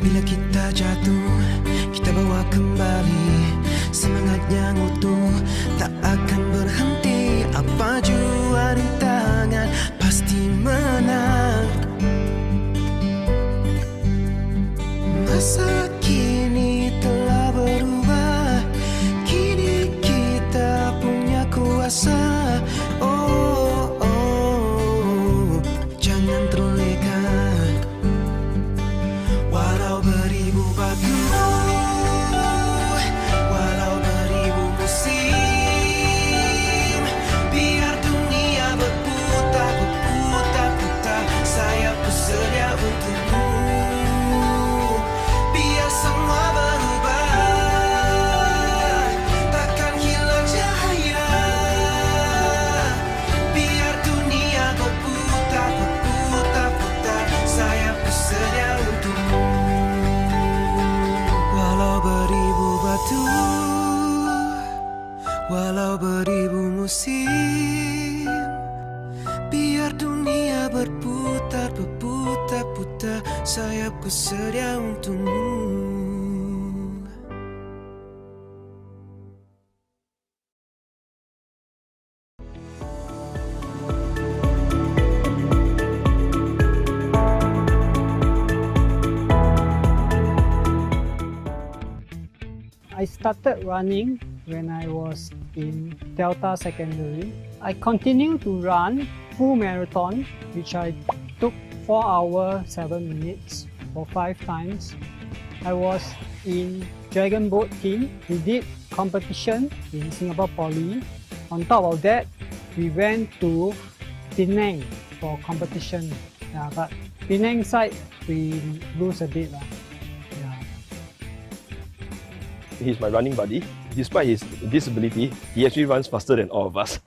Bila kita jatuh, kita bawa kembali semangat yang utuh, tak akan berhenti. Apa jua rintangan, pasti menang. Masa kini telah berubah, kini kita punya kuasa. Oh, oh, jangan terleka, walau beribu batu, walau beribu musim, biar dunia berputar, berputar, putar, saya bersedia untukmu. Biar semua berubah, takkan hilang cahaya. Biar dunia berputar, berputar, putar, saya bersedia untukmu. Walau beribu batu, walau beribu musim, biar dunia berputar, berputar, putar, saya bersedia untukmu. I started running when I was in Delta Secondary. I continued to run full marathon, which I took 4 hours 7 minutes for 5 times. I was in Dragon Boat team. We did competition in Singapore Poly. On top of that, we went to Penang for competition. Yeah, but Penang side we lose a bit. He's my running buddy. Despite his disability, he actually runs faster than all of us.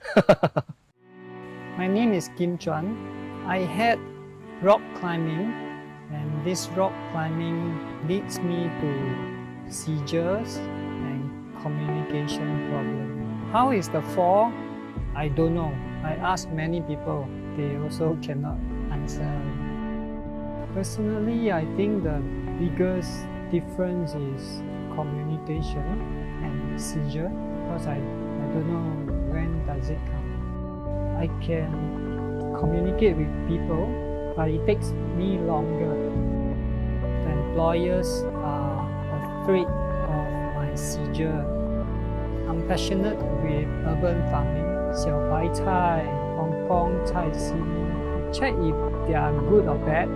My name is Kim Chuan. I had rock climbing, and this rock climbing leads me to seizures and communication problem. How is the fall? I don't know. I asked many people. They also cannot answer. Personally, I think the biggest difference is communication and seizure, because I don't know when does it come. I can communicate with people, but it takes me longer. The employers are afraid of my seizure. I'm passionate with urban farming, 小白菜, Hong Kong, Chai Si. Check if they are good or bad.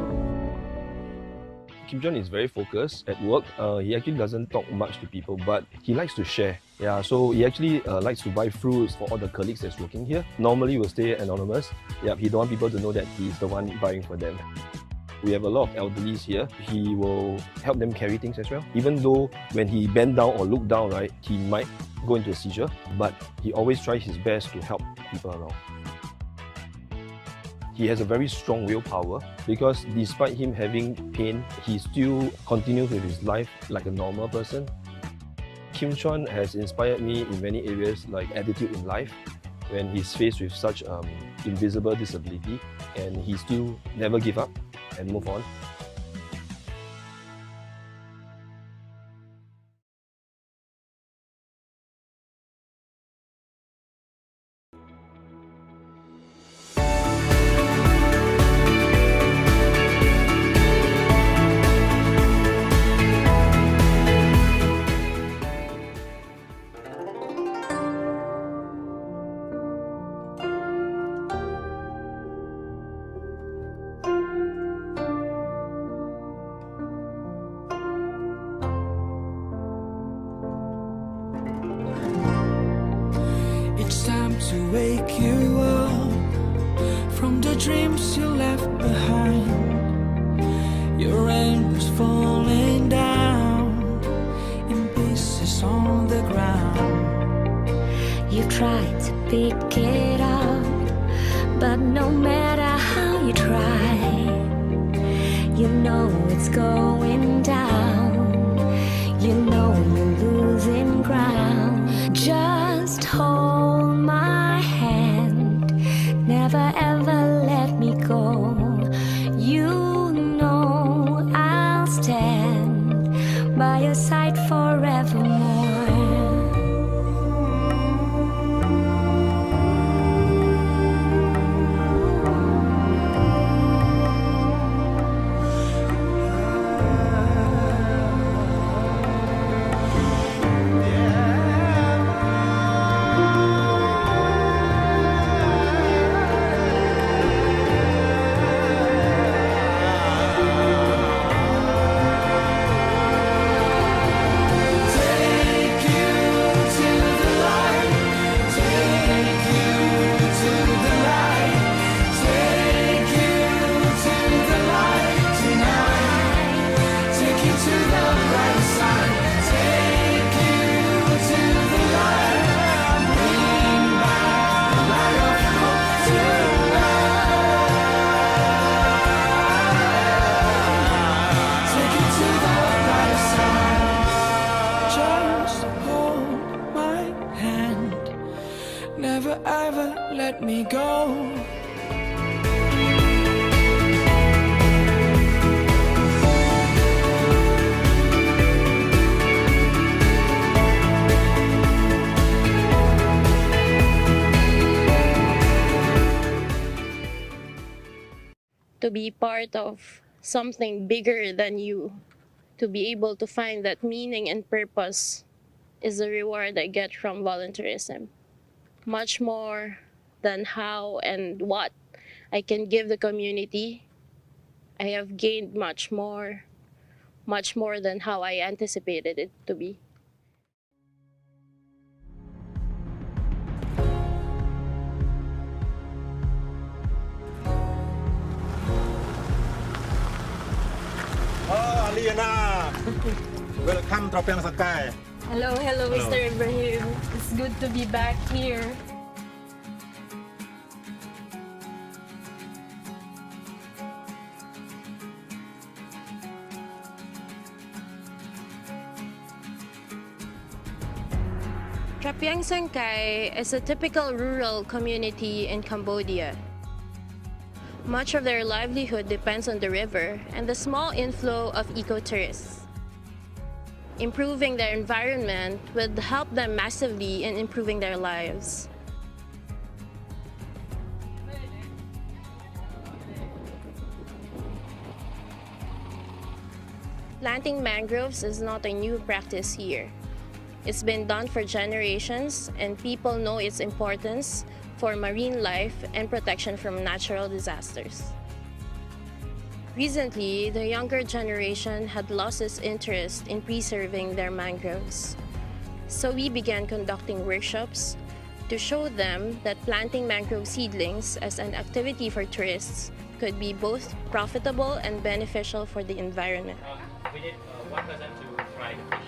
Kim Chuan is very focused at work. He actually doesn't talk much to people, but he likes to share. Yeah, so he actually likes to buy fruits for all the colleagues that's working here. Normally, will stay anonymous. Yeah, he don't want people to know that he's the one buying for them. We have a lot of elderlies here. He will help them carry things as well. Even though when he bend down or look down, right, he might go into a seizure, but he always tries his best to help people around. He has a very strong willpower, because despite him having pain, he still continues with his life like a normal person. Kim Chuan has inspired me in many areas, like attitude in life, when he's faced with such invisible disability, and he still never give up and move on. To wake you up from the dreams you left behind. Your rain was falling down in pieces on the ground. You tried to pick it up, but no matter how you try, you know it's going down. You know you're losing ground. Just hold my hand, never ever let me go. You know I'll stand by your side forevermore. Never ever let me go. To be part of something bigger than you, to be able to find that meaning and purpose is the reward I get from volunteerism. Much more than how and what I can give the community, I have gained much more than how I anticipated it to be. Oh, Aliana! Welcome to Trapiang Sakai. Hello, Mr. Ibrahim. It's good to be back here. Trapiang Sakai is a typical rural community in Cambodia. Much of their livelihood depends on the river and the small inflow of eco-tourists. Improving their environment would help them massively in improving their lives. Planting mangroves is not a new practice here. It's been done for generations, and people know its importance for marine life and protection from natural disasters. Recently, the younger generation had lost its interest in preserving their mangroves. So we began conducting workshops to show them that planting mangrove seedlings as an activity for tourists could be both profitable and beneficial for the environment. We need one person to fry the fish.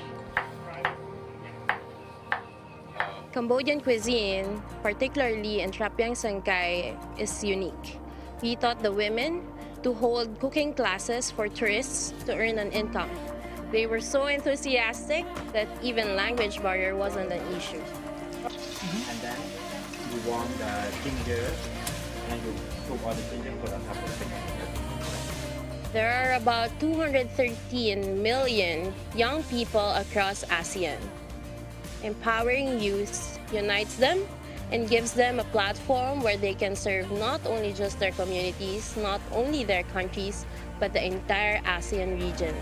Cambodian cuisine, particularly in Trapiang Sakai, is unique. We taught the women to hold cooking classes for tourists to earn an income. They were so enthusiastic that even language barrier wasn't an issue. And then you want the ginger, and you cook all the ginger put on top of the ginger. There are about 213 million young people across ASEAN. Empowering youth unites them and gives them a platform where they can serve not only just their communities, not only their countries, but the entire ASEAN region.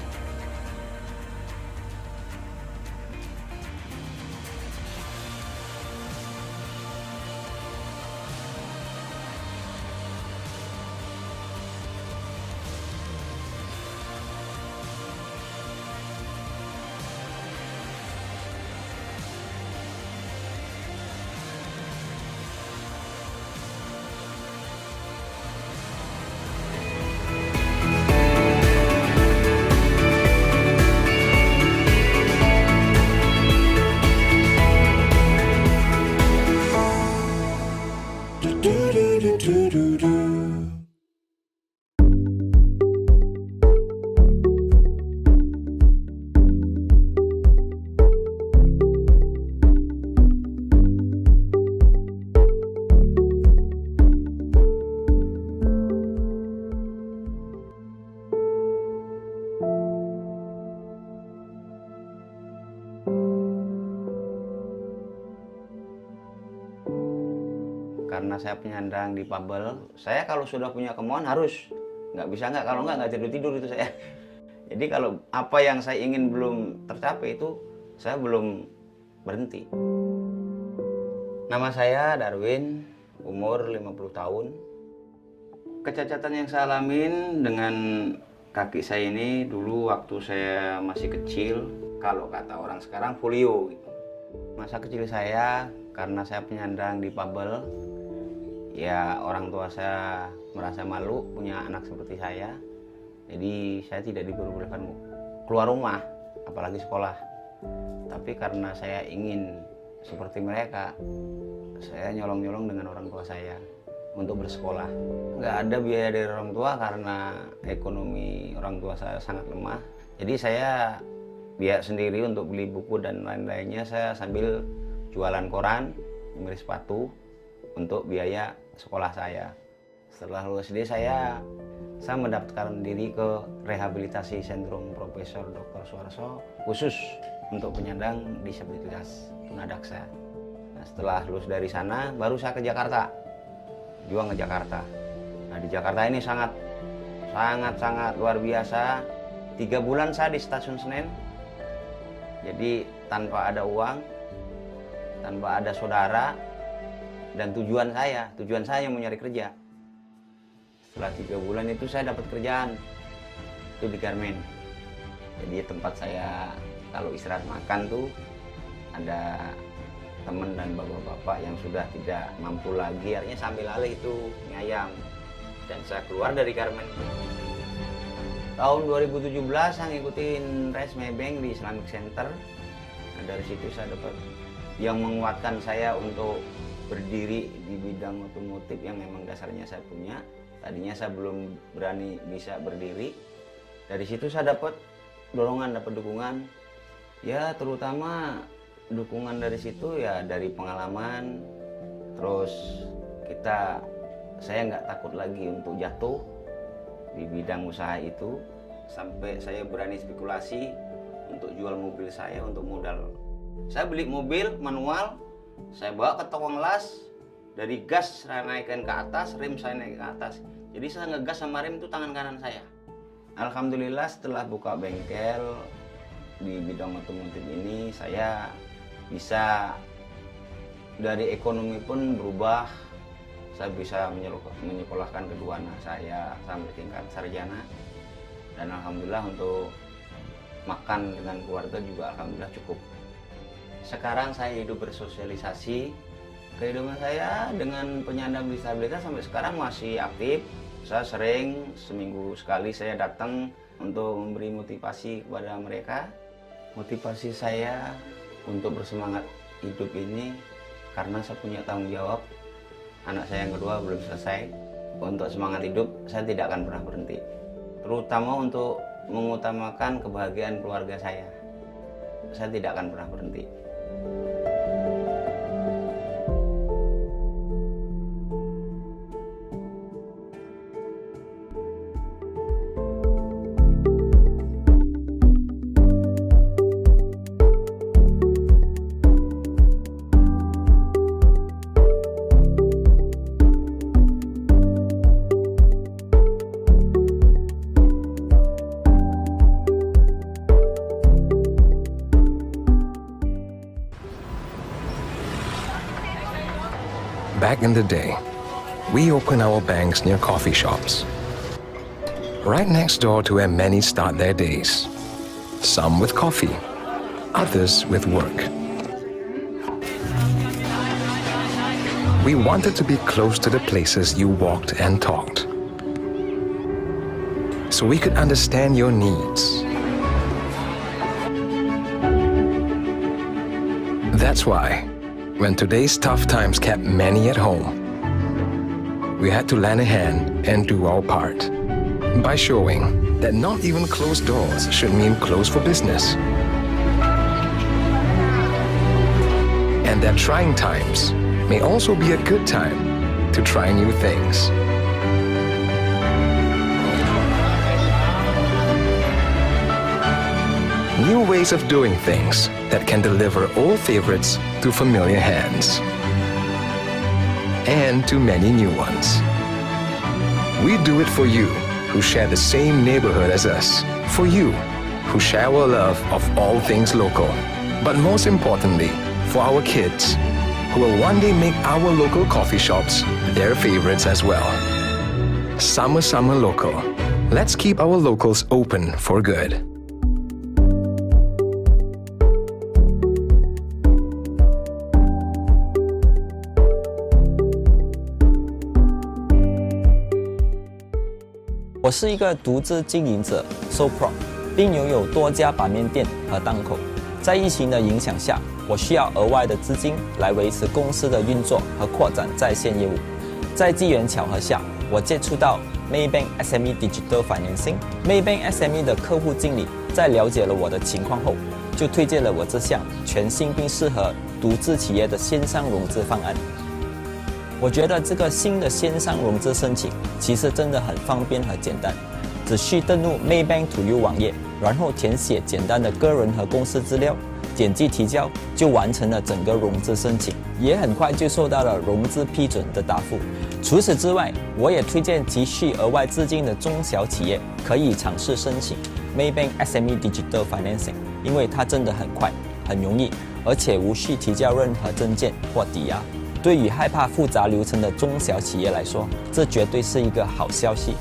karena saya penyandang difabel, saya kalau sudah punya kemauan harus, nggak bisa nggak, kalau nggak tidur itu saya. Jadi kalau apa yang saya ingin belum tercapai itu saya belum berhenti. Nama saya Darwin, umur 50 tahun. Kecacatan yang saya alamin dengan kaki saya ini dulu waktu saya masih kecil, kalau kata orang sekarang polio gitu. Masa kecil saya karena saya penyandang difabel, ya orang tua saya merasa malu punya anak seperti saya. Jadi saya tidak diperbolehkan keluar rumah, apalagi sekolah. Tapi karena saya ingin seperti mereka, saya nyolong-nyolong dengan orang tua saya untuk bersekolah. Nggak ada biaya dari orang tua karena ekonomi orang tua saya sangat lemah. Jadi saya biaya sendiri untuk beli buku dan lain-lainnya, saya sambil jualan koran, nyemir sepatu untuk biaya sekolah saya. Setelah lulus SD saya mendaftarkan diri ke rehabilitasi sentrum Profesor Dr. Suharso khusus untuk penyandang disabilitas tunadaksa. Nah, setelah lulus dari sana baru saya ke Jakarta, juang ke Jakarta. Nah, di Jakarta ini sangat luar biasa. 3 bulan saya di stasiun Senen, jadi tanpa ada uang, tanpa ada saudara, dan tujuan saya mau nyari kerja. Setelah 3 bulan itu saya dapat kerjaan itu di garmen. Jadi tempat saya kalau istirahat makan tuh ada teman dan bapak-bapak yang sudah tidak mampu lagi, artinya sambil alih itu mie ayam. Dan saya keluar dari garmen. Tahun 2017 saya ngikutin race Maybank di Islamic Center. Nah, dari situ saya dapat yang menguatkan saya untuk berdiri di bidang otomotif yang memang dasarnya saya punya. Tadinya saya belum berani bisa berdiri. Dari situ saya dapat dorongan, dapat dukungan. Ya terutama dukungan dari situ ya dari pengalaman. Terus saya nggak takut lagi untuk jatuh di bidang usaha itu. Sampai saya berani spekulasi untuk jual mobil saya untuk modal. Saya beli mobil manual, saya bawa ke toko las. Dari gas saya naikkan ke atas, rem saya naik ke atas. Jadi saya ngegas sama rem itu tangan kanan saya. Alhamdulillah setelah buka bengkel di bidang otomotif ini, saya bisa dari ekonomi pun berubah. Saya bisa menyekolahkan kedua anak saya sampai tingkat sarjana. Dan alhamdulillah untuk makan dengan keluarga juga alhamdulillah cukup. Sekarang saya hidup bersosialisasi. Kehidupan saya dengan penyandang disabilitas sampai sekarang masih aktif. Saya sering seminggu sekali saya datang untuk memberi motivasi kepada mereka. Motivasi saya untuk bersemangat hidup ini karena saya punya tanggung jawab. Anak saya yang kedua belum selesai. Untuk semangat hidup saya tidak akan pernah berhenti. Terutama untuk mengutamakan kebahagiaan keluarga saya. Saya tidak akan pernah berhenti. Back in the day, we opened our banks near coffee shops, right next door to where many start their days. Some with coffee, others with work. We wanted to be close to the places you walked and talked, so we could understand your needs. That's why, when today's tough times kept many at home, we had to lend a hand and do our part by showing that not even closed doors should mean closed for business, and that trying times may also be a good time to try new things. New ways of doing things that can deliver old favorites to familiar hands. and to many new ones. We do it for you, who share the same neighborhood as us. For you, who share our love of all things local. But most importantly, for our kids, who will one day make our local coffee shops their favorites as well. Summer, summer local. Let's keep our locals open for good.我是一个独自经营者 ，Sopro， 并拥有多家板面店和档口。在疫情的影响下，我需要额外的资金来维持公司的运作和扩展在线业务。在机缘巧合下，我接触到 Maybank SME Digital Financing。Maybank SME 的客户经理在了解了我的情况后，就推荐了我这项全新并适合独资企业的线上融资方案。我觉得这个新的线上融资申请其实真的很方便和简单，只需登录 Maybank To You 网页，然后填写简单的个人和公司资料，点击提交就完成了整个融资申请，也很快就收到了融资批准的答复。除此之外，我也推荐急需额外资金的中小企业可以尝试申请 Maybank SME Digital Financing， 因为它真的很快、很容易，而且无需提交任何证件或抵押。对于害怕复杂流程的中小企业来说，这绝对是一个好消息。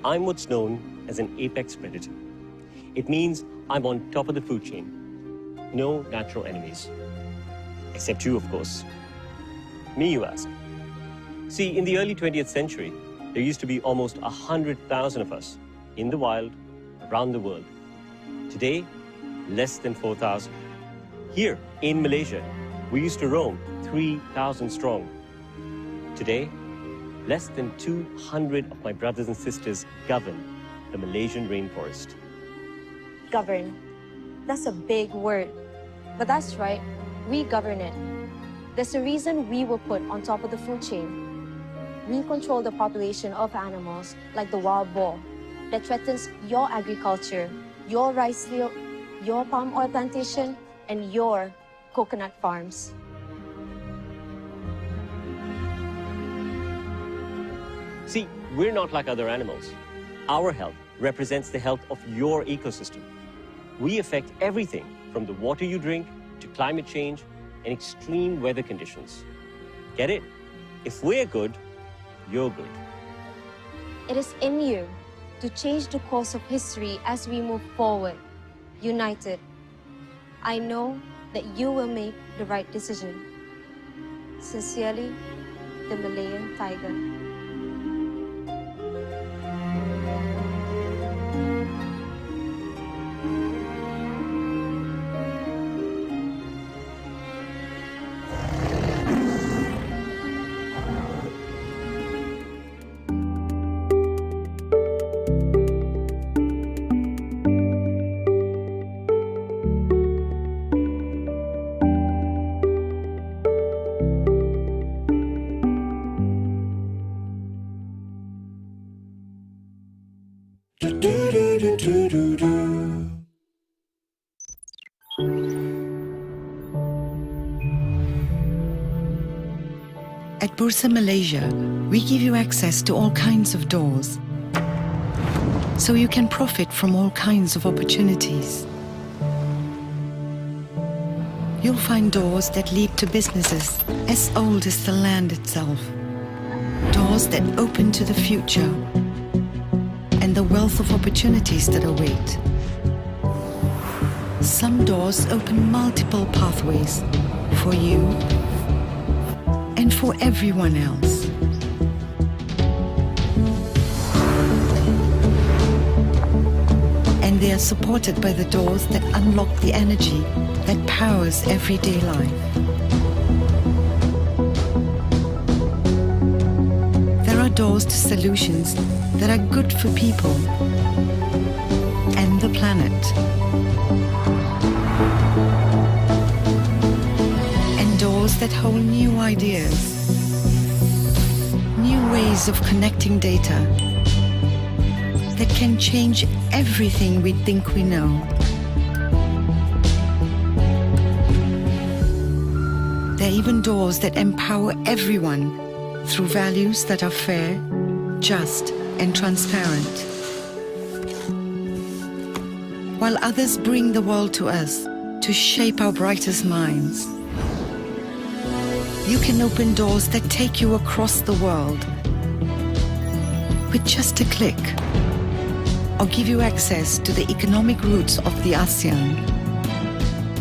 I'm what's known as an apex predator. It means I'm on top of the food chain. No natural enemies. Except you, of course. Me, you ask. See, in the early 20th century, there used to be almost 100,000 of us in the wild, around the world. Today, less than 4,000. Here, in Malaysia, we used to roam 3,000 strong. Today, less than 200 of my brothers and sisters govern the Malaysian rainforest. Govern. That's a big word. But that's right, we govern it. There's a reason we were put on top of the food chain. We control the population of animals like the wild boar that threatens your agriculture, your rice field, your palm oil plantation, and your coconut farms. See, we're not like other animals. Our health represents the health of your ecosystem. We affect everything from the water you drink to climate change and extreme weather conditions. Get it? If we're good, you're good. It is in you to change the course of history as we move forward, united. I know that you will make the right decision. Sincerely, the Malayan Tiger. At Bursa Malaysia, we give you access to all kinds of doors, so you can profit from all kinds of opportunities. You'll find doors that lead to businesses as old as the land itself, doors that open to the future and the wealth of opportunities that await. Some doors open multiple pathways for you and for everyone else. And they are supported by the doors that unlock the energy that powers everyday life. There are doors to solutions that are good for people and the planet. And doors that hold new ideas, new ways of connecting data that can change everything we think we know. There are even doors that empower everyone through values that are fair, just, and transparent. While others bring the world to us to shape our brightest minds, you can open doors that take you across the world with just a click, or give you access to the economic roots of the ASEAN.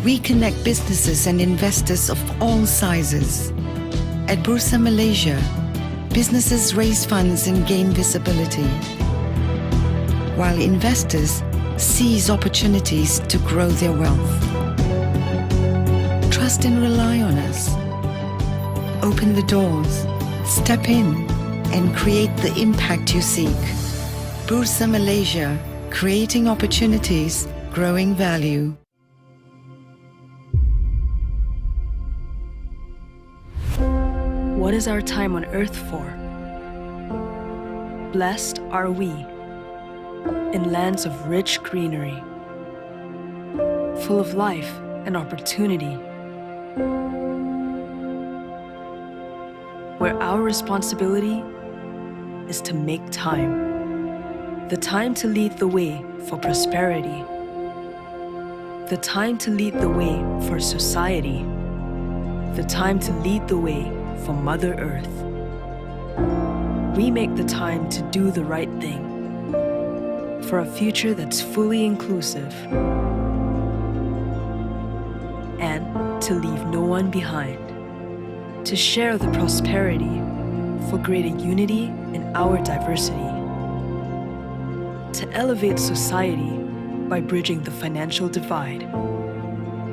We connect businesses and investors of all sizes. At Bursa Malaysia, businesses raise funds and gain visibility, while investors seize opportunities to grow their wealth. Trust and rely on us. Open the doors, step in, and create the impact you seek. Bursa Malaysia, creating opportunities, growing value. What is our time on earth for? Blessed are we in lands of rich greenery, full of life and opportunity, where our responsibility is to make time. The time to lead the way for prosperity. The time to lead the way for society. The time to lead the way for Mother Earth. We make the time to do the right thing for a future that's fully inclusive and to leave no one behind. To share the prosperity for greater unity in our diversity. To elevate society by bridging the financial divide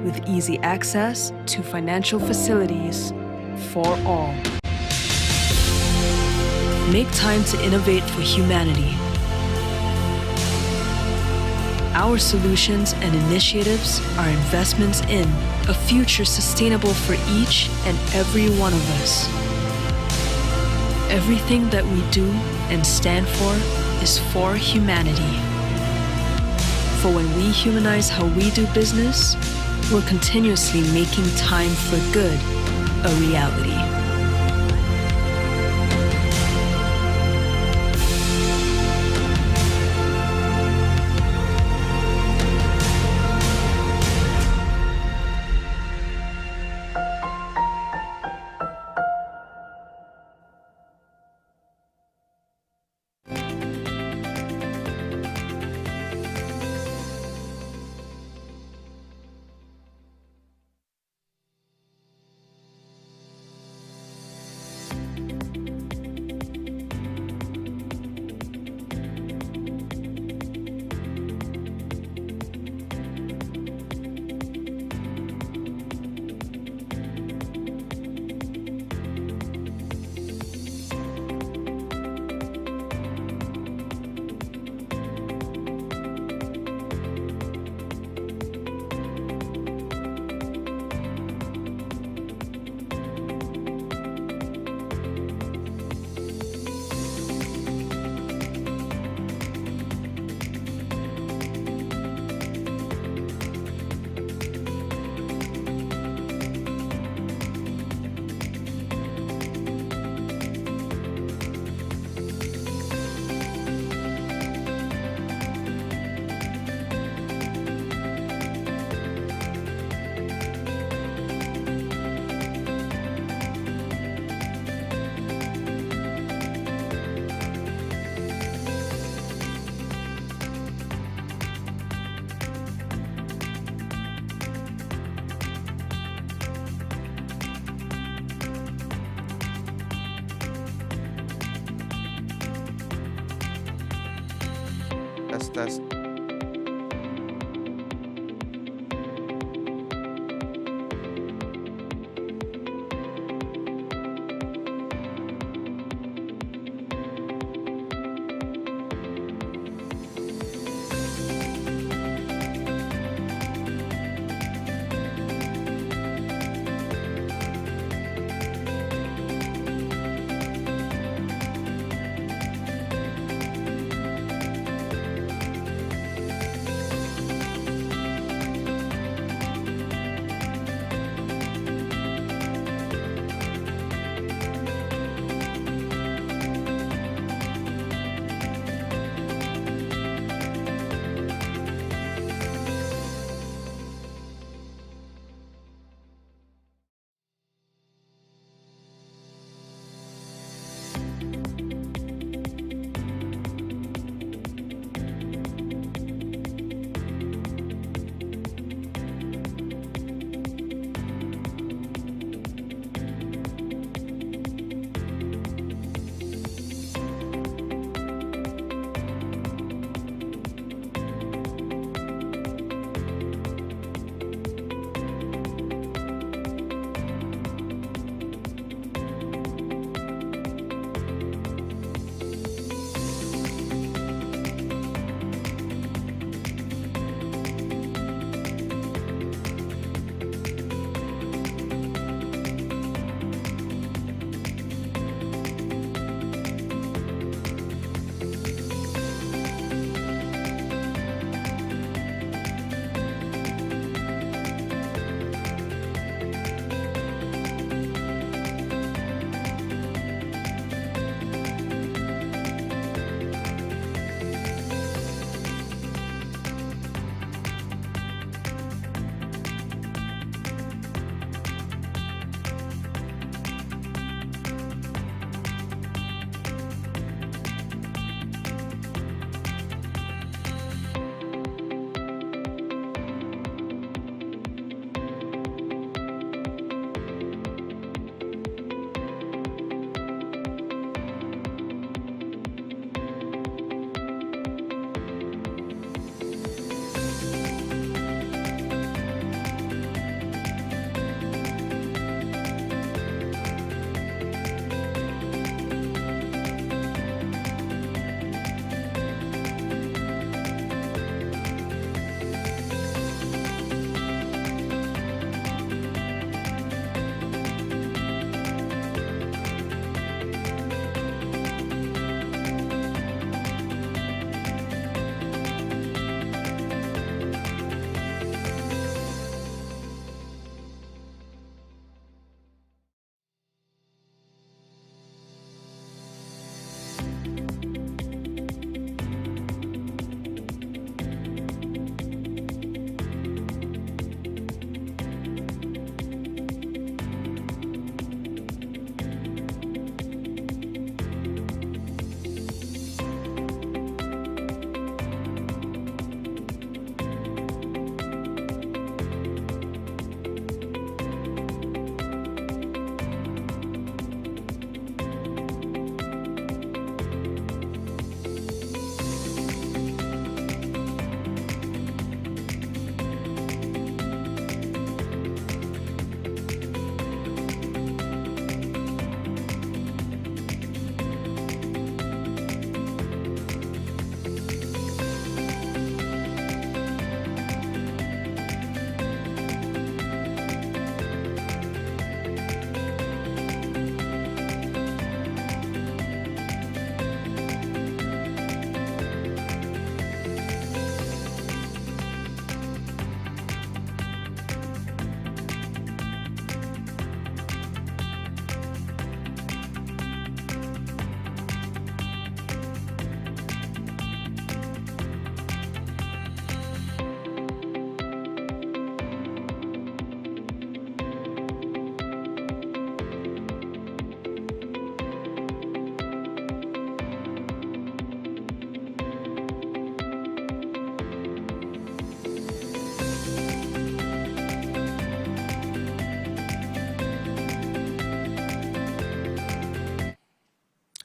with easy access to financial facilities for all. Make time to innovate for humanity. Our solutions and initiatives are investments in a future sustainable for each and every one of us. Everything that we do and stand for is for humanity. For when we humanize how we do business, we're continuously making time for good a reality. Test.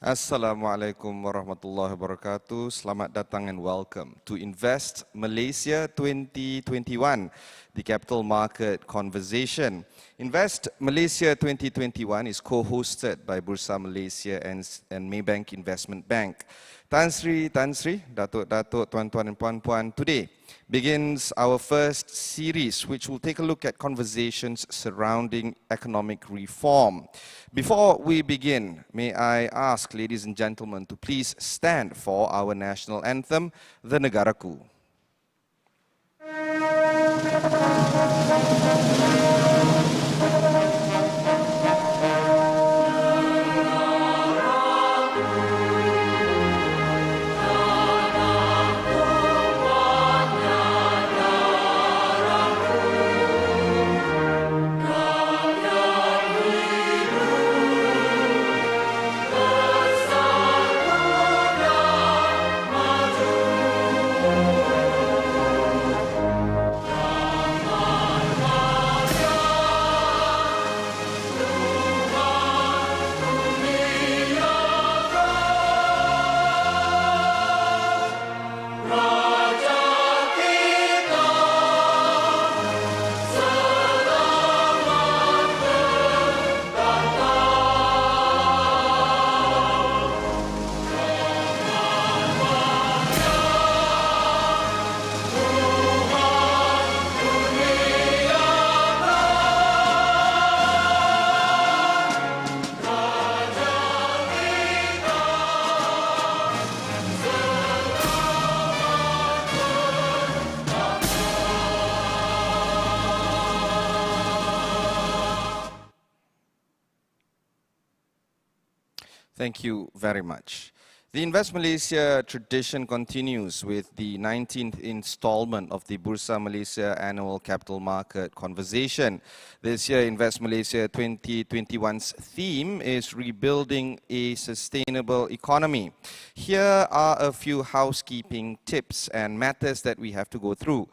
Assalamualaikum warahmatullahi wabarakatuh. Selamat datang and welcome to Invest Malaysia 2021, the Capital Market Conversation. Invest Malaysia 2021 is co-hosted by Bursa Malaysia and Maybank Investment Bank. Tan Sri, Datuk, tuan-tuan and puan-puan, today begins our first series which will take a look at conversations surrounding economic reform. Before we begin, may I ask ladies and gentlemen to please stand for our national anthem, the Negaraku. Thank you very much. The Invest Malaysia tradition continues with the 19th installment of the Bursa Malaysia Annual Capital Market Conversation. This year, Invest Malaysia 2021's theme is Rebuilding a Sustainable Economy. Here are a few housekeeping tips and matters that we have to go through.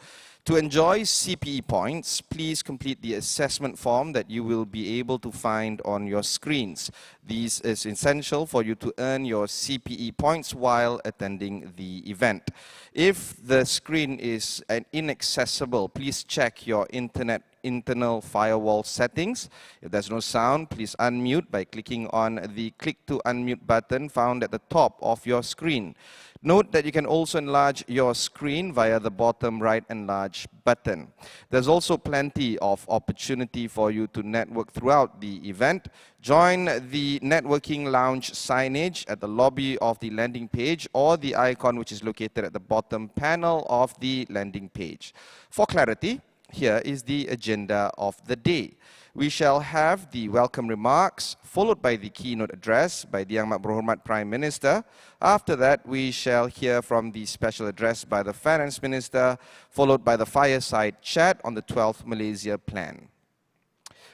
To enjoy CPE points, please complete the assessment form that you will be able to find on your screens. This is essential for you to earn your CPE points while attending the event. If the screen is inaccessible, please check your internal firewall settings. If there's no sound, please unmute by clicking on the click to unmute button found at the top of your screen. Note that you can also enlarge your screen via the bottom right enlarge button. There's also plenty of opportunity for you to network throughout the event. Join the networking lounge signage at the lobby of the landing page or the icon which is located at the bottom panel of the landing page. For clarity, here is the agenda of the day. We shall have the welcome remarks, followed by the keynote address by the Yang Amat Berhormat Prime Minister. After that, we shall hear from the special address by the Finance Minister, followed by the fireside chat on the 12th Malaysia Plan.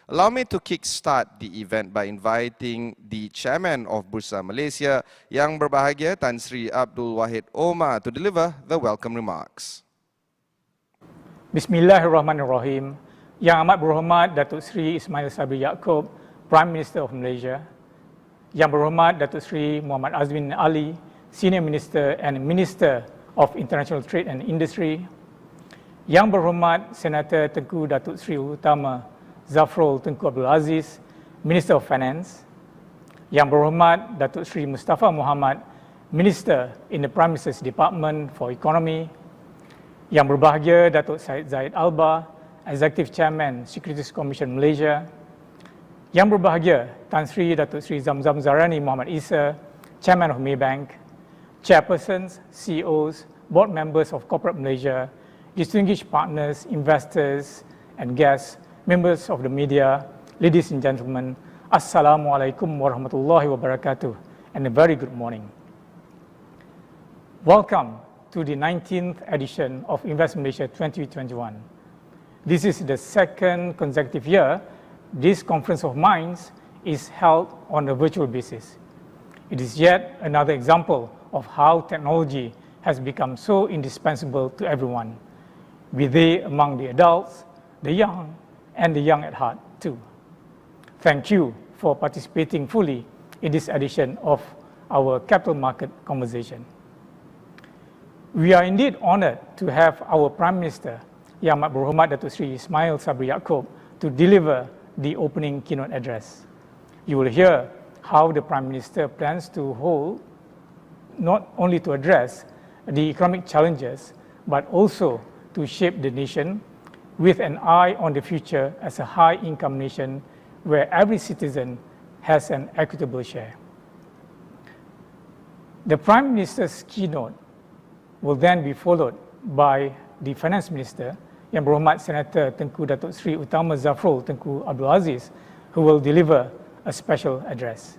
Allow me to kick-start the event by inviting the Chairman of Bursa Malaysia, Yang Berbahagia Tan Sri Abdul Wahid Omar, to deliver the welcome remarks. Bismillahirrahmanirrahim. Yang Amat Berhormat Datuk Seri Ismail Sabri Yaakob, Prime Minister of Malaysia. Yang Berhormat Datuk Seri Muhammad Azmin Ali, Senior Minister and Minister of International Trade and Industry. Yang Berhormat Senator Tengku Datuk Seri Utama, Zafrul Tengku Abdul Aziz, Minister of Finance. Yang Berhormat Datuk Seri Mustapa Mohamed, Minister in the Prime Minister's Department for Economy. Yang Berbahagia Datuk Syed Zaid Alba, Executive Chairman Securities Commission Malaysia. Yang Berbahagia Tan Sri Datuk Sri Zamzam Zarani Muhammad Isa, Chairman of Maybank. Chairpersons, CEOs, Board Members of Corporate Malaysia, distinguished partners, investors and guests, members of the media, ladies and gentlemen, Assalamualaikum warahmatullahi wabarakatuh, and a very good morning. Welcome to the 19th edition of Invest Malaysia 2021. This is the second consecutive year this conference of minds is held on a virtual basis. It is yet another example of how technology has become so indispensable to everyone, be they among the adults, the young, and the young at heart too. Thank you for participating fully in this edition of our capital market conversation. We are indeed honored to have our Prime Minister, Yang Amat Berhormat Datuk Seri Ismail Sabri Yaakob, to deliver the opening keynote address. You will hear how the Prime Minister plans to hold, not only to address the economic challenges, but also to shape the nation with an eye on the future as a high-income nation where every citizen has an equitable share. The Prime Minister's keynote will then be followed by the Finance Minister, Yang Berhormat Senator Tengku Datuk Seri Utama Zafrul Tengku Abdul Aziz, who will deliver a special address.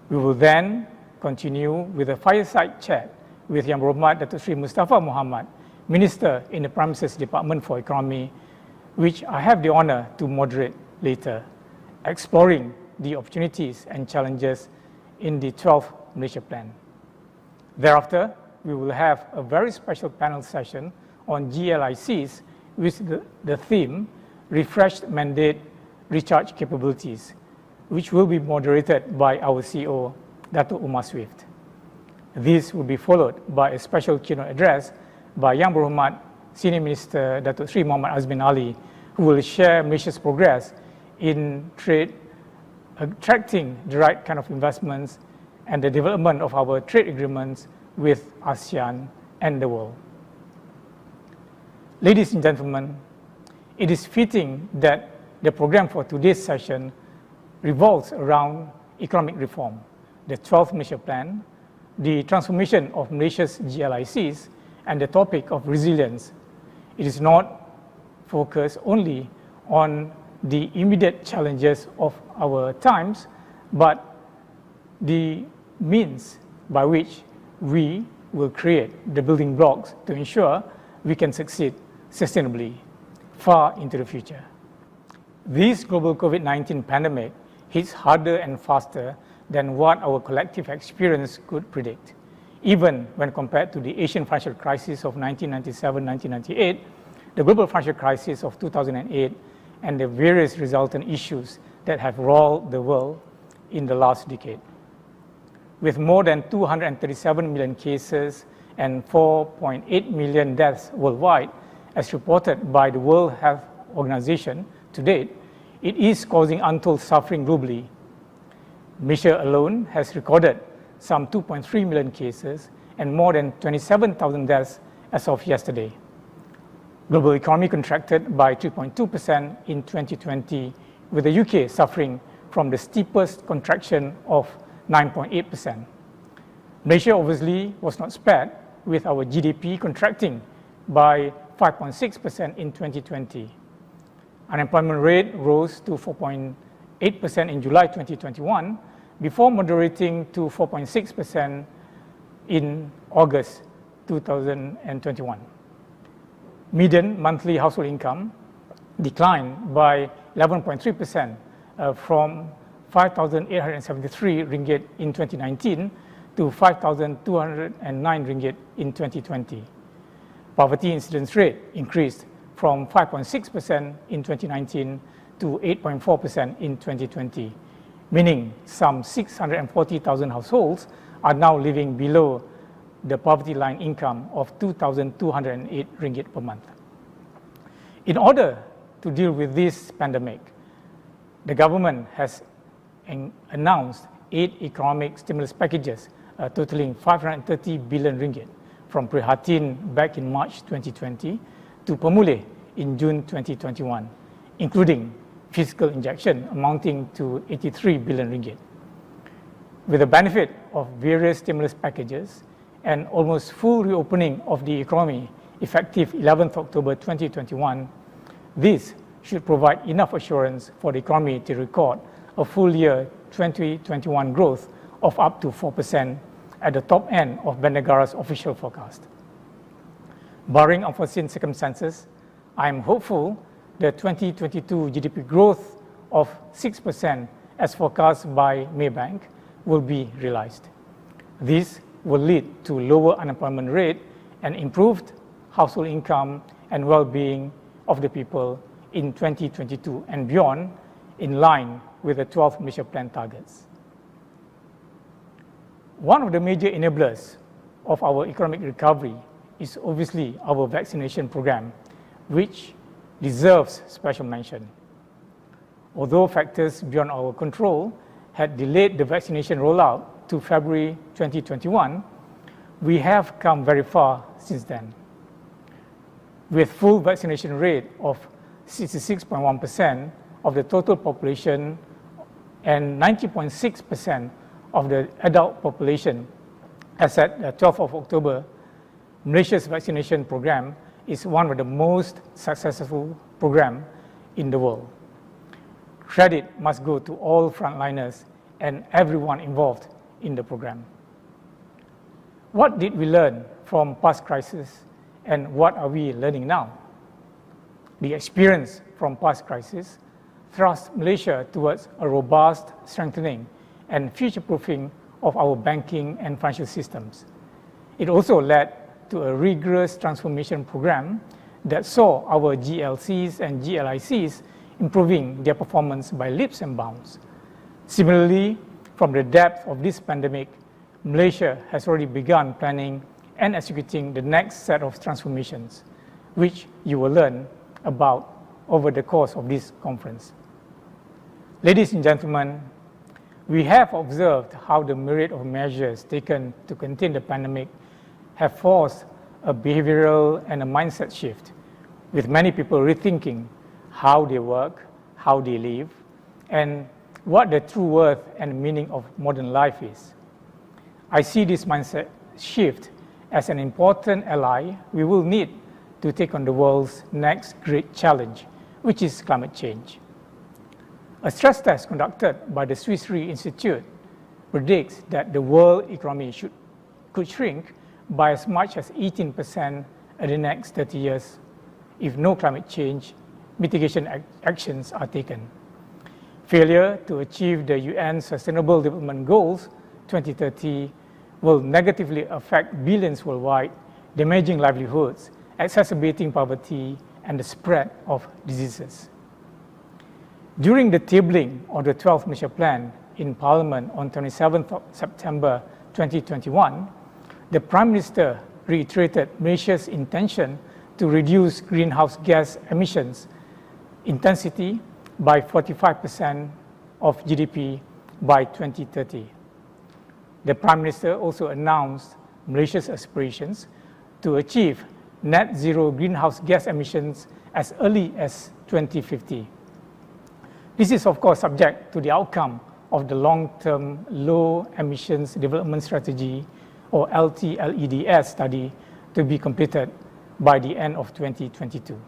We will then continue with a fireside chat with Yang Berhormat Datuk Seri Mustapa Mohamed, Minister in the Prime Minister's Department for Economy, which I have the honor to moderate later, exploring the opportunities and challenges in the 12th Malaysia Plan. Thereafter, we will have a very special panel session on GLICs with the theme Refreshed Mandate Recharge Capabilities, which will be moderated by our CEO, Dato Umar Swift. This will be followed by a special keynote address by Yang Berhormat Senior Minister Datuk Seri Mohamed Azmin Ali, who will share Malaysia's progress in trade, attracting the right kind of investments, and the development of our trade agreements with ASEAN and the world. Ladies and gentlemen, it is fitting that the program for today's session revolves around economic reform, the 12th Malaysia Plan, the transformation of Malaysia's GLICs, and the topic of resilience. It is not focused only on the immediate challenges of our times, but the means by which we will create the building blocks to ensure we can succeed sustainably far into the future. This global COVID-19 pandemic hits harder and faster than what our collective experience could predict. Even when compared to the Asian financial crisis of 1997-1998, the global financial crisis of 2008, and the various resultant issues that have roiled the world in the last decade. With more than 237 million cases and 4.8 million deaths worldwide, as reported by the World Health Organization to date, it is causing untold suffering globally. Malaysia alone has recorded some 2.3 million cases and more than 27,000 deaths as of yesterday. Global economy contracted by 3.2% in 2020, with the UK suffering from the steepest contraction of 9.8%. Malaysia obviously was not spared, with our GDP contracting by 5.6% in 2020. Unemployment rate rose to 4.8% in July 2021, before moderating to 4.6% in August 2021. Median monthly household income declined by 11.3% from 5,873 ringgit in 2019 to 5,209 ringgit in 2020. Poverty incidence rate increased from 5.6% in 2019 to 8.4% in 2020, meaning some 640,000 households are now living below the poverty line income of 2,208 ringgit per month. In order to deal with this pandemic, the government has announced 8 economic stimulus packages totaling 530 billion ringgit, from Prihatin back in March 2020 to Pemulih in June 2021, including fiscal injection amounting to 83 billion ringgit. With the benefit of various stimulus packages and almost full reopening of the economy effective 11th October 2021, this should provide enough assurance for the economy to record a full year 2021 growth of up to 4% at the top end of Bank Negara's official forecast. Barring unforeseen circumstances, I am hopeful the 2022 GDP growth of 6% as forecast by Maybank will be realized. This will lead to lower unemployment rate and improved household income and well-being of the people in 2022 and beyond, in line with the 12th Malaysia Plan targets. One of the major enablers of our economic recovery is obviously our vaccination program, which deserves special mention. Although factors beyond our control had delayed the vaccination rollout to February 2021, we have come very far since then. With full vaccination rate of 66.1% of the total population and 90.6% of the adult population as at the 12th of October, Malaysia's vaccination program is one of the most successful programs in the world. Credit must go to all frontliners and everyone involved in the program. What did we learn from past crises and what are we learning now? The experience from past crises thrust Malaysia towards a robust strengthening and future-proofing of our banking and financial systems. It also led to a rigorous transformation program that saw our GLCs and GLICs improving their performance by leaps and bounds. Similarly, from the depth of this pandemic, Malaysia has already begun planning and executing the next set of transformations, which you will learn about over the course of this conference. Ladies and gentlemen, we have observed how the myriad of measures taken to contain the pandemic have forced a behavioral and a mindset shift, with many people rethinking how they work, how they live, and what the true worth and meaning of modern life is. I see this mindset shift as an important ally we will need to take on the world's next great challenge, which is climate change. A stress test conducted by the Seri Institute predicts that the world economy could shrink by as much as 18% in the next 30 years if no climate change mitigation actions are taken. Failure to achieve the UN Sustainable Development Goals 2030 will negatively affect billions worldwide, damaging livelihoods, exacerbating poverty, and the spread of diseases. During the tabling of the 12th Malaysia Plan in Parliament on 27th of September 2021, the Prime Minister reiterated Malaysia's intention to reduce greenhouse gas emissions intensity by 45% of GDP by 2030. The Prime Minister also announced Malaysia's aspirations to achieve net zero greenhouse gas emissions as early as 2050. This is of course subject to the outcome of the long-term low emissions development strategy or LTLEDS study to be completed by the end of 2022.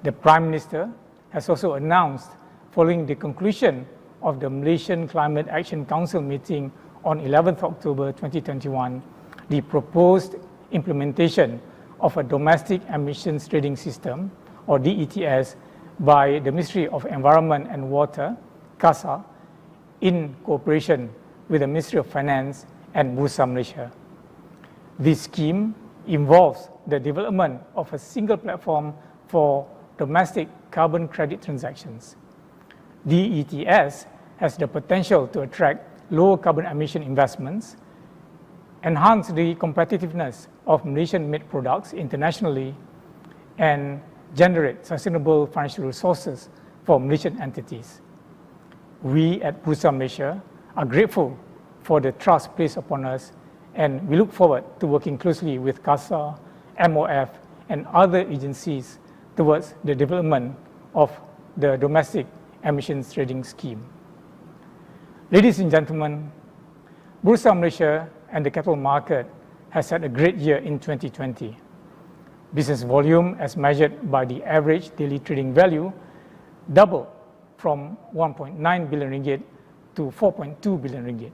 The Prime Minister has also announced, following the conclusion of the Malaysian Climate Action Council meeting on 11th October 2021, the proposed implementation of a domestic emissions trading system, or DETS, by the Ministry of Environment and Water, CASA, in cooperation with the Ministry of Finance and Bursa Malaysia. This scheme involves the development of a single platform for domestic carbon credit transactions. DETS has the potential to attract low carbon emission investments, enhance the competitiveness of Malaysian-made products internationally, and generate sustainable financial resources for Malaysian entities. We at Bursa Malaysia are grateful for the trust placed upon us, and we look forward to working closely with CASA, MOF, and other agencies towards the development of the domestic emissions trading scheme. Ladies and gentlemen, Bursa Malaysia and the capital market has had a great year in 2020. Business volume, as measured by the average daily trading value, doubled from 1.9 billion ringgit to 4.2 billion ringgit.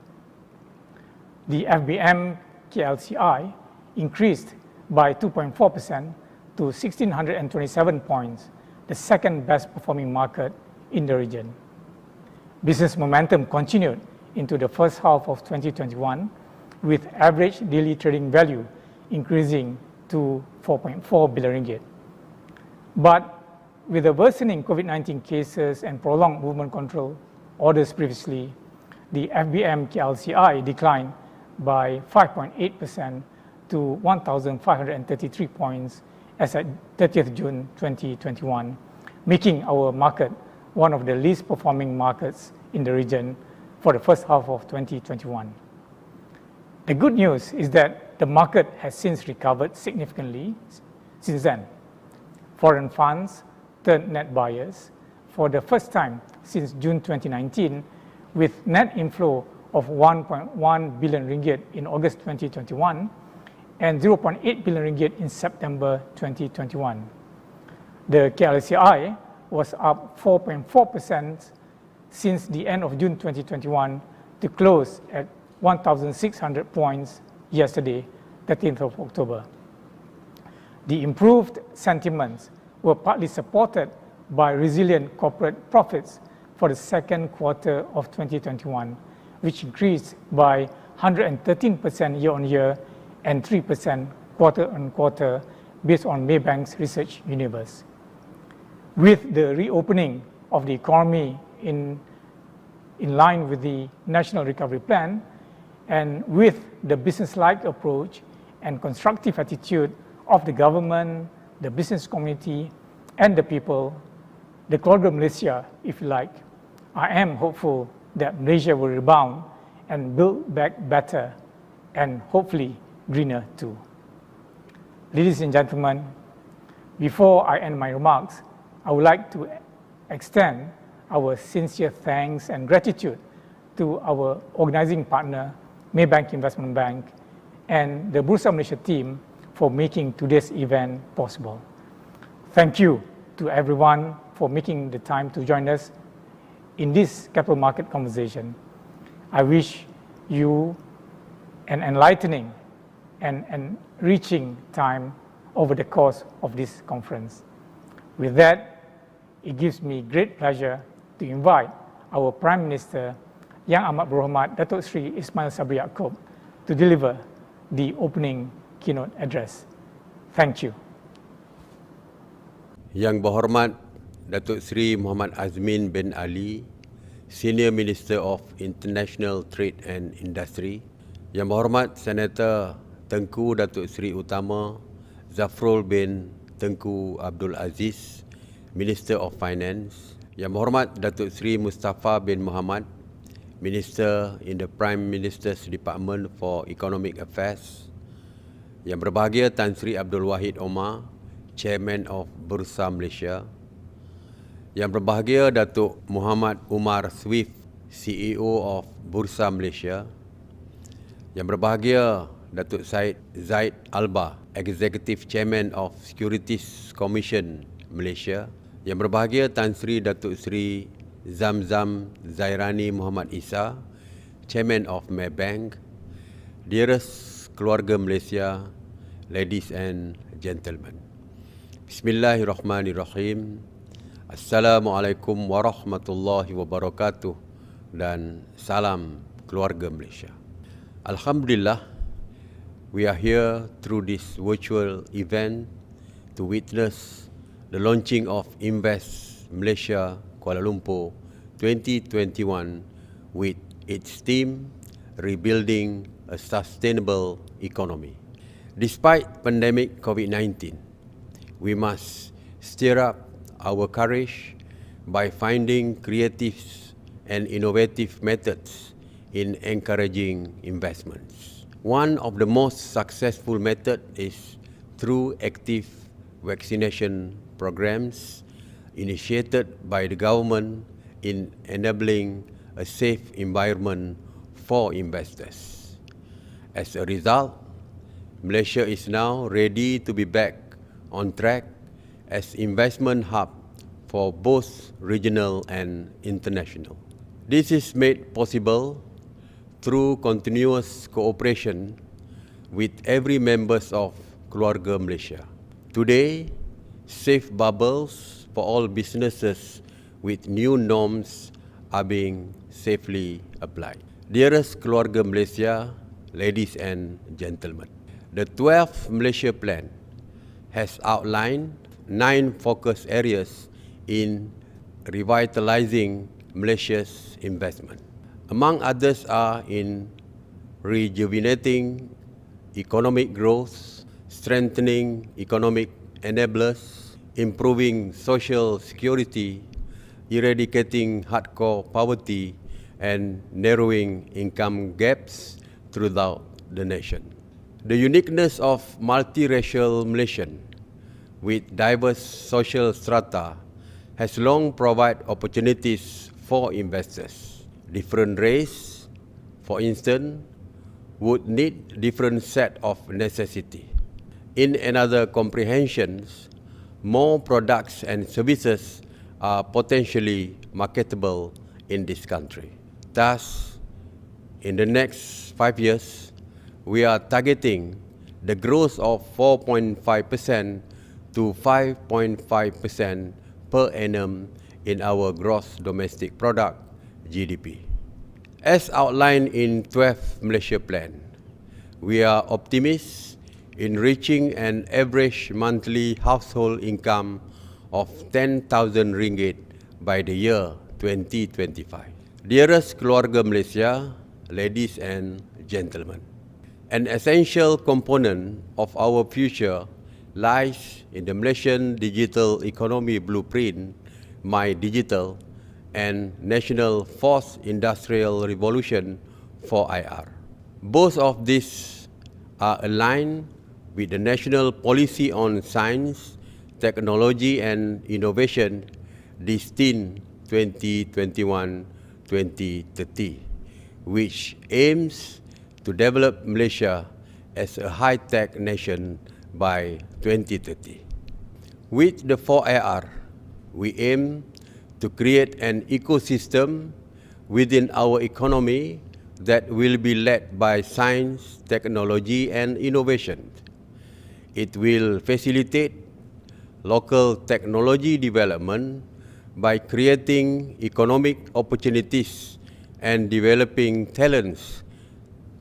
The FBM KLCI increased by 2.4% to 1,627 points, the second best performing market in the region. Business momentum continued into the first half of 2021, with average daily trading value increasing to 4.4 billion ringgit. But with the worsening COVID-19 cases and prolonged movement control orders previously, the FBM KLCI declined by 5.8% to 1,533 points as at 30th June 2021, making our market one of the least performing markets in the region for the first half of 2021. The good news is that the market has since recovered significantly since then. Foreign funds turned net buyers for the first time since June 2019, with net inflow of 1.1 billion ringgit in August 2021 and 0.8 billion ringgit in September 2021. The KLCI was up 4.4% since the end of June 2021 to close at 1,600 points yesterday, 13th of October. The improved sentiments were partly supported by resilient corporate profits for the second quarter of 2021, which increased by 113% year-on-year and 3% quarter-on-quarter based on Maybank's research universe. With the reopening of the economy in line with the National Recovery Plan, and with the business-like approach and constructive attitude of the government, the business community, and the people, the Keluarga Malaysia, if you like, I am hopeful that Malaysia will rebound and build back better and hopefully greener too. Ladies and gentlemen, before I end my remarks, I would like to extend our sincere thanks and gratitude to our organizing partner, Maybank Investment Bank, and the Bursa Malaysia team for making today's event possible. Thank you to everyone for making the time to join us in this capital market conversation. I wish you an enlightening and enriching time over the course of this conference. With that, it gives me great pleasure to invite our Prime Minister, Yang Amat Berhormat Datuk Seri Ismail Sabri Yaakob, to deliver the opening keynote address. Thank you. Yang Berhormat Datuk Seri Muhammad Azmin bin Ali, Senior Minister of International Trade and Industry. Yang Berhormat Senator Tengku Datuk Seri Utama, Zafrul bin Tengku Abdul Aziz, Minister of Finance. Yang Berhormat Datuk Seri Mustapa bin Mohamed, Minister in the Prime Minister's Department for Economic Affairs. Yang berbahagia Tan Sri Abdul Wahid Omar, Chairman of Bursa Malaysia. Yang berbahagia Datuk Muhammad Umar Swift, CEO of Bursa Malaysia. Yang berbahagia Datuk Syed Zaid Alba, Executive Chairman of Securities Commission Malaysia. Yang berbahagia Tan Sri Datuk Sri Zamzam Zairani Muhammad Isa, Chairman of Maybank. Dearest Keluarga Malaysia, ladies and gentlemen. Bismillahirrahmanirrahim. Assalamualaikum warahmatullahi wabarakatuh dan salam Keluarga Malaysia. Alhamdulillah, we are here through this virtual event to witness the launching of Invest Malaysia Kuala Lumpur 2021 with its theme, Rebuilding a Sustainable Economy. Despite pandemic COVID-19, we must stir up our courage by finding creative and innovative methods in encouraging investments. One of the most successful methods is through active vaccination programs initiated by the government in enabling a safe environment for investors. As a result, Malaysia is now ready to be back on track as investment hub for both regional and international. This is made possible through continuous cooperation with every members of Keluarga Malaysia. Today, safe bubbles for all businesses with new norms are being safely applied. Dearest Keluarga Malaysia, ladies and gentlemen, the 12th Malaysia Plan has outlined 9 focus areas in revitalizing Malaysia's investment. Among others are in rejuvenating economic growth, strengthening economic enablers, improving social security, eradicating hardcore poverty, and narrowing income gaps throughout the nation. The uniqueness of multiracial Malaysia with diverse social strata has long provided opportunities for investors. Different race, for instance, would need different set of necessity. In another comprehension, more products and services are potentially marketable in this country. Thus, in the next 5 years, we are targeting the growth of 4.5% to 5.5% per annum in our gross domestic product, GDP. As outlined in 12th Malaysia Plan, we are optimists in reaching an average monthly household income of 10,000 ringgit by the year 2025. Dearest Keluarga Malaysia, ladies and gentlemen, an essential component of our future lies in the Malaysian Digital Economy Blueprint, My Digital, and National Fourth Industrial Revolution 4IR. Both of these are aligned with the National Policy on Science, Technology and Innovation, destined 2021-2030, which aims to develop Malaysia as a high-tech nation by 2030. With the 4IR, we aim to create an ecosystem within our economy that will be led by science, technology, and innovation. It will facilitate local technology development by creating economic opportunities and developing talents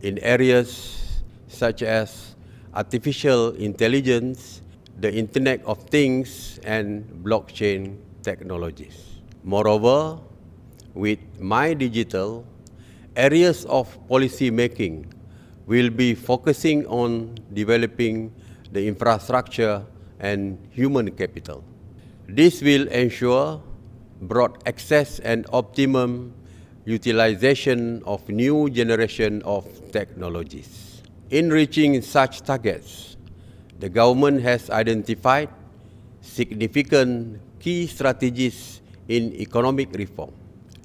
in areas such as artificial intelligence, the Internet of Things, and blockchain technologies. Moreover, with My Digital, areas of policy making will be focusing on developing the infrastructure and human capital. This will ensure broad access and optimum utilization of new generation of technologies. In reaching such targets, the government has identified significant key strategies in economic reform.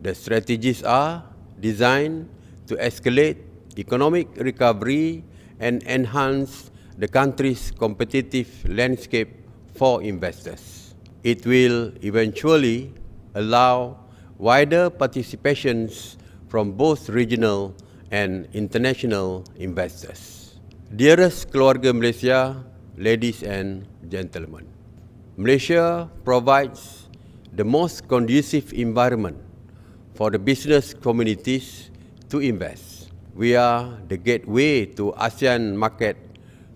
The strategies are designed to escalate economic recovery and enhance the country's competitive landscape for investors. It will eventually allow wider participations from both regional and international investors. Dearest Keluarga Malaysia, ladies and gentlemen, Malaysia provides the most conducive environment for the business communities to invest. We are the gateway to ASEAN market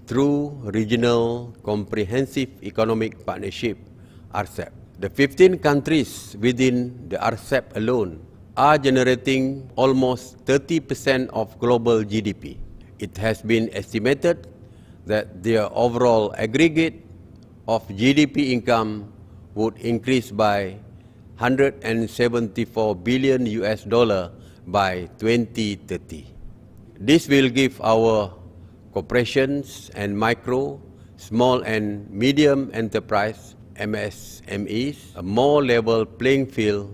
through Regional Comprehensive Economic Partnership, RCEP. The 15 countries within the RCEP alone are generating almost 30% of global GDP. It has been estimated that their overall aggregate of GDP income would increase by $174 billion by 2030. This will give our corporations and micro, small and medium enterprise MSMEs a more level playing field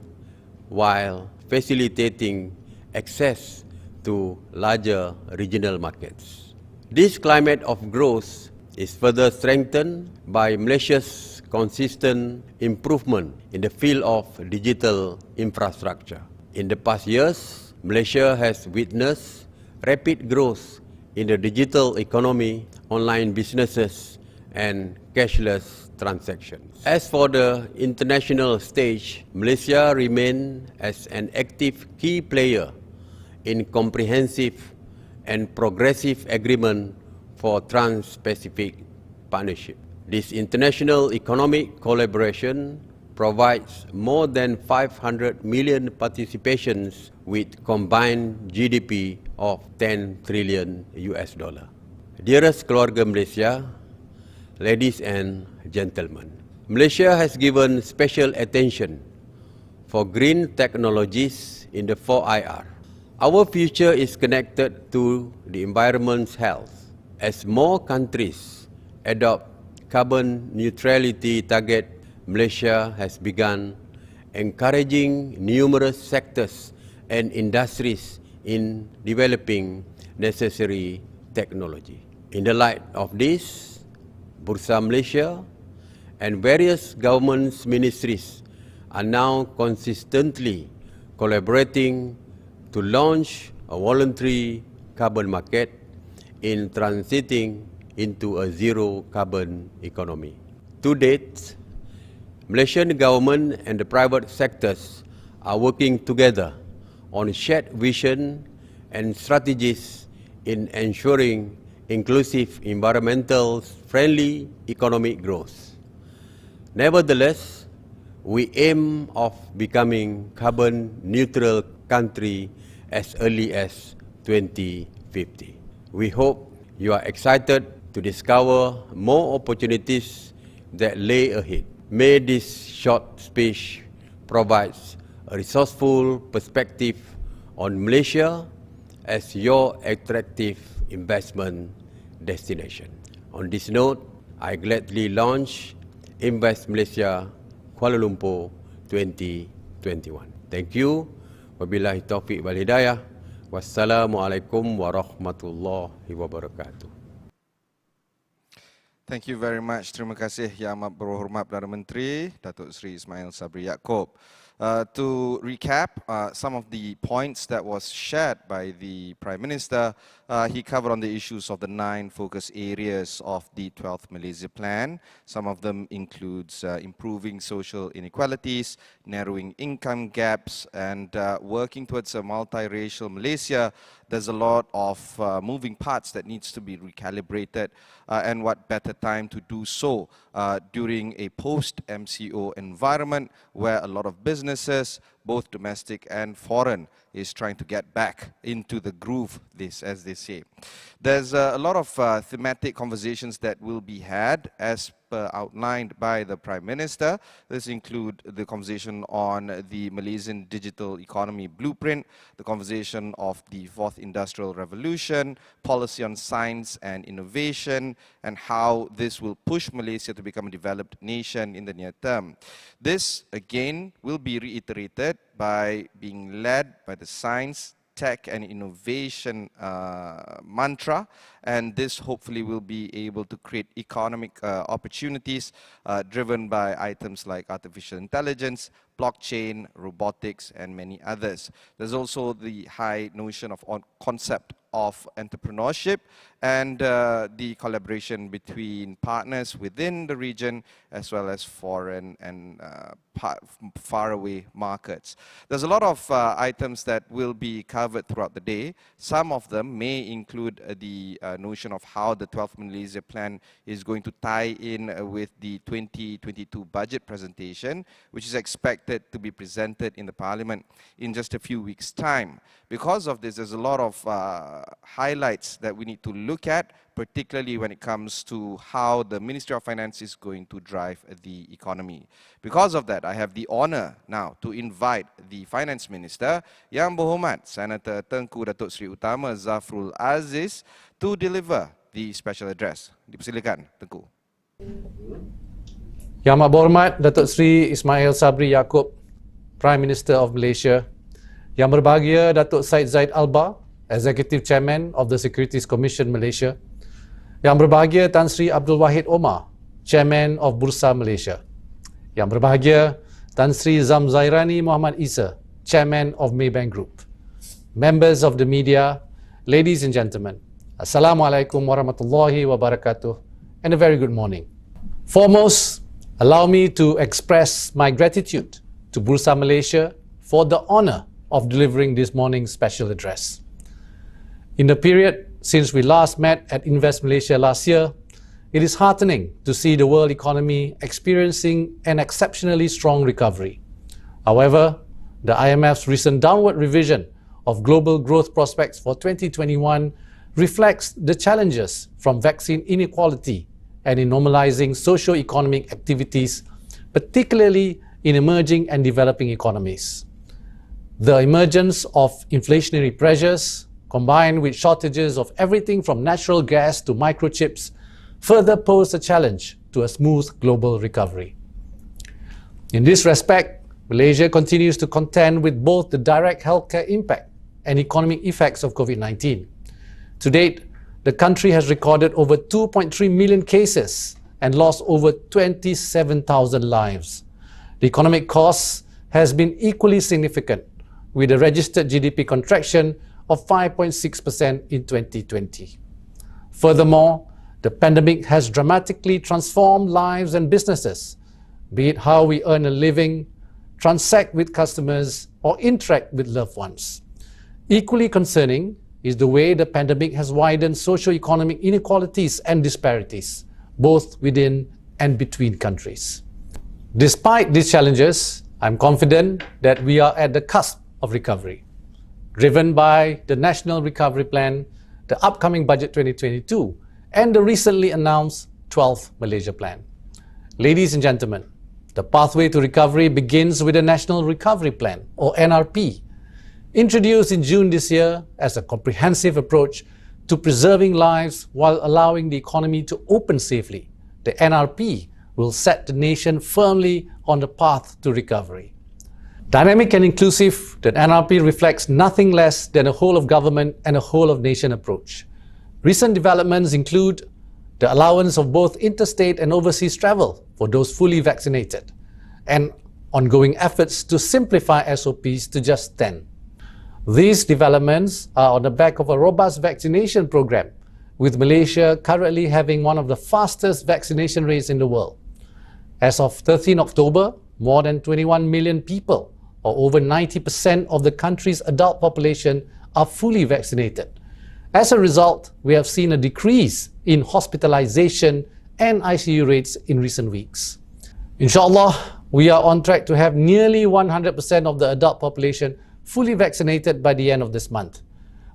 while facilitating access to larger regional markets. This climate of growth is further strengthened by Malaysia's consistent improvement in the field of digital infrastructure. In the past years, Malaysia has witnessed rapid growth in the digital economy, online businesses, and cashless transactions. As for the international stage, Malaysia remains as an active key player in comprehensive and progressive agreement for Trans-Pacific Partnership. This international economic collaboration provides more than 500 million participations with combined GDP of 10 trillion US dollar. Dearest keluarga Malaysia, ladies and gentlemen, Malaysia has given special attention for green technologies in the 4IR. Our future is connected to the environment's health. As more countries adopt carbon neutrality target, Malaysia has begun encouraging numerous sectors and industries in developing necessary technology. In the light of this, Bursa Malaysia and various government ministries are now consistently collaborating to launch a voluntary carbon market in transiting into a zero carbon economy. To date, Malaysian government and the private sectors are working together on shared vision and strategies in ensuring inclusive, environmental friendly economic growth. Nevertheless, we aim of becoming carbon neutral country as early as 2050. We hope you are excited to discover more opportunities that lay ahead. May this short speech provides a resourceful perspective on Malaysia as your attractive investment destination. On this note, I gladly launch Invest Malaysia Kuala Lumpur 2021. Thank you. Wabillahi taufiq wal hidayah. Wassalamualaikum warahmatullahi wabarakatuh. Thank you very much. Terima kasih Yang Amat Berhormat Perdana Menteri Datuk Seri Ismail Sabri Yaakob. To recap some of the points that was shared by the Prime Minister, he covered on the issues of the 9 focus areas of the 12th Malaysia Plan. Some of them includes improving social inequalities, narrowing income gaps, and working towards a multiracial Malaysia. There's a lot of moving parts that needs to be recalibrated, and what better time to do so during a post-MCO environment where a lot of businesses, both domestic and foreign, is trying to get back into the groove, as they say. There's a lot of thematic conversations that will be had as per outlined by the Prime Minister. This include the conversation on the Malaysian digital economy blueprint, the conversation of the 4th Industrial Revolution, policy on science and innovation, and how this will push Malaysia to become a developed nation in the near term. This, again, will be reiterated by being led by the science, tech and innovation mantra, and this hopefully will be able to create economic opportunities driven by items like artificial intelligence, blockchain, robotics and many others. There's also the high notion of concept of entrepreneurship and the collaboration between partners within the region as well as foreign and faraway markets. There's a lot of items that will be covered throughout the day. Some of them may include the notion of how the 12th Malaysia Plan is going to tie in with the 2022 budget presentation, which is expected to be presented in the Parliament in just a few weeks' time. Because of this, there's a lot of highlights that we need to look at, particularly when it comes to how the Ministry of Finance is going to drive the economy. Because of that, I have the honor now to invite the Finance Minister, Yang Berhormat Senator Tengku Datuk Seri Utama Zafrul Aziz, to deliver the special address. Dipersilakan, Tengku. Yang Amat Berhormat Datuk Seri Ismail Sabri Yaakob, Prime Minister of Malaysia. Yang berbahagia Datuk Syed Zaid Alba, Executive Chairman of the Securities Commission Malaysia. Yang berbahagia Tan Sri Abdul Wahid Omar, Chairman of Bursa Malaysia. Yang berbahagia Tan Sri Zamzairani Muhammad Isa, Chairman of Maybank Group. Members of the media, ladies and gentlemen, Assalamualaikum warahmatullahi wabarakatuh, and a very good morning. Foremost, allow me to express my gratitude to Bursa Malaysia for the honor of delivering this morning's special address. In the period since we last met at Invest Malaysia last year, it is heartening to see the world economy experiencing an exceptionally strong recovery. However, the IMF's recent downward revision of global growth prospects for 2021 reflects the challenges from vaccine inequality and in normalizing socio-economic activities, particularly in emerging and developing economies. The emergence of inflationary pressures, combined with shortages of everything from natural gas to microchips, further pose a challenge to a smooth global recovery. In this respect, Malaysia continues to contend with both the direct healthcare impact and economic effects of COVID-19. To date, the country has recorded over 2.3 million cases and lost over 27,000 lives. The economic cost has been equally significant, with a registered GDP contraction of 5.6% in 2020. Furthermore, the pandemic has dramatically transformed lives and businesses, be it how we earn a living, transact with customers, or interact with loved ones. Equally concerning is the way the pandemic has widened socio-economic inequalities and disparities, both within and between countries. Despite these challenges, I'm confident that we are at the cusp of recovery, driven by the National Recovery Plan, the upcoming Budget 2022, and the recently announced 12th Malaysia Plan. Ladies and gentlemen, the pathway to recovery begins with the National Recovery Plan, or NRP, introduced in June this year as a comprehensive approach to preserving lives while allowing the economy to open safely. The NRP will set the nation firmly on the path to recovery. Dynamic and inclusive, the NRP reflects nothing less than a whole-of-government and a whole-of-nation approach. Recent developments include the allowance of both interstate and overseas travel for those fully vaccinated, and ongoing efforts to simplify SOPs to just 10. These developments are on the back of a robust vaccination program, with Malaysia currently having one of the fastest vaccination rates in the world. As of 13 October, more than 21 million people, or over 90% of the country's adult population, are fully vaccinated. As a result, we have seen a decrease in hospitalization and ICU rates in recent weeks. Inshallah, we are on track to have nearly 100% of the adult population fully vaccinated by the end of this month.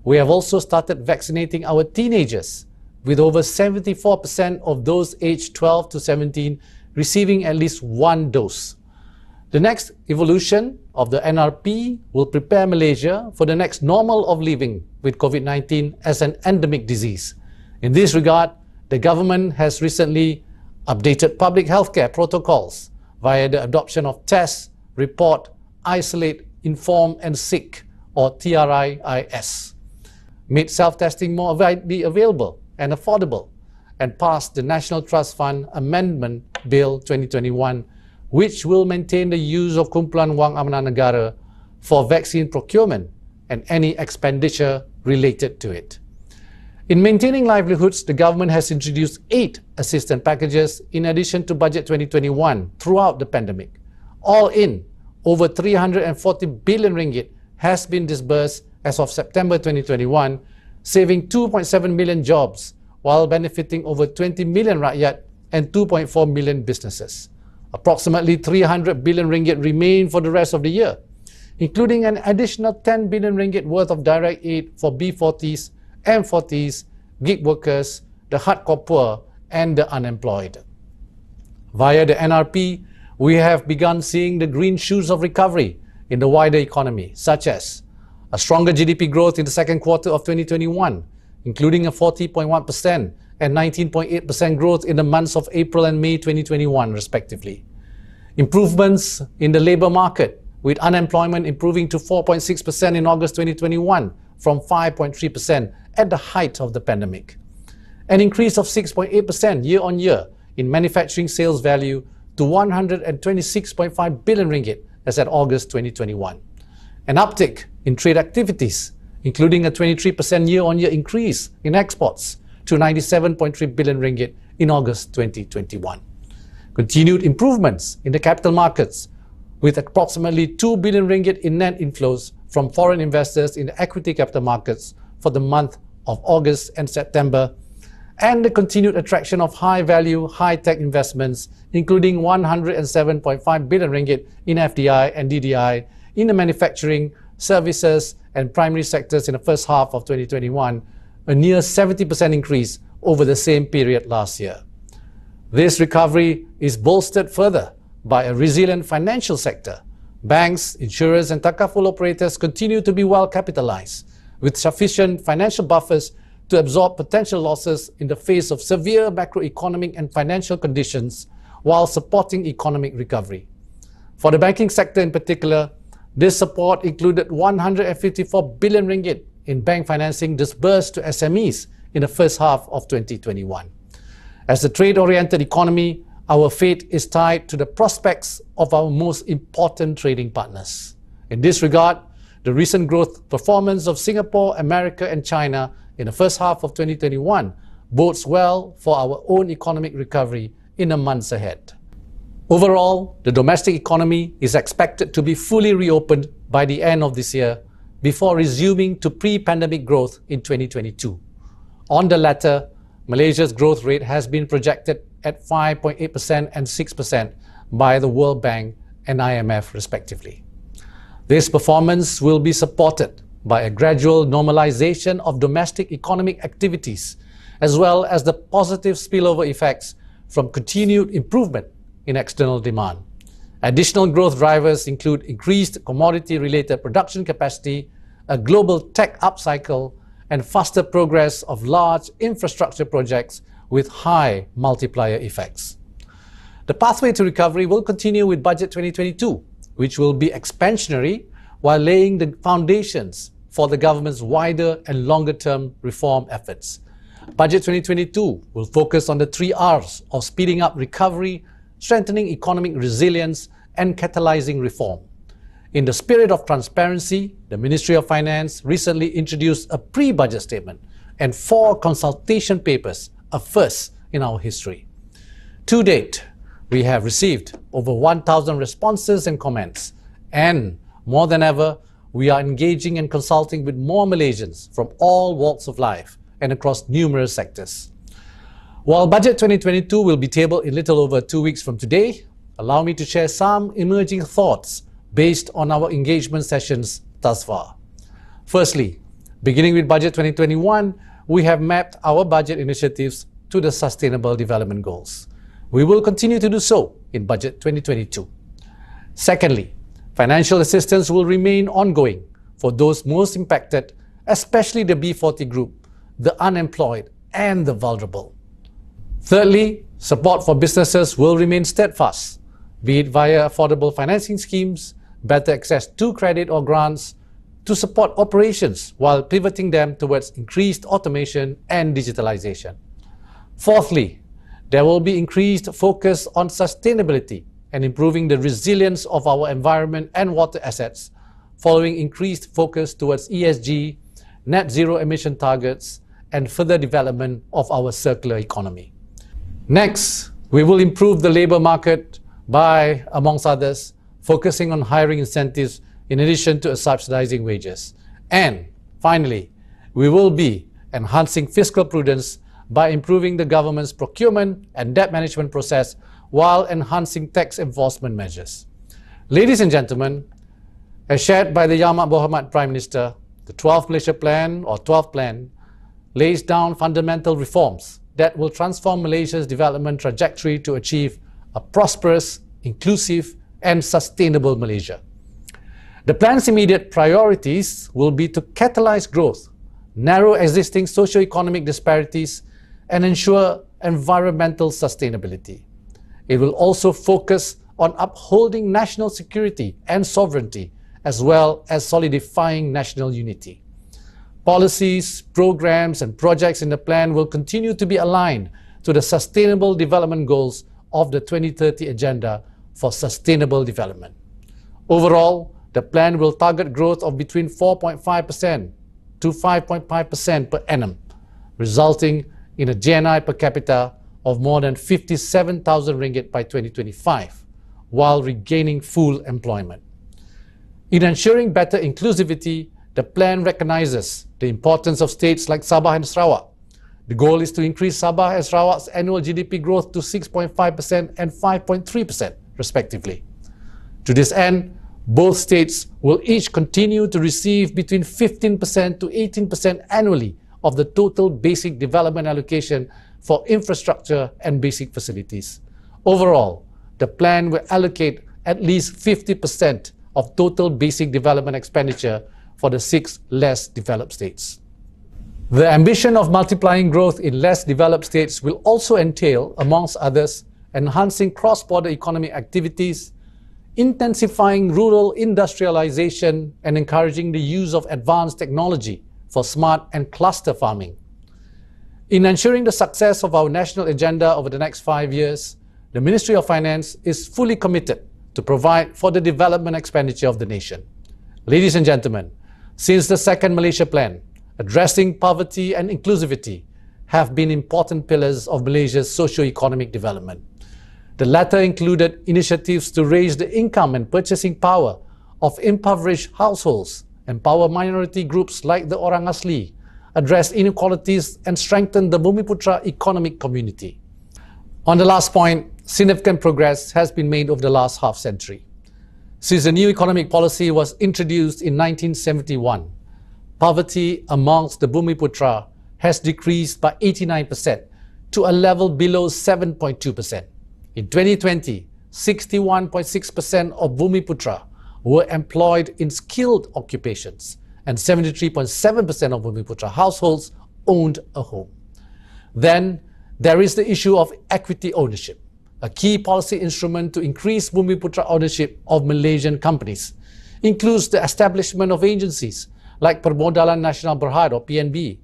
We have also started vaccinating our teenagers, with over 74% of those aged 12 to 17 receiving at least one dose. The next evolution of the NRP will prepare Malaysia for the next normal of living with COVID-19 as an endemic disease. In this regard, the government has recently updated public healthcare protocols via the adoption of test, report, isolate, inform and seek, or TRIIS, made self-testing more widely available and affordable, and passed the National Trust Fund Amendment Bill 2021, which will maintain the use of kumpulan wang amanah negara for vaccine procurement and any expenditure related to it. In maintaining livelihoods, the government has introduced 8 assistance packages in addition to Budget 2021 throughout the pandemic. All in, over 340 billion ringgit has been disbursed as of September 2021, saving 2.7 million jobs while benefiting over 20 million rakyat and 2.4 million businesses. Approximately 300 billion ringgit remain for the rest of the year, including an additional 10 billion ringgit worth of direct aid for B40s, M40s, gig workers, the hardcore poor, and the unemployed. Via the NRP, we have begun seeing the green shoots of recovery in the wider economy, such as a stronger GDP growth in the second quarter of 2021, including a 40.1% and 19.8% growth in the months of April and May 2021, respectively. Improvements in the labour market, with unemployment improving to 4.6% in August 2021 from 5.3% at the height of the pandemic. An increase of 6.8% year-on-year in manufacturing sales value to 126.5 billion ringgit as at August 2021. An uptick in trade activities, including a 23% year-on-year increase in exports to 97.3 billion ringgit in August 2021. Continued improvements in the capital markets, with approximately 2 billion ringgit in net inflows from foreign investors in the equity capital markets for the month of August and September, and the continued attraction of high-value, high-tech investments, including 107.5 billion ringgit in FDI and DDI in the manufacturing, services, and primary sectors in the first half of 2021, a near 70% increase over the same period last year. This recovery is bolstered further by a resilient financial sector. Banks, insurers, and takaful operators continue to be well capitalized, with sufficient financial buffers to absorb potential losses in the face of severe macroeconomic and financial conditions while supporting economic recovery. For the banking sector in particular, this support included 154 billion ringgit in bank financing disbursed to SMEs in the first half of 2021. As a trade-oriented economy, our fate is tied to the prospects of our most important trading partners. In this regard, the recent growth performance of Singapore, America, and China in the first half of 2021 bodes well for our own economic recovery in the months ahead. Overall, the domestic economy is expected to be fully reopened by the end of this year before resuming to pre-pandemic growth in 2022. On the latter, Malaysia's growth rate has been projected at 5.8% and 6% by the World Bank and IMF respectively. This performance will be supported by a gradual normalization of domestic economic activities, as well as the positive spillover effects from continued improvement in external demand. Additional growth drivers include increased commodity-related production capacity, a global tech upcycle, and faster progress of large infrastructure projects with high multiplier effects. The pathway to recovery will continue with Budget 2022, which will be expansionary while laying the foundations for the government's wider and longer-term reform efforts. Budget 2022 will focus on the 3 Rs of speeding up recovery, strengthening economic resilience, and catalyzing reform. In the spirit of transparency, the Ministry of Finance recently introduced a pre-budget statement and 4 consultation papers, a first in our history. To date, we have received over 1,000 responses and comments, and more than ever, we are engaging and consulting with more Malaysians from all walks of life and across numerous sectors. While Budget 2022 will be tabled in little over 2 weeks from today, allow me to share some emerging thoughts based on our engagement sessions thus far. Firstly, beginning with Budget 2021, we have mapped our budget initiatives to the Sustainable Development Goals. We will continue to do so in Budget 2022. Secondly, financial assistance will remain ongoing for those most impacted, especially the B40 group, the unemployed, and the vulnerable. Thirdly, support for businesses will remain steadfast, be it via affordable financing schemes, better access to credit or grants, to support operations while pivoting them towards increased automation and digitalization. Fourthly, there will be increased focus on sustainability and improving the resilience of our environment and water assets, following increased focus towards ESG, net zero emission targets, and further development of our circular economy. Next, we will improve the labour market by, amongst others, focusing on hiring incentives in addition to subsidizing wages. And finally, we will be enhancing fiscal prudence by improving the government's procurement and debt management process while enhancing tax enforcement measures. Ladies and gentlemen, as shared by the Mohamed Prime Minister, the 12th Malaysia Plan, or 12th Plan, lays down fundamental reforms that will transform Malaysia's development trajectory to achieve a prosperous, inclusive, and sustainable Malaysia. The plan's immediate priorities will be to catalyze growth, narrow existing socio-economic disparities, and ensure environmental sustainability. It will also focus on upholding national security and sovereignty, as well as solidifying national unity. Policies, programs, and projects in the plan will continue to be aligned to the Sustainable Development Goals of the 2030 Agenda for Sustainable Development. Overall, the plan will target growth of between 4.5% to 5.5% per annum, resulting in a GNI per capita of more than 57,000 ringgit by 2025, while regaining full employment. In ensuring better inclusivity, the plan recognizes the importance of states like Sabah and Sarawak. The goal is to increase Sabah and Sarawak's annual GDP growth to 6.5% and 5.3% respectively. To this end, Both states will each continue to receive between 15% to 18% annually of the total basic development allocation for infrastructure and basic facilities. Overall, the plan will allocate at least 50% of total basic development expenditure for the 6 less developed states. The ambition of multiplying growth in less developed states will also entail, amongst others, enhancing cross-border economic activities, intensifying rural industrialization, and encouraging the use of advanced technology for smart and cluster farming. In ensuring the success of our national agenda over the next 5 years, the Ministry of Finance is fully committed to provide for the development expenditure of the nation. Ladies and gentlemen, since the second Malaysia Plan, addressing poverty and inclusivity have been important pillars of Malaysia's socio-economic development. The latter included initiatives to raise the income and purchasing power of impoverished households, empower minority groups like the Orang Asli, address inequalities, and strengthen the Bumiputra economic community. On the last point, significant progress has been made over the last half-century. Since the new economic policy was introduced in 1971, poverty amongst the Bumiputra has decreased by 89% to a level below 7.2%. In 2020, 61.6% of Bumiputra were employed in skilled occupations, and 73.7% of Bumiputra households owned a home. Then, there is the issue of equity ownership, a key policy instrument to increase Bumiputra ownership of Malaysian companies. Includes the establishment of agencies like Permodalan Nasional Berhad or PNB,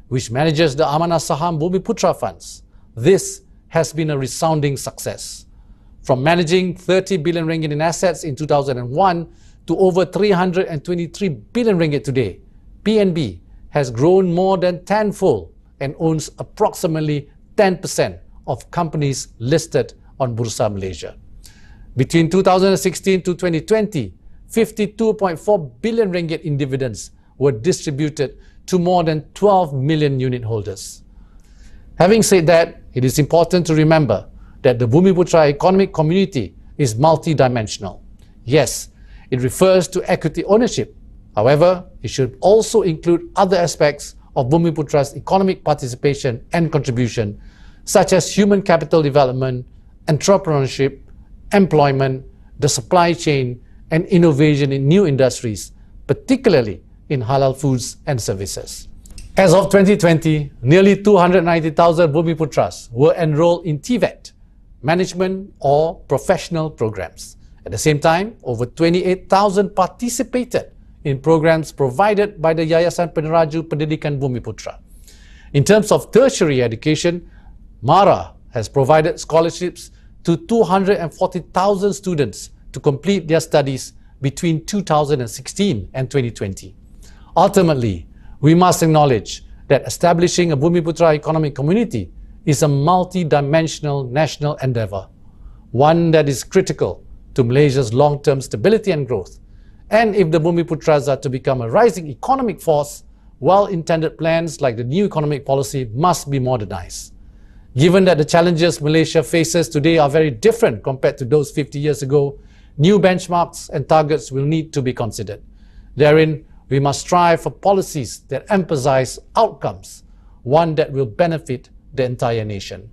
which manages the Amanah Saham Bumiputra funds. This has been a resounding success. From managing 30 billion ringgit in assets in 2001 to over 323 billion ringgit today, PNB has grown more than tenfold and owns approximately 10% of companies listed on Bursa Malaysia. Between 2016 to 2020, 52.4 billion ringgit in dividends were distributed to more than 12 million unit holders. Having said that, it is important to remember that the Bumiputra economic community is multidimensional. Yes, it refers to equity ownership. However, it should also include other aspects of Bumiputra's economic participation and contribution, such as human capital development, entrepreneurship, employment, the supply chain, and innovation in new industries, particularly in halal foods and services. As of 2020, nearly 290,000 Bumiputras were enrolled in TVET, management or professional programs. At the same time, over 28,000 participated in programs provided by the Yayasan Peneraju Pendidikan Bumiputra. In terms of tertiary education, MARA has provided scholarships to 240,000 students to complete their studies between 2016 and 2020. Ultimately, we must acknowledge that establishing a Bumiputra economic community is a multi-dimensional national endeavour, one that is critical to Malaysia's long-term stability and growth. And if the Bumiputras are to become a rising economic force, well-intended plans like the new economic policy must be modernised. Given that the challenges Malaysia faces today are very different compared to those 50 years ago, new benchmarks and targets will need to be considered. Therein, we must strive for policies that emphasize outcomes, one that will benefit the entire nation.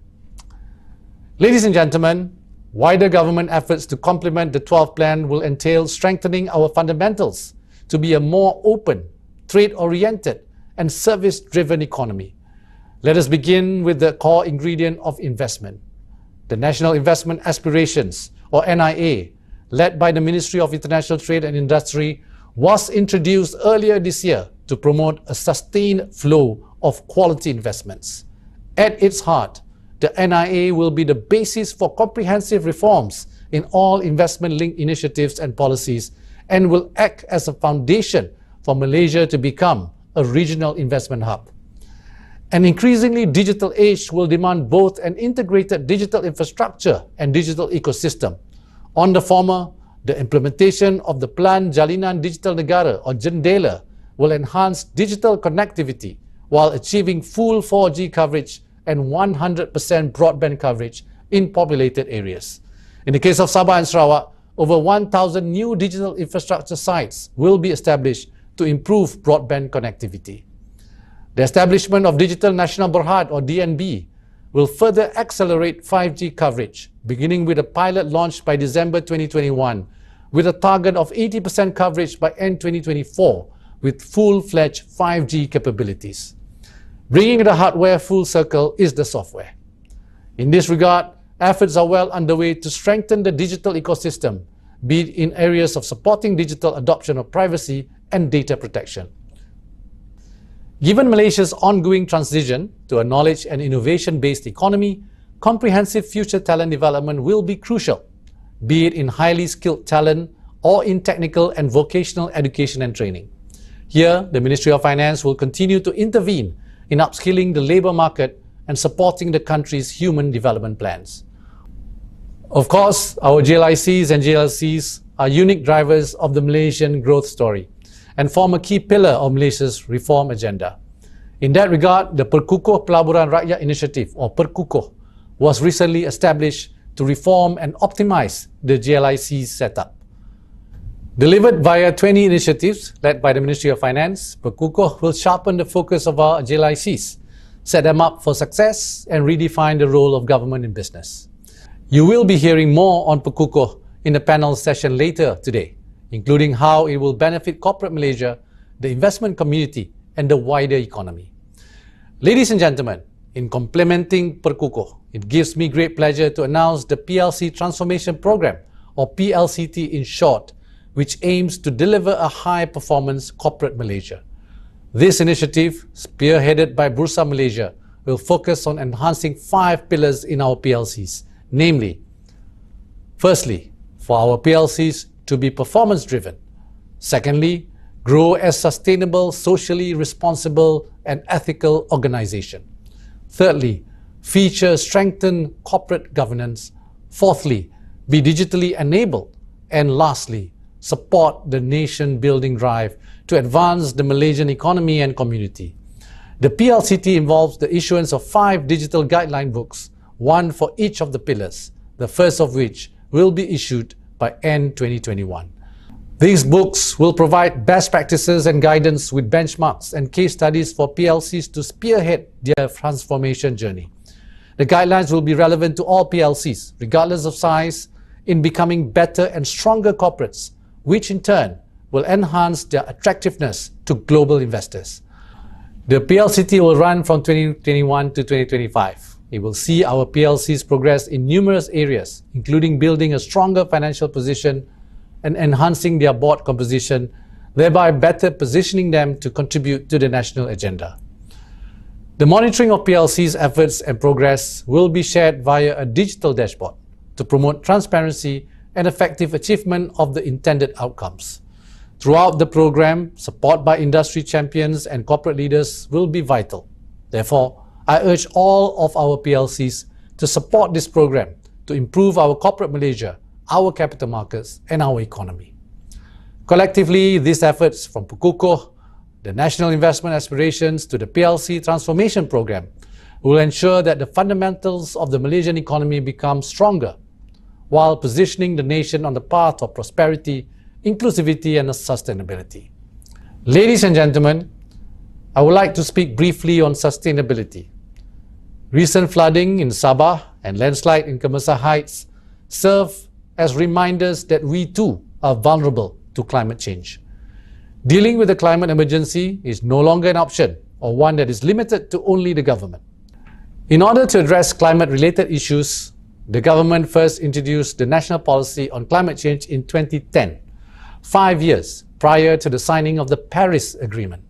Ladies and gentlemen, wider government efforts to complement the 12th plan will entail strengthening our fundamentals to be a more open, trade-oriented, and service-driven economy. Let us begin with the core ingredient of investment. The National Investment Aspirations, or NIA, led by the Ministry of International Trade and Industry, was introduced earlier this year to promote a sustained flow of quality investments. At its heart, the NIA will be the basis for comprehensive reforms in all investment-linked initiatives and policies and will act as a foundation for Malaysia to become a regional investment hub. An increasingly digital age will demand both an integrated digital infrastructure and digital ecosystem. On the former, the implementation of the Plan Jalinan Digital Negara or JENDELA will enhance digital connectivity while achieving full 4G coverage and 100% broadband coverage in populated areas. In the case of Sabah and Sarawak, over 1,000 new digital infrastructure sites will be established to improve broadband connectivity. The establishment of Digital National Berhad, or DNB, will further accelerate 5G coverage, beginning with a pilot launched by December 2021, with a target of 80% coverage by end 2024, with full-fledged 5G capabilities. Bringing the hardware full circle is the software. In this regard, efforts are well underway to strengthen the digital ecosystem, be it in areas of supporting digital adoption of privacy and data protection. Given Malaysia's ongoing transition to a knowledge and innovation-based economy, comprehensive future talent development will be crucial, be it in highly skilled talent or in technical and vocational education and training. Here, the Ministry of Finance will continue to intervene in upskilling the labour market and supporting the country's human development plans. Of course, our GLICs and GLCs are unique drivers of the Malaysian growth story and form a key pillar of Malaysia's reform agenda. In that regard, the Perkukuh Pelaburan Rakyat Initiative, or Perkukuh, was recently established to reform and optimize the GLIC setup. Delivered via 20 initiatives led by the Ministry of Finance, Perkukuh will sharpen the focus of our GLICs, set them up for success, and redefine the role of government in business. You will be hearing more on Perkukuh in the panel session later today, including how it will benefit corporate Malaysia, the investment community, and the wider economy. Ladies and gentlemen, in complementing Perkukuh, it gives me great pleasure to announce the PLC Transformation Program, or PLCT in short, which aims to deliver a high-performance corporate Malaysia. This initiative, spearheaded by Bursa Malaysia, will focus on enhancing 5 pillars in our PLCs, namely, firstly, for our PLCs to be performance-driven. Secondly, grow as sustainable, socially responsible and ethical organization. Thirdly, feature strengthened corporate governance. Fourthly, be digitally enabled. And lastly, support the nation-building drive to advance the Malaysian economy and community. The PLCT involves the issuance of 5 digital guideline books, one for each of the pillars, the first of which will be issued by end 2021. These books will provide best practices and guidance with benchmarks and case studies for PLCs to spearhead their transformation journey. The guidelines will be relevant to all PLCs, regardless of size, in becoming better and stronger corporates, which in turn will enhance their attractiveness to global investors. The PLCT will run from 2021 to 2025. It will see our PLCs progress in numerous areas, including building a stronger financial position and enhancing their board composition, thereby better positioning them to contribute to the national agenda. The monitoring of PLC's efforts and progress will be shared via a digital dashboard to promote transparency and effective achievement of the intended outcomes. Throughout the program, support by industry champions and corporate leaders will be vital. Therefore, I urge all of our PLCs to support this program to improve our corporate Malaysia, our capital markets, and our economy. Collectively, these efforts from Perkukuh, the national investment aspirations to the PLC transformation program will ensure that the fundamentals of the Malaysian economy become stronger, while positioning the nation on the path of prosperity, inclusivity, and sustainability. Ladies and gentlemen, I would like to speak briefly on sustainability. Recent flooding in Sabah and landslide in Kemesa Heights serve as reminders that we too are vulnerable to climate change. Dealing with the climate emergency is no longer an option or one that is limited to only the government. In order to address climate-related issues, the government first introduced the National Policy on Climate Change in 2010, 5 years prior to the signing of the Paris Agreement.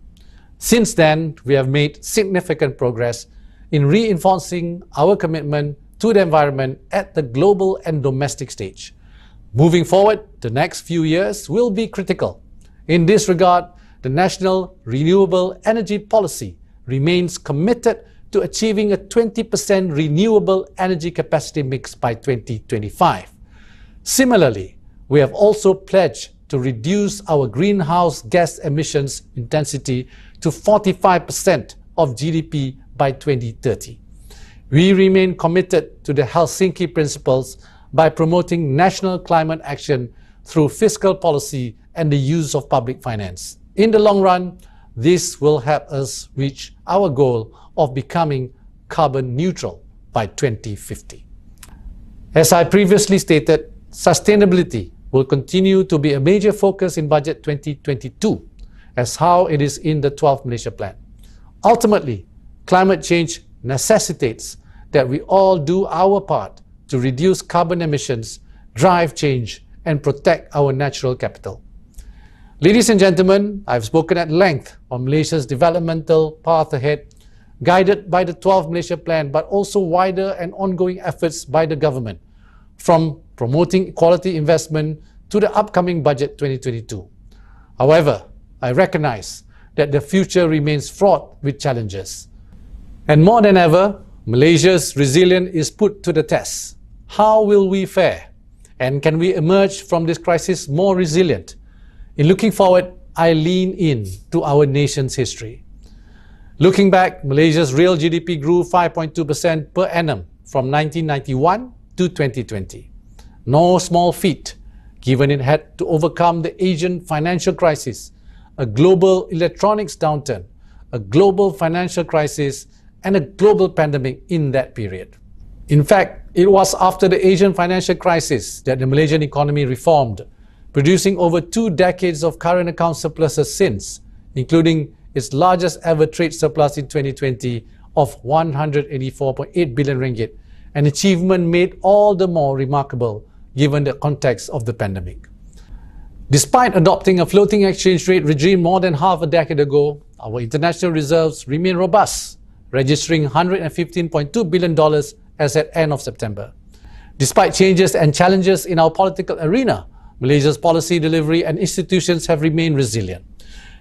Since then, we have made significant progress in reinforcing our commitment to the environment at the global and domestic stage. Moving forward, the next few years will be critical. In this regard, the National Renewable Energy Policy remains committed to achieving a 20% renewable energy capacity mix by 2025. Similarly, we have also pledged to reduce our greenhouse gas emissions intensity to 45% of GDP by 2030. We remain committed to the Helsinki Principles by promoting national climate action through fiscal policy and the use of public finance. In the long run, this will help us reach our goal of becoming carbon neutral by 2050. As I previously stated, sustainability will continue to be a major focus in Budget 2022, as how it is in the 12th Malaysia Plan. Ultimately, climate change necessitates that we all do our part to reduce carbon emissions, drive change, and protect our natural capital. Ladies and gentlemen, I've spoken at length on Malaysia's developmental path ahead, guided by the 12th Malaysia Plan, but also wider and ongoing efforts by the government, from promoting quality investment to the upcoming Budget 2022. However, I recognize that the future remains fraught with challenges. And more than ever, Malaysia's resilience is put to the test. How will we fare? And can we emerge from this crisis more resilient? In looking forward, I lean in to our nation's history. Looking back, Malaysia's real GDP grew 5.2% per annum from 1991 to 2020. No small feat, given it had to overcome the Asian financial crisis, a global electronics downturn, a global financial crisis, and a global pandemic in that period. In fact, it was after the Asian financial crisis that the Malaysian economy reformed, producing over 2 decades of current account surpluses since, including its largest ever trade surplus in 2020 of 184.8 billion ringgit, an achievement made all the more remarkable given the context of the pandemic. Despite adopting a floating exchange rate regime more than half a decade ago, our international reserves remain robust, registering $115.2 billion as at end of September. Despite changes and challenges in our political arena, Malaysia's policy delivery and institutions have remained resilient.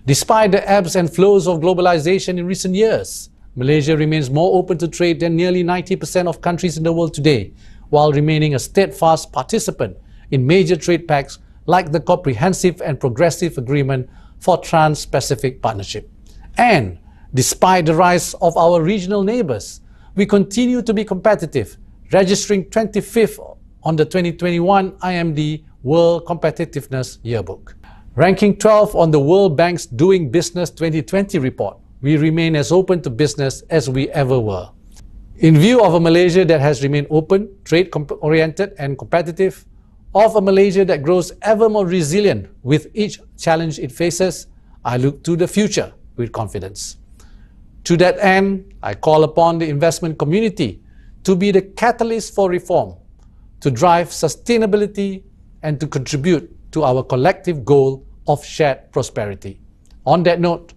Despite the ebbs and flows of globalization in recent years, Malaysia remains more open to trade than nearly 90% of countries in the world today, while remaining a steadfast participant in major trade pacts like the Comprehensive and Progressive Agreement for Trans-Pacific Partnership. And despite the rise of our regional neighbours, we continue to be competitive, registering 25th on the 2021 IMD World Competitiveness Yearbook. Ranking 12th on the World Bank's Doing Business 2020 report, we remain as open to business as we ever were. In view of a Malaysia that has remained open, trade-oriented and competitive, of a Malaysia that grows ever more resilient with each challenge it faces, I look to the future with confidence. To that end, I call upon the investment community to be the catalyst for reform, to drive sustainability, and to contribute to our collective goal of shared prosperity. On that note,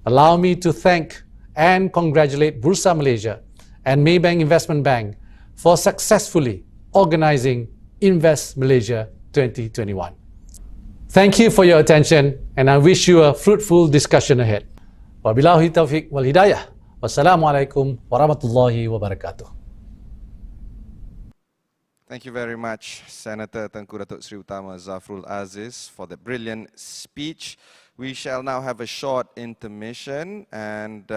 allow me to thank and congratulate Bursa Malaysia and Maybank Investment Bank for successfully organising Invest Malaysia 2021. Thank you for your attention, and I wish you a fruitful discussion ahead. Wabillahi taufiq wal hidayah. Wassalamualaikum warahmatullahi wabarakatuh. Thank you very much, Senator Tengku Datuk Seri Utama Zafrul Aziz, for the brilliant speech. We shall now have a short intermission, and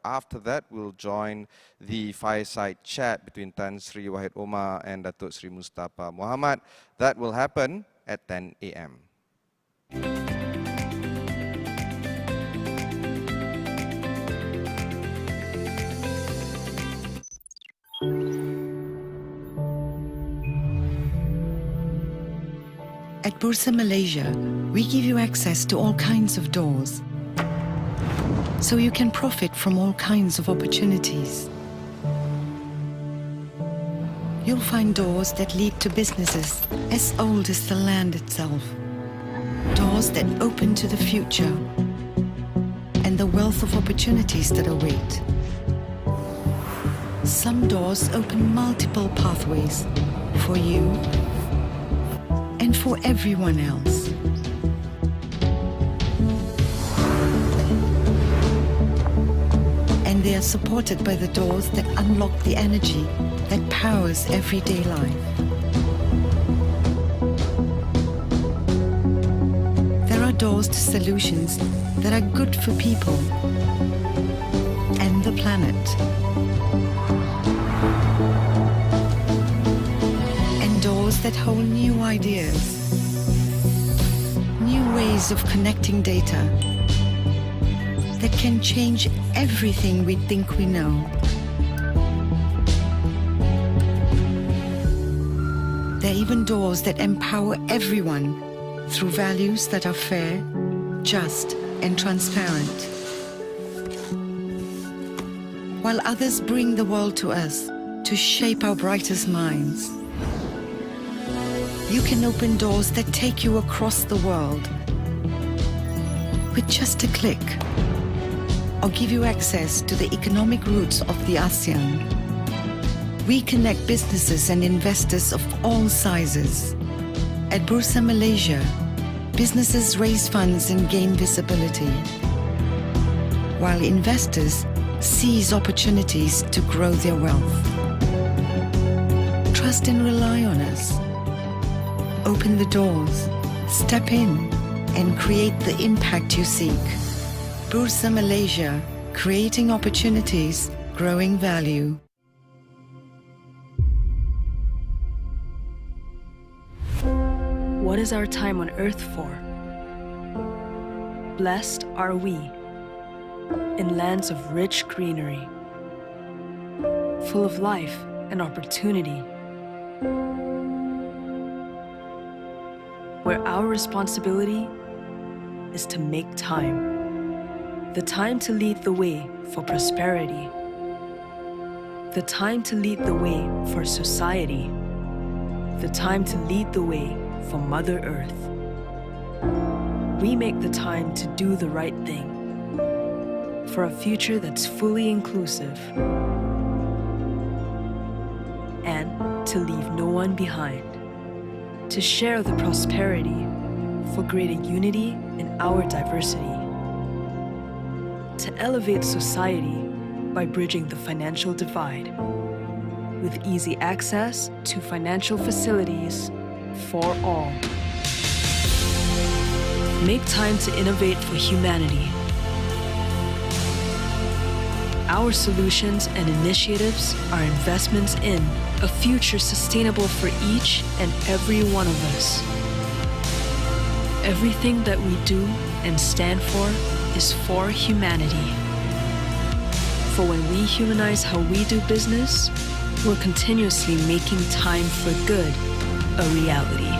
after that we'll join the fireside chat between Tan Sri Wahid Omar and Datuk Sri Mustapa Mohamed. That will happen at 10 a.m. At Bursa Malaysia, we give you access to all kinds of doors, so you can profit from all kinds of opportunities. You'll find doors that lead to businesses as old as the land itself, doors that open to the future and the wealth of opportunities that await. Some doors open multiple pathways for you and for everyone else. And they are supported by the doors that unlock the energy that powers everyday life. There are doors to solutions that are good for people and the planet. And doors that hold new ideas, new ways of connecting data that can change everything we think we know. There are even doors that empower everyone through values that are fair, just, and transparent. While others bring the world to us to shape our brightest minds, you can open doors that take you across the world with just a click, or give you access to the economic roots of the ASEAN. We connect businesses and investors of all sizes. At Bursa Malaysia, businesses raise funds and gain visibility, while investors seize opportunities to grow their wealth. Trust and rely on us. Open the doors, step in, and create the impact you seek. Bursa Malaysia, creating opportunities, growing value. What is our time on earth for? Blessed are we in lands of rich greenery, full of life and opportunity, where our responsibility is to make time. The time to lead the way for prosperity. The time to lead the way for society. The time to lead the way for Mother Earth. We make the time to do the right thing for a future that's fully inclusive and to leave no one behind. To share the prosperity for greater unity in our diversity. To elevate society by bridging the financial divide with easy access to financial facilities for all. Make time to innovate for humanity. Our solutions and initiatives are investments in a future sustainable for each and every one of us. Everything that we do and stand for is for humanity. For when we humanize how we do business, we're continuously making time for good a reality.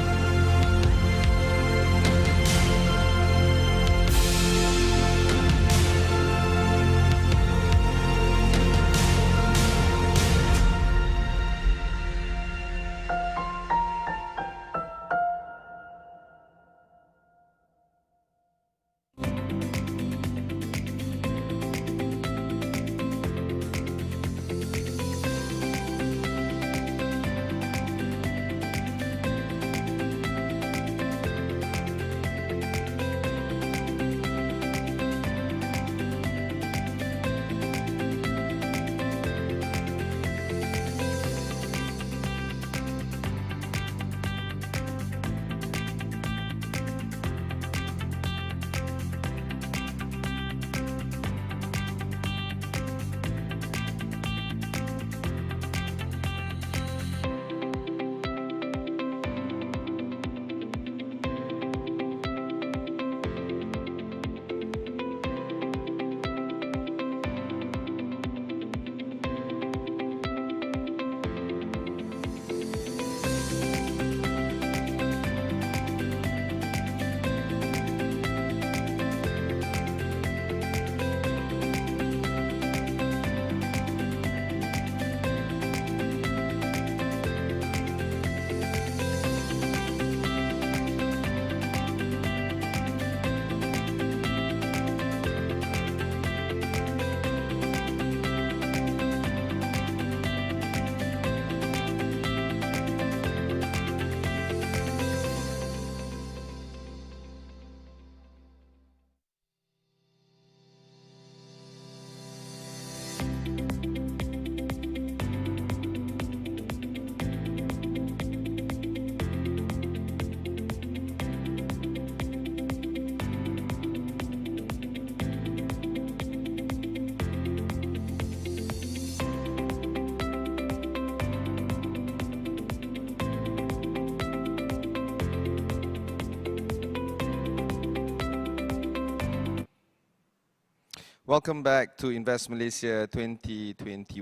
Welcome back to Invest Malaysia 2021.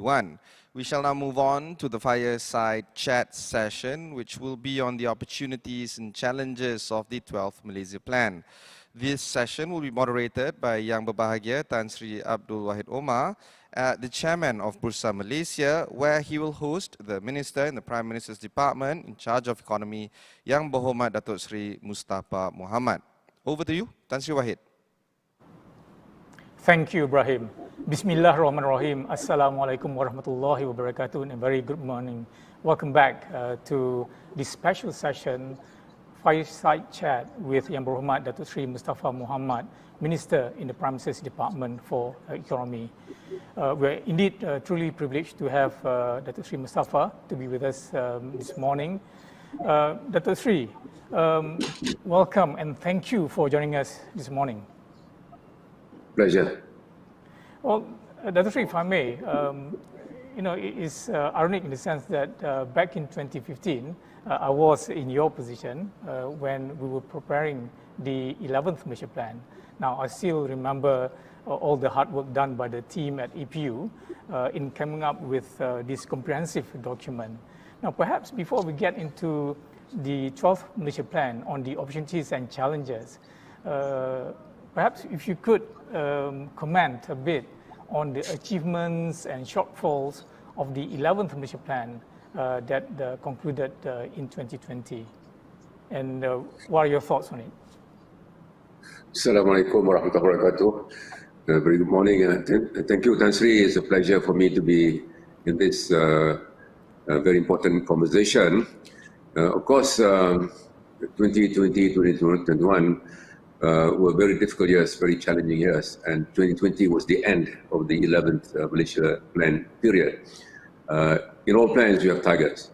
We shall now move on to the fireside chat session, which will be on the opportunities and challenges of the 12th Malaysia Plan. This session will be moderated by Yang Berbahagia Tan Sri Abdul Wahid Omar, the chairman of Bursa Malaysia, where he will host the Minister in the Prime Minister's Department in charge of economy, Yang Mohamed Datuk Sri Mustapa Mohamed. Over to you, Tan Sri Wahid. Thank you, Ibrahim. Bismillahirrahmanirrahim. Assalamualaikum warahmatullahi wabarakatuh, and a very good morning. Welcome back to this special session, Fireside Chat with Yang Berhormat Datuk Sri Mustapa Mohamed, Minister in the Prime Minister's Department for Economy. We're indeed truly privileged to have Datuk Sri Mustapa to be with us this morning. Datuk Sri, welcome and thank you for joining us this morning. Pleasure. Well, Datuk Sri, if I may, it is ironic in the sense that back in 2015, I was in your position when we were preparing the 11th Malaysia Plan. Now, I still remember all the hard work done by the team at EPU in coming up with this comprehensive document. Now, perhaps before we get into the 12th Malaysia Plan on the opportunities and challenges, perhaps if you could comment a bit on the achievements and shortfalls of the 11th Malaysia Plan that concluded in 2020. And what are your thoughts on it? Assalamualaikum warahmatullahi wabarakatuh. Very good morning. Thank you, Tan Sri. It's a pleasure for me to be in this very important conversation. Of course, 2020, 2021 were very difficult years, very challenging years, and 2020 was the end of the 11th Malaysia Plan period. In all plans, we have targets.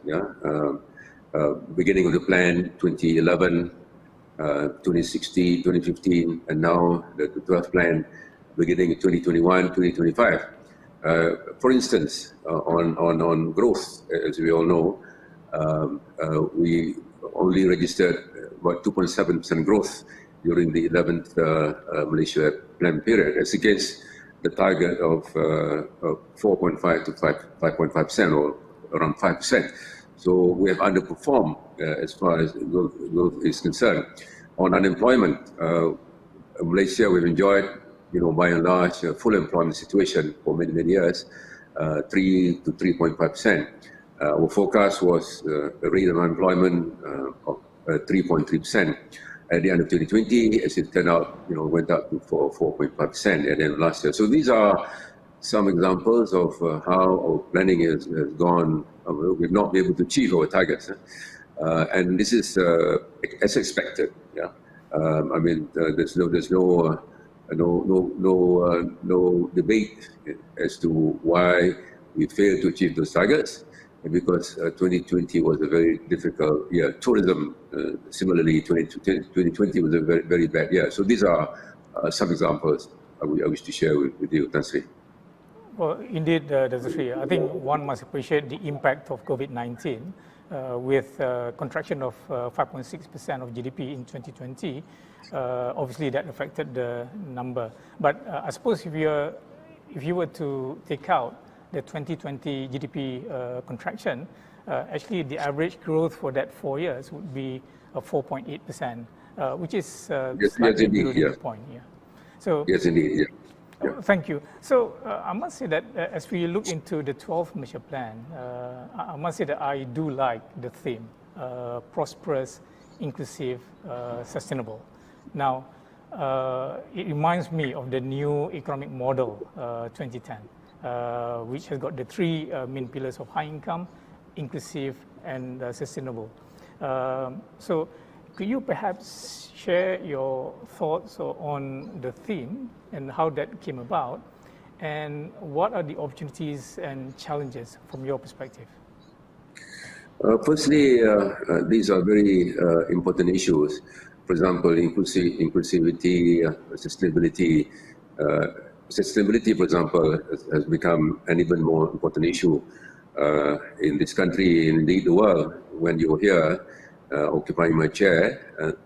Beginning of the plan, 2011, 2016, 2015, and now the 12th plan, beginning in 2021, 2025. For instance, on growth, as we all know, we only registered about 2.7% growth during the 11th Malaysia Plan period, as against the target of 4.5 to 5.5%, or around 5%. So we have underperformed as far as growth is concerned. On unemployment, Malaysia, we've enjoyed, by and large, a full employment situation for many, many years, 3 to 3.5%. Our forecast was a rate of unemployment of 3.3%. At the end of 2020, as it turned out, went up to 4.5% at the end of last year. So these are some examples of how our planning has gone. We've not been able to achieve our targets, and this is as expected. There's no debate as to why we failed to achieve those targets. Because 2020 was a very difficult year. Tourism, similarly, 2020 was a very, very bad year. So these are some examples I wish to share with you, Tan Sri. Well, indeed, Datuk Sri, I think one must appreciate the impact of COVID-19 with contraction of 5.6% of GDP in 2020. Obviously, that affected the number. But I suppose if you were to take out the 2020 GDP contraction, actually the average growth for that 4 years would be 4.8%, which is slightly below the point. Yeah. So, yes, indeed. Yeah. Thank you. So I must say that as we look into the 12th Malaysia Plan, I must say that I do like the theme, prosperous, inclusive, sustainable. Now, it reminds me of the new economic model 2010. Which has got the three main pillars of high income, inclusive, and sustainable. So could you perhaps share your thoughts on the theme and how that came about, and what are the opportunities and challenges from your perspective? Firstly, these are very important issues. For example, inclusivity, sustainability. Sustainability, for example, has become an even more important issue in this country, and indeed the world. When you're here occupying my chair,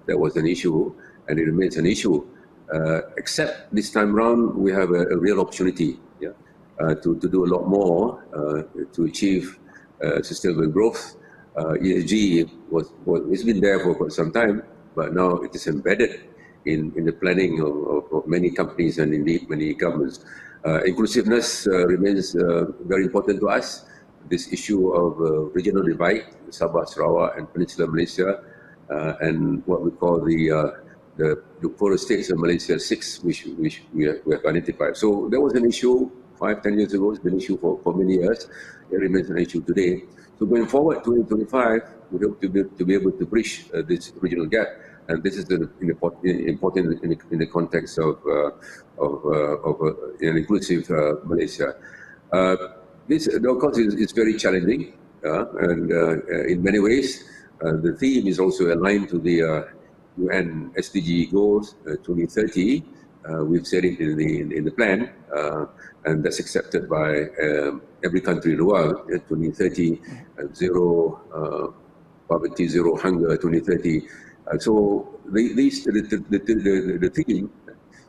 that was an issue, and it remains an issue. Except this time round, we have a real opportunity to do a lot more to achieve sustainable growth. ESG it's been there for quite some time, but now it is embedded in the planning of many companies and indeed many governments. Inclusiveness remains very important to us. This issue of regional divide, Sabah, Sarawak and Peninsular Malaysia, and what we call the poorer states of Malaysia 6, which we have identified. So there was an issue 5-10 years ago. It's been an issue for many years. It remains an issue today. So going forward, 2025, we hope to be able to bridge this regional gap, and this is important in the context of an inclusive Malaysia. This, of course, is very challenging, and in many ways, the theme is also aligned to the UN SDG goals 2030. We've said it in the plan, and that's accepted by every country in the world. 2030, zero poverty, zero hunger. 2030. So the theme,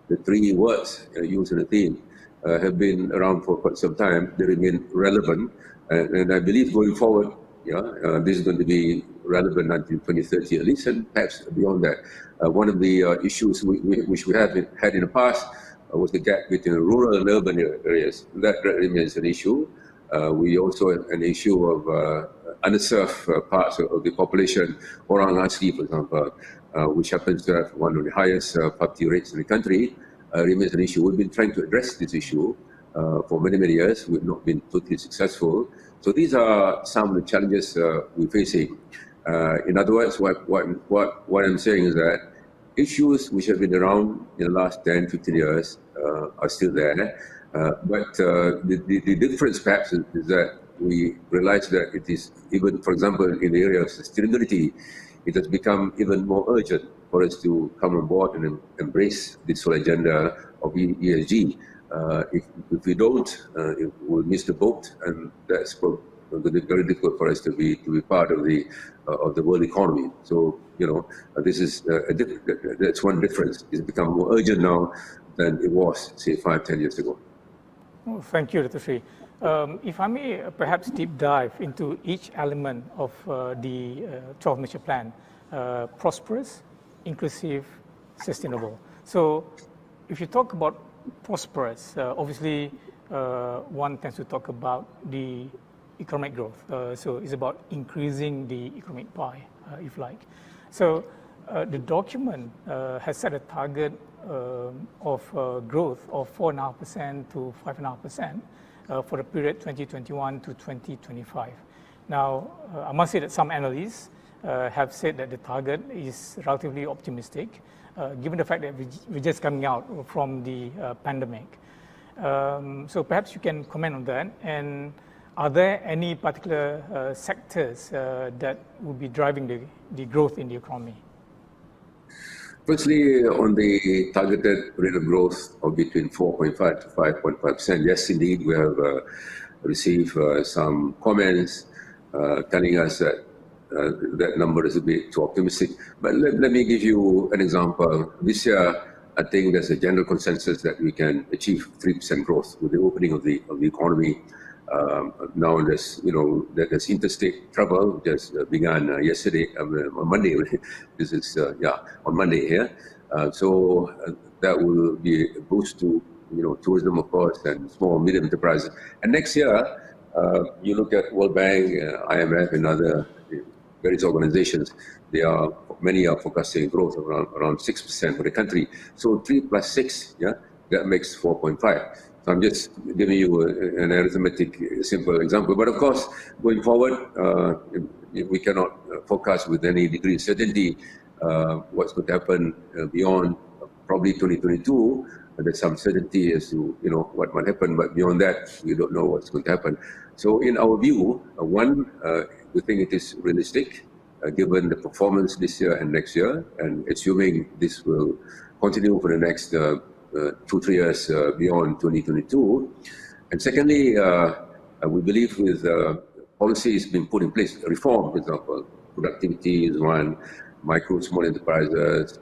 the three words used in the theme, have been around for quite some time. They remain relevant, and I believe going forward, this is going to be relevant until 2030 at least, and perhaps beyond that. One of the issues which we have had in the past was the gap between rural and urban areas. That remains an issue. We also have an issue of underserved parts of the population, orang asli, for example, which happens to have one of the highest poverty rates in the country, remains an issue. We've been trying to address this issue for many years. We've not been totally successful. So these are some of the challenges we're facing. In other words, what I'm saying is that issues which have been around in the last 10, 15 years are still there. But the difference perhaps is that we realize that it is, even for example, in the area of sustainability, it has become even more urgent for us to come on board and embrace this whole agenda of ESG. If we don't, we'll miss the boat, and that's going to be very difficult for us to be part of the world economy. So this is that's one difference. It's become more urgent now than it was, say, 5-10 years ago. Well, thank you, Dr. Seri. If I may perhaps deep dive into each element of the 12 Malaysia Plan, prosperous, inclusive, sustainable. So if you talk about prosperous, obviously one tends to talk about the economic growth. So it's about increasing the economic pie, if like. So the document has set a target of growth of 4.5% to 5.5% for the period 2021 to 2025. Now, I must say that some analysts have said that the target is relatively optimistic, given the fact that we're just coming out from the pandemic. So perhaps you can comment on that. And are there any particular sectors that will be driving the growth in the economy? Firstly, on the targeted rate of growth of between 4.5 to 5.5%, yes, indeed, we have received some comments telling us that that number is a bit too optimistic. But let me give you an example. This year, I think there's a general consensus that we can achieve 3% growth with the opening of the economy. Now there's interstate travel just began yesterday, on Monday. This is on Monday here. So that will be a boost to tourism, of course, and small and medium enterprises. And next year, you look at World Bank, IMF, and other various organizations. Many are forecasting growth around 6% for the country. So 3 plus 6, that makes 4.5. So I'm just giving you an arithmetic simple example. But of course, going forward, we cannot forecast with any degree of certainty what's going to happen beyond probably 2022. There's some certainty as to what might happen, but beyond that, we don't know what's going to happen. So in our view, we think it is realistic given the performance this year and next year, and assuming this will continue for the next 2-3 years beyond 2022. And secondly, we believe with policies being put in place, reform, for example, productivity is one, micro, small enterprises,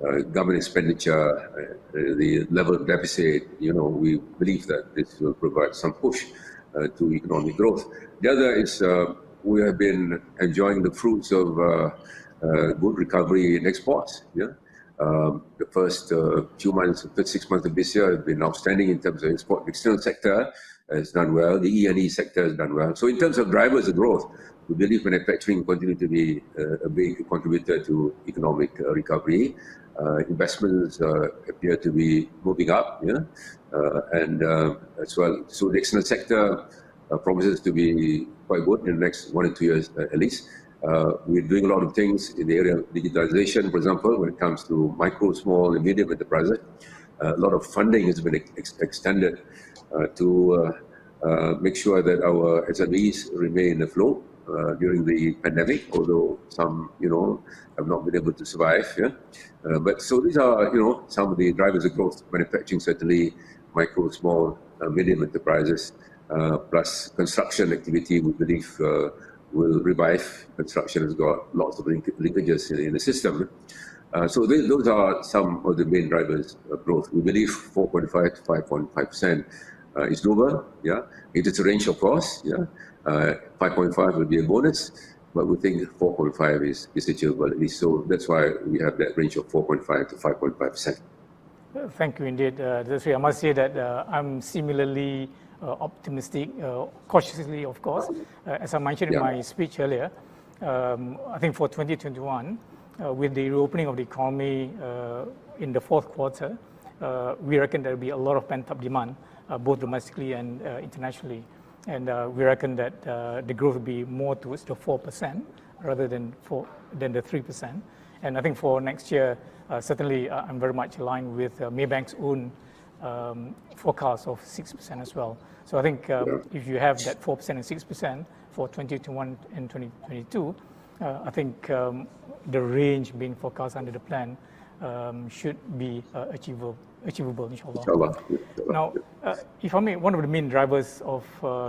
government expenditure, the level of deficit, we believe that this will provide some push to economic growth. The other is we have been enjoying the fruits of good recovery in exports. The first few months, first 6 months of this year have been outstanding in terms of export. The external sector has done well. The E&E sector has done well. So in terms of drivers of growth, we believe manufacturing continue to be a big contributor to economic recovery. Investments appear to be moving up, and as well. So the external sector promises to be quite good in the next 1 or 2 years at least. We're doing a lot of things in the area of digitalization, for example, when it comes to micro, small, and medium enterprises. A lot of funding has been extended to make sure that our SMEs remain afloat during the pandemic, although some, have not been able to survive. But so these are, some of the drivers of growth. Manufacturing, certainly, micro, small, medium enterprises, plus construction activity, we believe will revive. Construction has got lots of linkages in the system. So those are some of the main drivers of growth. We believe 4.5 to 5.5% is doable. It is a range, of course. 5.5 will be a bonus, but we think 4.5 is achievable at least. So that's why we have that range of 4.5 to 5.5%. Thank you indeed, Seri. I must say that I'm similarly optimistic, cautiously, of course. As I mentioned in my speech earlier, I think for 2021, with the reopening of the economy in the fourth quarter, we reckon there will be a lot of pent-up demand, both domestically and internationally. And we reckon that the growth will be more towards the 4% rather than the 3%. And I think for next year, certainly I'm very much aligned with Maybank's own forecast of 6% as well. So I think if you have that 4% and 6% for 2021 and 2022, I think the range being forecast under the plan should be achievable, inshallah. Now, if I may, one of the main drivers of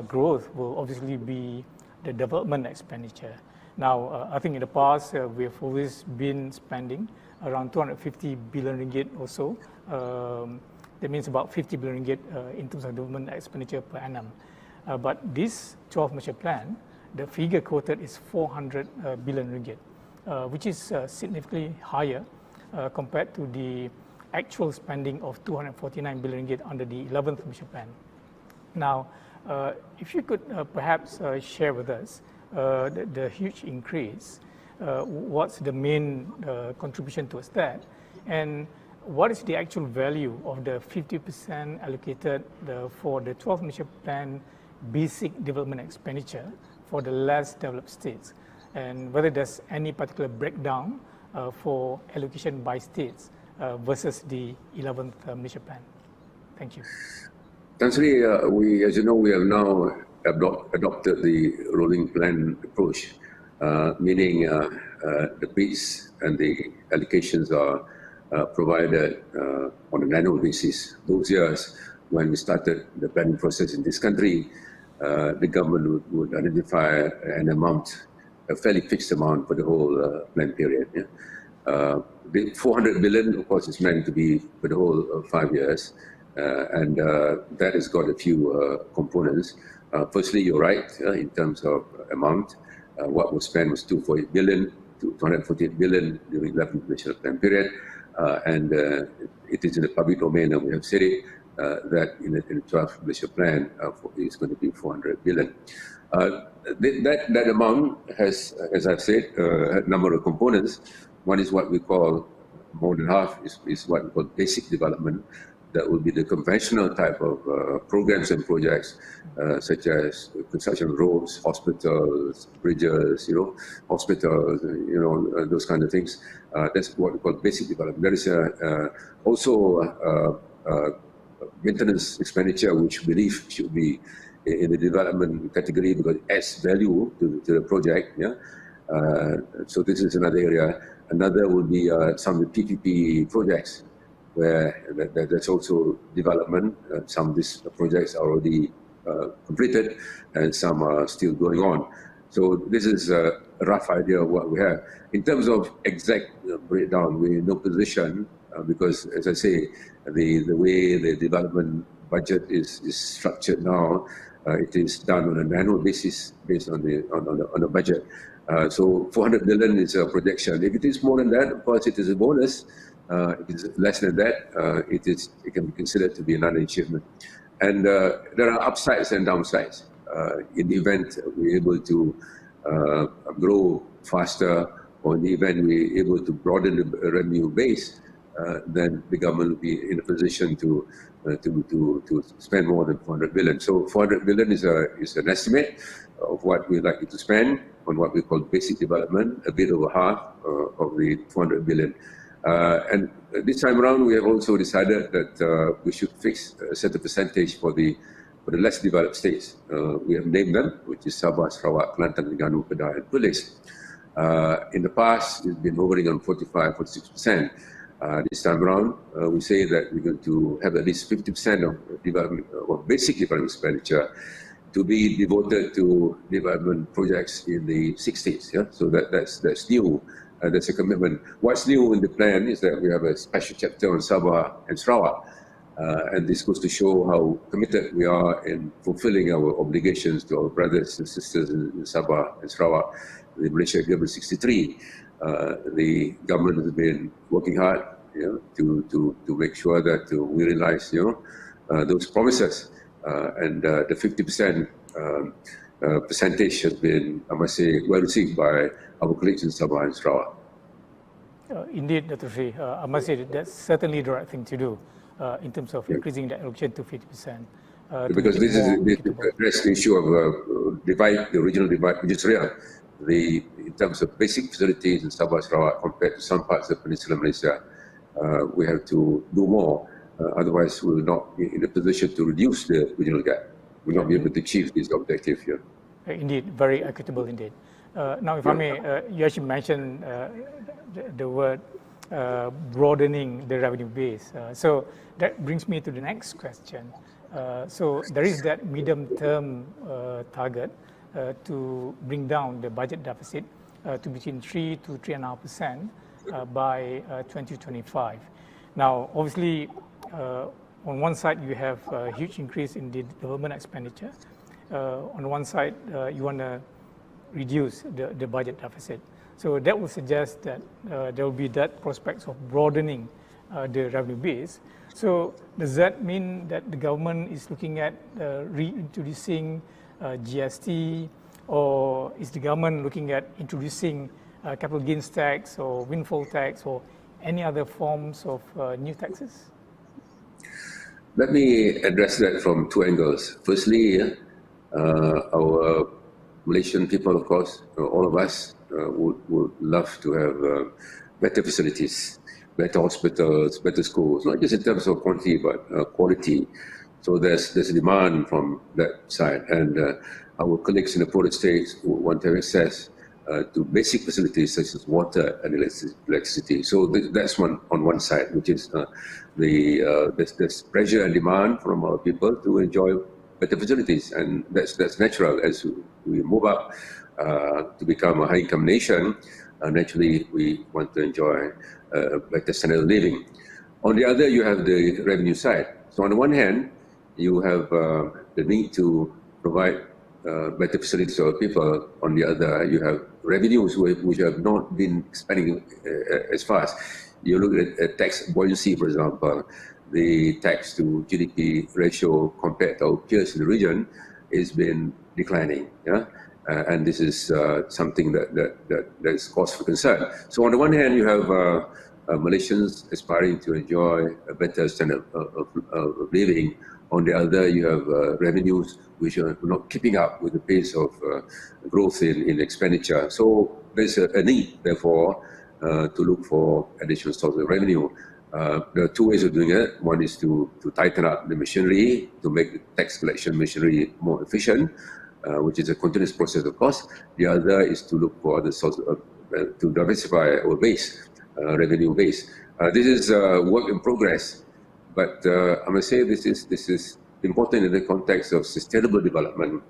growth will obviously be the development expenditure. Now, I think in the past, we have always been spending around 250 billion ringgit or so. That means about 50 billion ringgit in terms of development expenditure per annum. But this 12 Malaysia plan, the figure quoted is 400 billion ringgit, which is significantly higher compared to the actual spending of 249 billion ringgit under the 11th Malaysia plan. Now, if you could perhaps share with us the huge increase, what's the main contribution towards that, and what is the actual value of the 50% allocated for the 12th Malaysia plan basic development expenditure for the less developed states, and whether there's any particular breakdown for allocation by states versus the 11th Malaysia plan. Thank you. Seri, as you know, we have now adopted the rolling plan approach, meaning the bids and the allocations are provided on an annual basis. Those years when we started the planning process in this country, the government would identify an amount, a fairly fixed amount for the whole plan period. The 400 billion, of course, is meant to be for the whole 5 years, and that has got a few components. Firstly, you're right in terms of amount. What was spent was 248 billion, 248 billion during the 11th Malaysia plan period, and it is in the public domain, and we have said it, that in the 12th Malaysia plan is going to be 400 billion. That amount has, as I've said, a number of components. One is what we call, more than half is what we call basic development. That will be the conventional type of programs and projects, such as construction of roads, hospitals, bridges, hospitals, those kind of things. That's what we call basic development. There is also maintenance expenditure, which we believe should be in the development category because it adds value to the project. So this is another area. Another will be some of the PPP projects, where that's also development. Some of these projects are already completed, and some are still going on. So this is a rough idea of what we have. In terms of exact breakdown. We're in no position because, as I say, the way the development budget is structured now, it is done on an annual basis based on the budget. So 400 billion is a projection. If it is more than that, of course, it is a bonus. If it is less than that, it can be considered to be another achievement. And there are upsides and downsides. In the event we're able to grow faster, or in the event we're able to broaden the revenue base, then the government will be in a position to spend more than 400 billion. So 400 billion is an estimate of what we're likely to spend on what we call basic development, a bit over half of the 400 billion. And this time around, we have also decided that we should fix a certain percentage for the less developed states. We have named them, which is Sabah, Sarawak, Kelantan, Terengganu, Kedah, and Perlis. In the past, it's been hovering on 45, 46%. This time around, we say that we're going to have at least 50% of development, of basic development expenditure to be devoted to development projects in the 6 states. Yeah? So that's new. That's a commitment. What's new in the plan is that we have a special chapter on Sabah and Sarawak. And this goes to show how committed we are in fulfilling our obligations to our brothers and sisters in Sabah and Sarawak. The Malaysia Agreement 63, the government has been working hard, to make sure that we realize, those promises. And the 50% percentage has been, I must say, well received by our colleagues in Sabah and Sarawak. Indeed, Dato' Sri, I must say that's certainly the right thing to do in terms of increasing the allocation to 50%. Because this is the issue of the regional divide, which is real. In terms of basic facilities in Sabah Sarawak compared to some parts of Peninsular Malaysia, we have to do more. Otherwise, we will not be in a position to reduce the regional gap. We will not be able to achieve this objective here. Indeed, very equitable indeed. Now, if I may, you actually mentioned the word broadening the revenue base. So that brings me to the next question. So there is that medium-term target to bring down the budget deficit to between 3 to 3.5% by 2025. Now, obviously, on one side you have a huge increase in the development expenditure. On one side, you want to reduce the budget deficit. So that would suggest that there will be that prospects of broadening the revenue base. So does that mean that the government is looking at reintroducing GST, or is the government looking at introducing capital gains tax or windfall tax or any other forms of new taxes? Let me address that from two angles. Firstly, our Malaysian people, of course, all of us would love to have better facilities, better hospitals, better schools, not just in terms of quantity, but quality. So there's a demand from that side. And our colleagues in the poorer states want to have access to basic facilities such as water and electricity. So that's on one side, which is there's pressure and demand from our people to enjoy better facilities, and that's natural. As we move up to become a high-income nation, naturally we want to enjoy a better standard of living. On the other, you have the revenue side. So on the one hand, you have the need to provide better facilities to our people. On the other, you have revenues which have not been expanding as fast. You look at tax buoyancy, for example. The tax to GDP ratio compared to our peers in the region has been declining. Yeah? And this is something that is cause for concern. So on the one hand, you have Malaysians aspiring to enjoy a better standard of living. On the other, you have revenues which are not keeping up with the pace of growth in expenditure. So there's a need, therefore, to look for additional sources of revenue. There are two ways of doing it. One is to tighten up the machinery, to make the tax collection machinery more efficient, which is a continuous process, of course. The other is to look for other sources to diversify our base, revenue base. This is a work in progress, but I must say this is important in the context of sustainable development.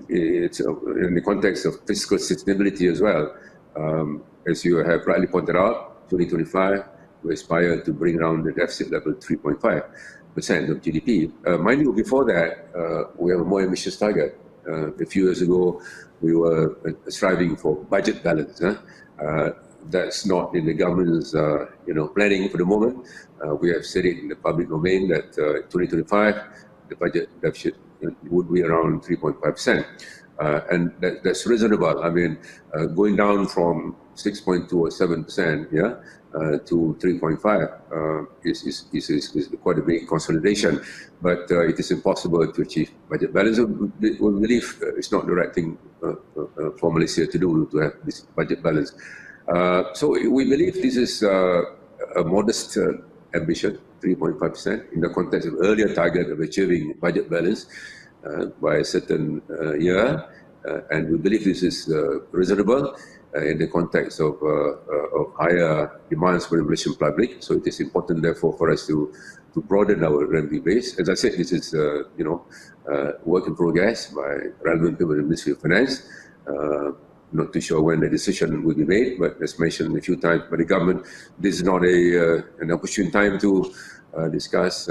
It's in the context of fiscal sustainability as well. As you have rightly pointed out, 2025, we aspire to bring down the deficit level 3.5% of GDP. Mind you, before that, we have a more ambitious target. A few years ago, we were striving for budget balance. That's not in the government's planning for the moment. We have said it in the public domain that 2025, the budget deficit would be around 3.5%. And that's reasonable. I mean, going down from 6.2 or 7%, to 3.5 is quite a big consolidation. But it is impossible to achieve budget balance. We believe it's not the right thing for Malaysia to do, to have this budget balance. So we believe this is a modest ambition, 3.5%, in the context of earlier target of achieving budget balance by a certain year, and we believe this is reasonable in the context of higher demands for the Malaysian public. So it is important, therefore, for us to broaden our revenue base. As I said, this is work in progress by relevant people in the Ministry of Finance. Not too sure when the decision will be made, but as mentioned a few times by the government, this is not an opportune time to discuss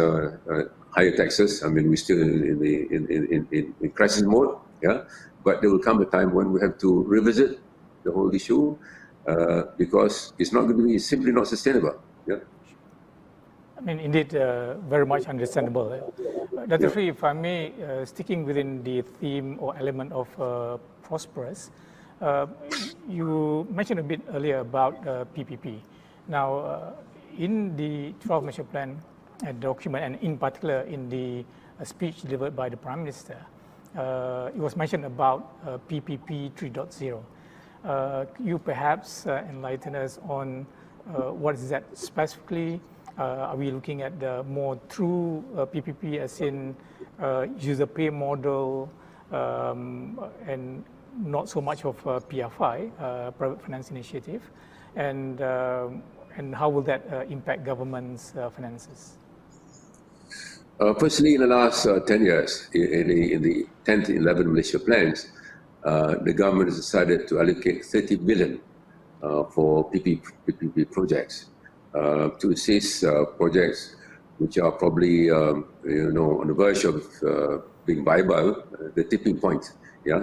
higher taxes. I mean, we're still in crisis mode, but there will come a time when we have to revisit the whole issue because it's not going to be simply not sustainable. I mean, indeed, very much understandable. Dato' Sri, if I may, sticking within the theme or element of prosperous, you mentioned a bit earlier about PPP. Now, in the 12 Malaysia Plan document, and in particular in the speech delivered by the Prime Minister, it was mentioned about PPP 3.0. You perhaps enlighten us on what is that specifically? Are we looking at the more true PPP as in user pay model and not so much of PFI, private finance initiative, and how will that impact government's finances? Firstly, in the last 10 years, in the 10th and 11th Malaysia plans, the government has decided to allocate 30 billion for PPP projects to assist projects which are probably on the verge of being viable, the tipping point.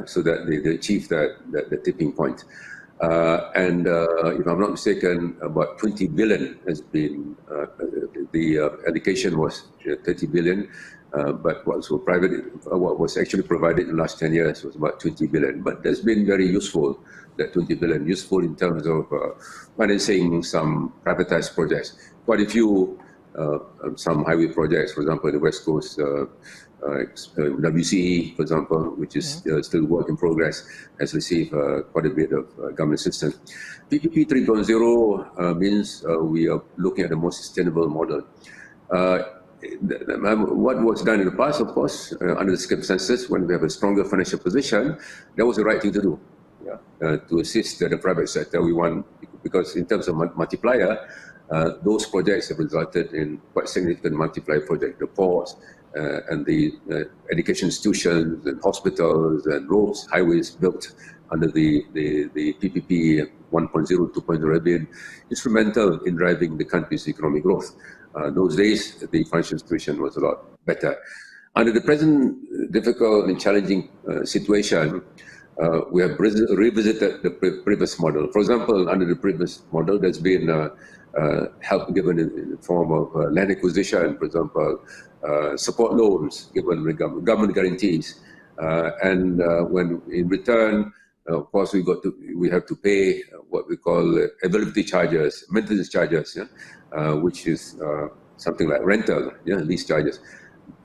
So that they achieve the tipping point. And if I'm not mistaken, about 20 billion has been, the allocation was 30 billion, but what was actually provided in the last 10 years was about 20 billion. But that's been very useful, that 20 billion, useful in terms of financing some privatized projects. Quite a few, some highway projects, for example, the West Coast, WCE, for example, which is still work in progress, has received quite a bit of government assistance. PPP 3.0 means we are looking at a more sustainable model. What was done in the past, of course, under the circumstances, when we have a stronger financial position, that was the right thing to do. To assist the private sector, we want, because in terms of multiplier, those projects have resulted in quite significant multiplier projects. The ports and the education institutions and hospitals and roads, highways built under the PPP 1.0, 2.0 have been instrumental in driving the country's economic growth. Those days, the financial situation was a lot better. Under the present difficult and challenging situation, we have revisited the previous model. For example, under the previous model, there's been help given in the form of land acquisition, for example, support loans given with government guarantees, and when in return, of course, we have to pay what we call availability charges, maintenance charges, which is something like rental, lease charges.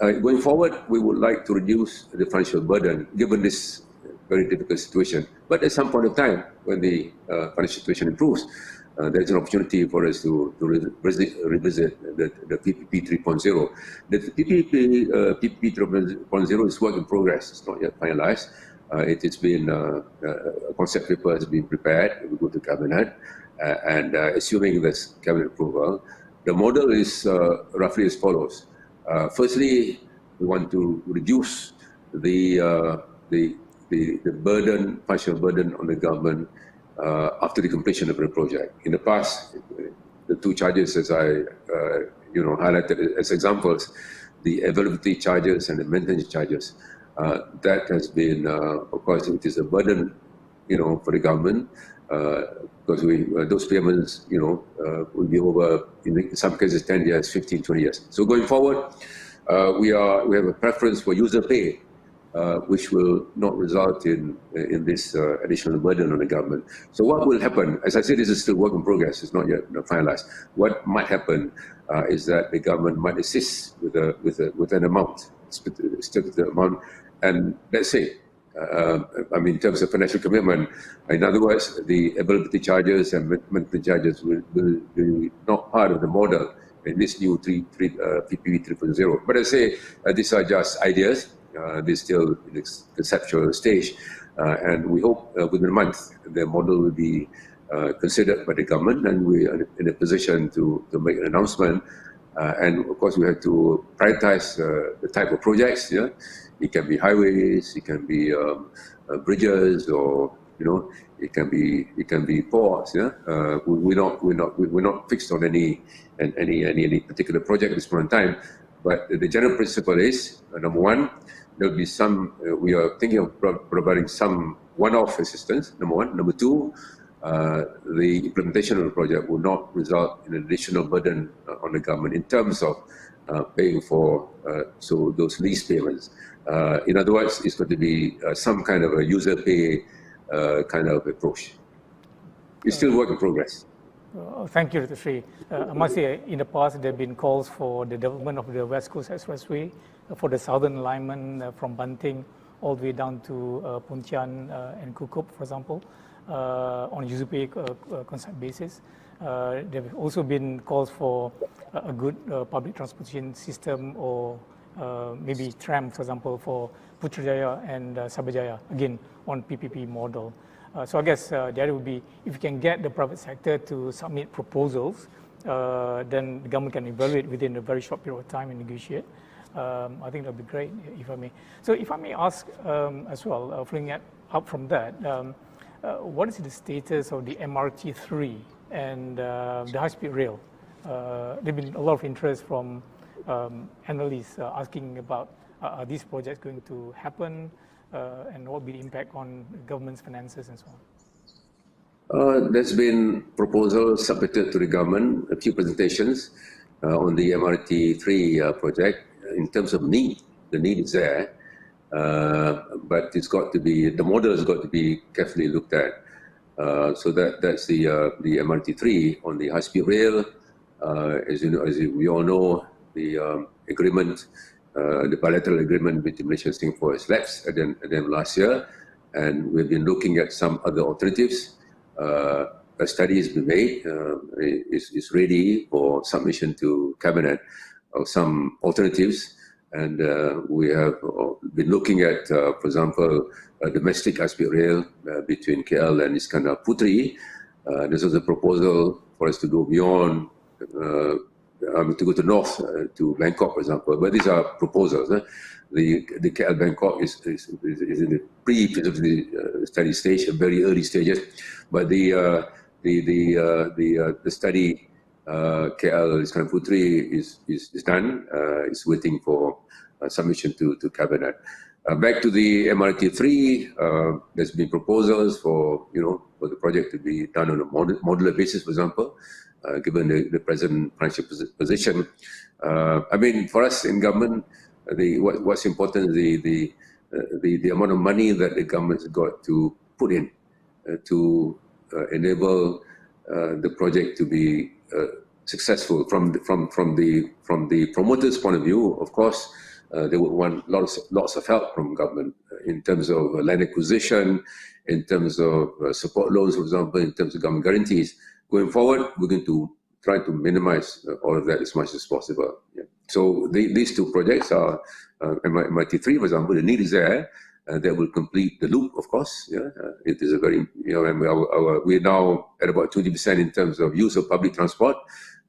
Going forward, we would like to reduce the financial burden given this very difficult situation. But at some point of time, when the financial situation improves, there's an opportunity for us to revisit the PPP 3.0. The PPP 3.0 is work in progress. It's not yet finalized. It has been, a concept paper has been prepared. We go to Cabinet, and assuming this Cabinet approval, the model is roughly as follows. Firstly, we want to reduce the burden, financial burden on the government after the completion of the project. In the past, the two charges, as I highlighted as examples, the availability charges and the maintenance charges, that has been, of course, it is a burden, for the government, because those payments, will be over, in some cases, 10 years, 15, 20 years. So going forward, we have a preference for user pay, which will not result in this additional burden on the government. So what will happen? As I said, this is still work in progress. It's not yet finalized. What might happen is that the government might assist with an amount, specific amount, and let's say, in terms of financial commitment, in other words, the availability charges and maintenance charges will be not part of the model in this new PPP 3.0. But I say these are just ideas. They're still in the conceptual stage, and we hope within a month the model will be considered by the government, and we are in a position to make an announcement. And of course, we have to prioritize the type of projects. Yeah, it can be highways, it can be bridges, or it can be ports. Yeah, we're not fixed on any particular project at this point in time. But the general principle is, number one, there will be some, we are thinking of providing some one-off assistance, number one. Number two, the implementation of the project will not result in an additional burden on the government in terms of paying for those lease payments. In other words, it's going to be some kind of a user pay kind of approach. It's still work in progress. Thank you, Dato' Sri. I must say, in the past, there have been calls for the development of the West Coast Expressway for the southern alignment from Banting all the way down to Pontian and Kukup, for example, on a user pay concept basis. There have also been calls for a good public transportation system, or maybe tram, for example, for Putrajaya and Sabajaya, again, on PPP model. So I guess the idea would be, if you can get the private sector to submit proposals, then the government can evaluate within a very short period of time and negotiate. I think that would be great, if I may. So if I may ask as well, following up from that, what is the status of the MRT3 and the high-speed rail? There have been a lot of interest from analysts asking about, are these projects going to happen? And what will be the impact on government's finances and so on? There's been proposals submitted to the government, a few presentations on the MRT3 project. In terms of need, the need is there, but it's got to be, the model has got to be carefully looked at. So that's the MRT3. On the high-speed rail, as we all know, the agreement, the bilateral agreement between Malaysia and Singapore has lapsed at the end of last year, and we've been looking at some other alternatives. A study has been made, is ready for submission to Cabinet of some alternatives, and we have been looking at, for example, a domestic high-speed rail between KL and Iskandar Puteri. This was a proposal for us to go beyond, to go to north, to Bangkok, for example. But these are proposals. The KL Bangkok is in the pre-feasibility study stage, a very early stages. But the study KL Iskandar Puteri is done. It's waiting for submission to Cabinet. Back to the MRT3, there's been proposals for the project to be done on a modular basis, for example. Given the present financial position, for us in government, what's important is the amount of money that the government's got to put in to enable the project to be successful. From the promoter's point of view, of course, they would want lots of help from government in terms of land acquisition, in terms of support loans, for example, in terms of government guarantees. Going forward, we're going to try to minimize all of that as much as possible. Yeah. So these two projects are MRT3, for example. The need is there. That will complete the loop, of course. Yeah, it is a very, we're now at about 20% in terms of use of public transport.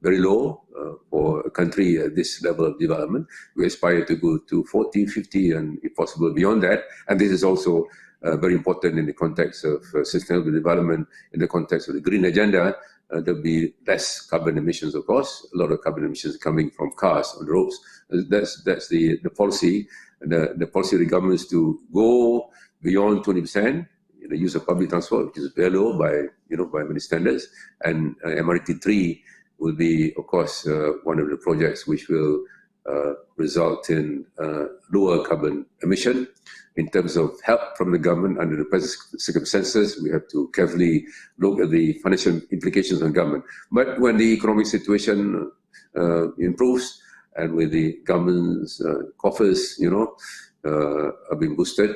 very low for a country at this level of development. We aspire to go to 40, 50, and if possible beyond that. And this is also very important in the context of sustainable development, in the context of the green agenda. There'll be less carbon emissions, of course. A lot of carbon emissions coming from cars on the roads. That's the policy. The policy of the government is to go beyond 20%. The use of public transport, which is very low by many standards, and MRT3 will be, of course, one of the projects which will result in lower carbon emission. In terms of help from the government under the present circumstances, we have to carefully look at the financial implications on government. But when the economic situation improves and with the government's coffers, are being boosted,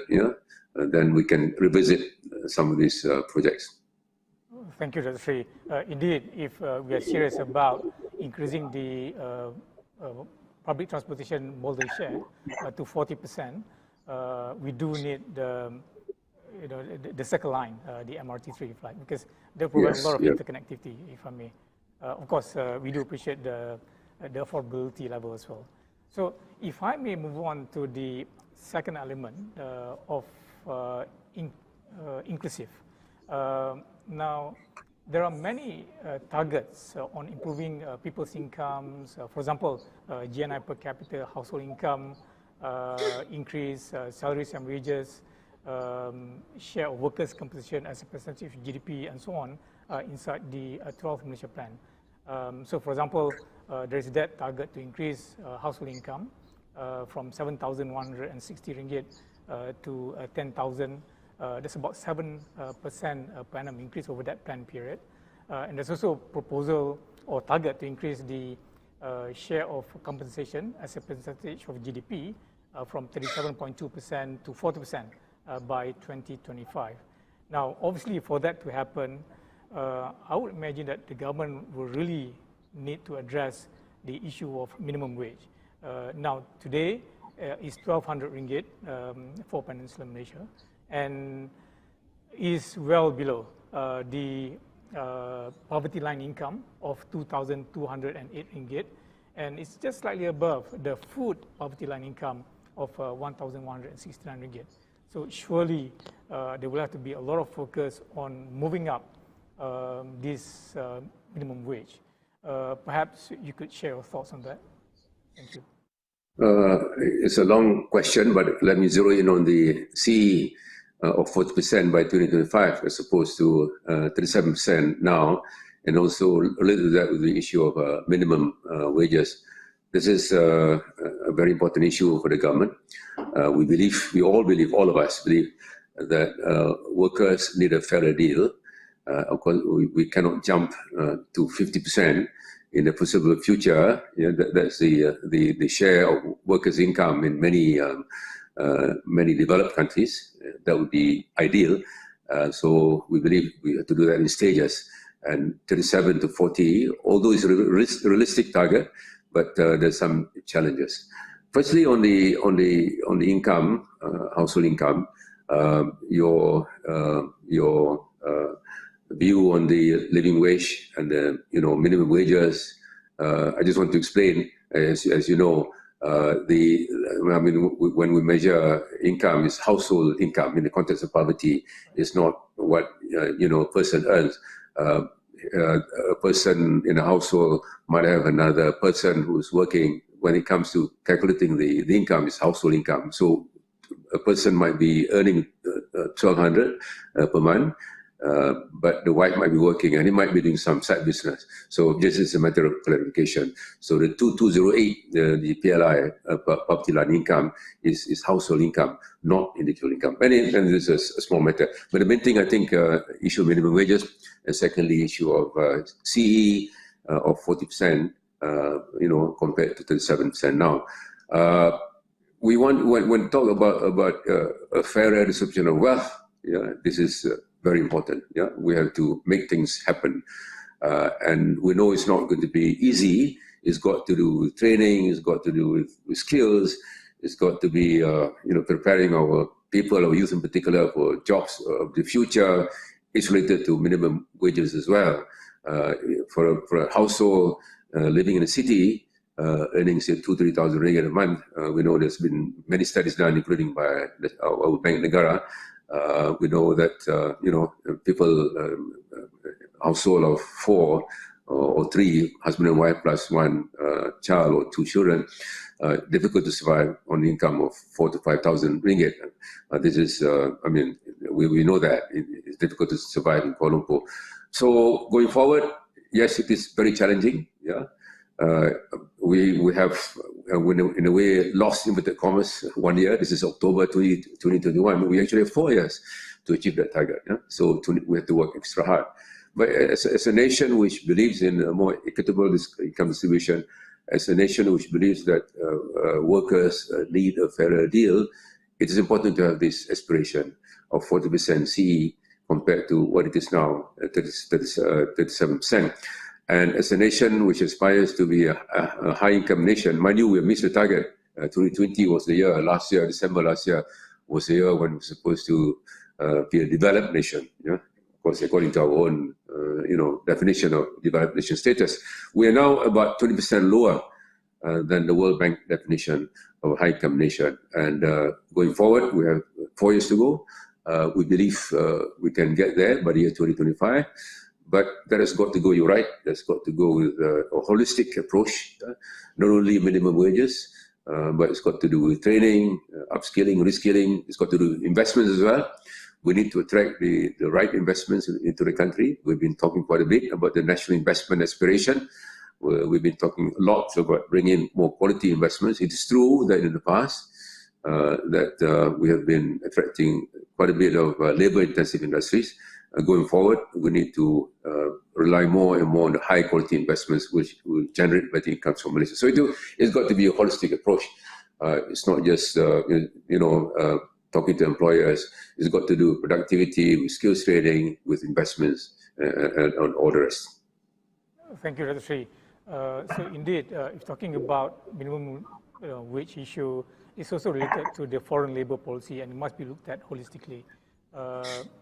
then we can revisit some of these projects. Thank you, Dr. Seri. Indeed, if we are serious about increasing the public transportation modal share to 40%, we do need the second line, the MRT3 flight, because they provide a lot of interconnectivity, if I may. Of course, we do appreciate the affordability level as well. So if I may move on to the second element of inclusive. Now, there are many targets on improving people's incomes. For example, GNI per capita, household income, increase salaries and wages, share of workers' compensation as a percentage of GDP, and so on, inside the 12th Malaysia Plan. So, for example, there is that target to increase household income from 7,160 ringgit to 10,000. That's about 7% per annum increase over that plan period. And there's also proposal or target to increase the share of compensation as a percentage of GDP from 37.2% to 40% by 2025. Now, obviously, for that to happen, I would imagine that the government will really need to address the issue of minimum wage. Now, today is 1,200 ringgit for Peninsular Malaysia, and is well below the poverty line income of 2,208 ringgit, and it's just slightly above the food poverty line income of 1,169 ringgit. So surely there will have to be a lot of focus on moving up this minimum wage. Perhaps you could share your thoughts on that. Thank you. It's a long question, but let me zero in on the CE of 40% by 2025 as opposed to 37% now, and also related to that with the issue of minimum wages. This is a very important issue for the government. All of us believe that workers need a fairer deal. Of course, we cannot jump to 50% in the foreseeable future. That's the share of workers' income in many developed countries. That would be ideal. So we believe we have to do that in stages. And 37 to 40, although it's a realistic target, but there's some challenges. Firstly, on the income, household income, your view on the living wage and the minimum wages. I just want to explain, as you know, when we measure income, is household income in the context of poverty. It's not what a person earns. A person in a household might have another person who's working. When it comes to calculating the income, is household income. So a person might be earning 1,200 per month, but the wife might be working and he might be doing some side business. So this is a matter of clarification. So the 2208, the PLI, poverty line income, is household income, not individual income. And this is a small matter. But the main thing, I think, issue of minimum wages, and secondly, issue of CE of 40%, compared to 37% now. We want, when talk about a fairer distribution of wealth, this is very important. We have to make things happen, and we know it's not going to be easy. It's got to do with training. It's got to do with skills. It's got to be preparing our people, our youth in particular, for jobs of the future. It's related to minimum wages as well. For a household, living in a city, earning say 2,000-3,000 ringgit a month. We know there's been many studies done, including by our Bank Negara. We know that people, household of 4 or 3, husband and wife plus 1 child or 2 children, difficult to survive on the income of 4,000 to 5,000 ringgit. This is, we know that it's difficult to survive in Kuala Lumpur. So going forward, yes, it is very challenging. Yeah, we have, in a way, lost inverted commas 1 year. This is October 2021. We actually have 4 years to achieve that target. Yeah? So we have to work extra hard. But as a nation which believes in a more equitable income distribution, as a nation which believes that workers need a fairer deal, it is important to have this aspiration of 40% CE compared to what it is now, 37%. And as a nation which aspires to be a high-income nation, mind you, we have missed the target. 2020 was the year, December last year was the year when we were supposed to be a developed nation. Yeah? Of course, according to our own definition of developed nation status. We are now about 20% lower than the World Bank definition of a high-income nation. And going forward, we have 4 years to go. We believe we can get there by the year 2025. But that has got to go, you're right, that's got to go with a holistic approach, not only minimum wages, but it's got to do with training, upskilling, reskilling, it's got to do with investments as well. We need to attract the right investments into the country. We've been talking quite a bit about the national investment aspiration. We've been talking a lot about bringing more quality investments. It is true that in the past, that we have been attracting quite a bit of labor-intensive industries. Going forward, we need to rely more and more on the high-quality investments which will generate better incomes for Malaysia. So it's got to be a holistic approach. It's not just, talking to employers. It's got to do with productivity, with skills training, with investments, and all the rest. Thank you, Dato' Seri. So indeed, if talking about minimum wage issue, it's also related to the foreign labor policy and it must be looked at holistically.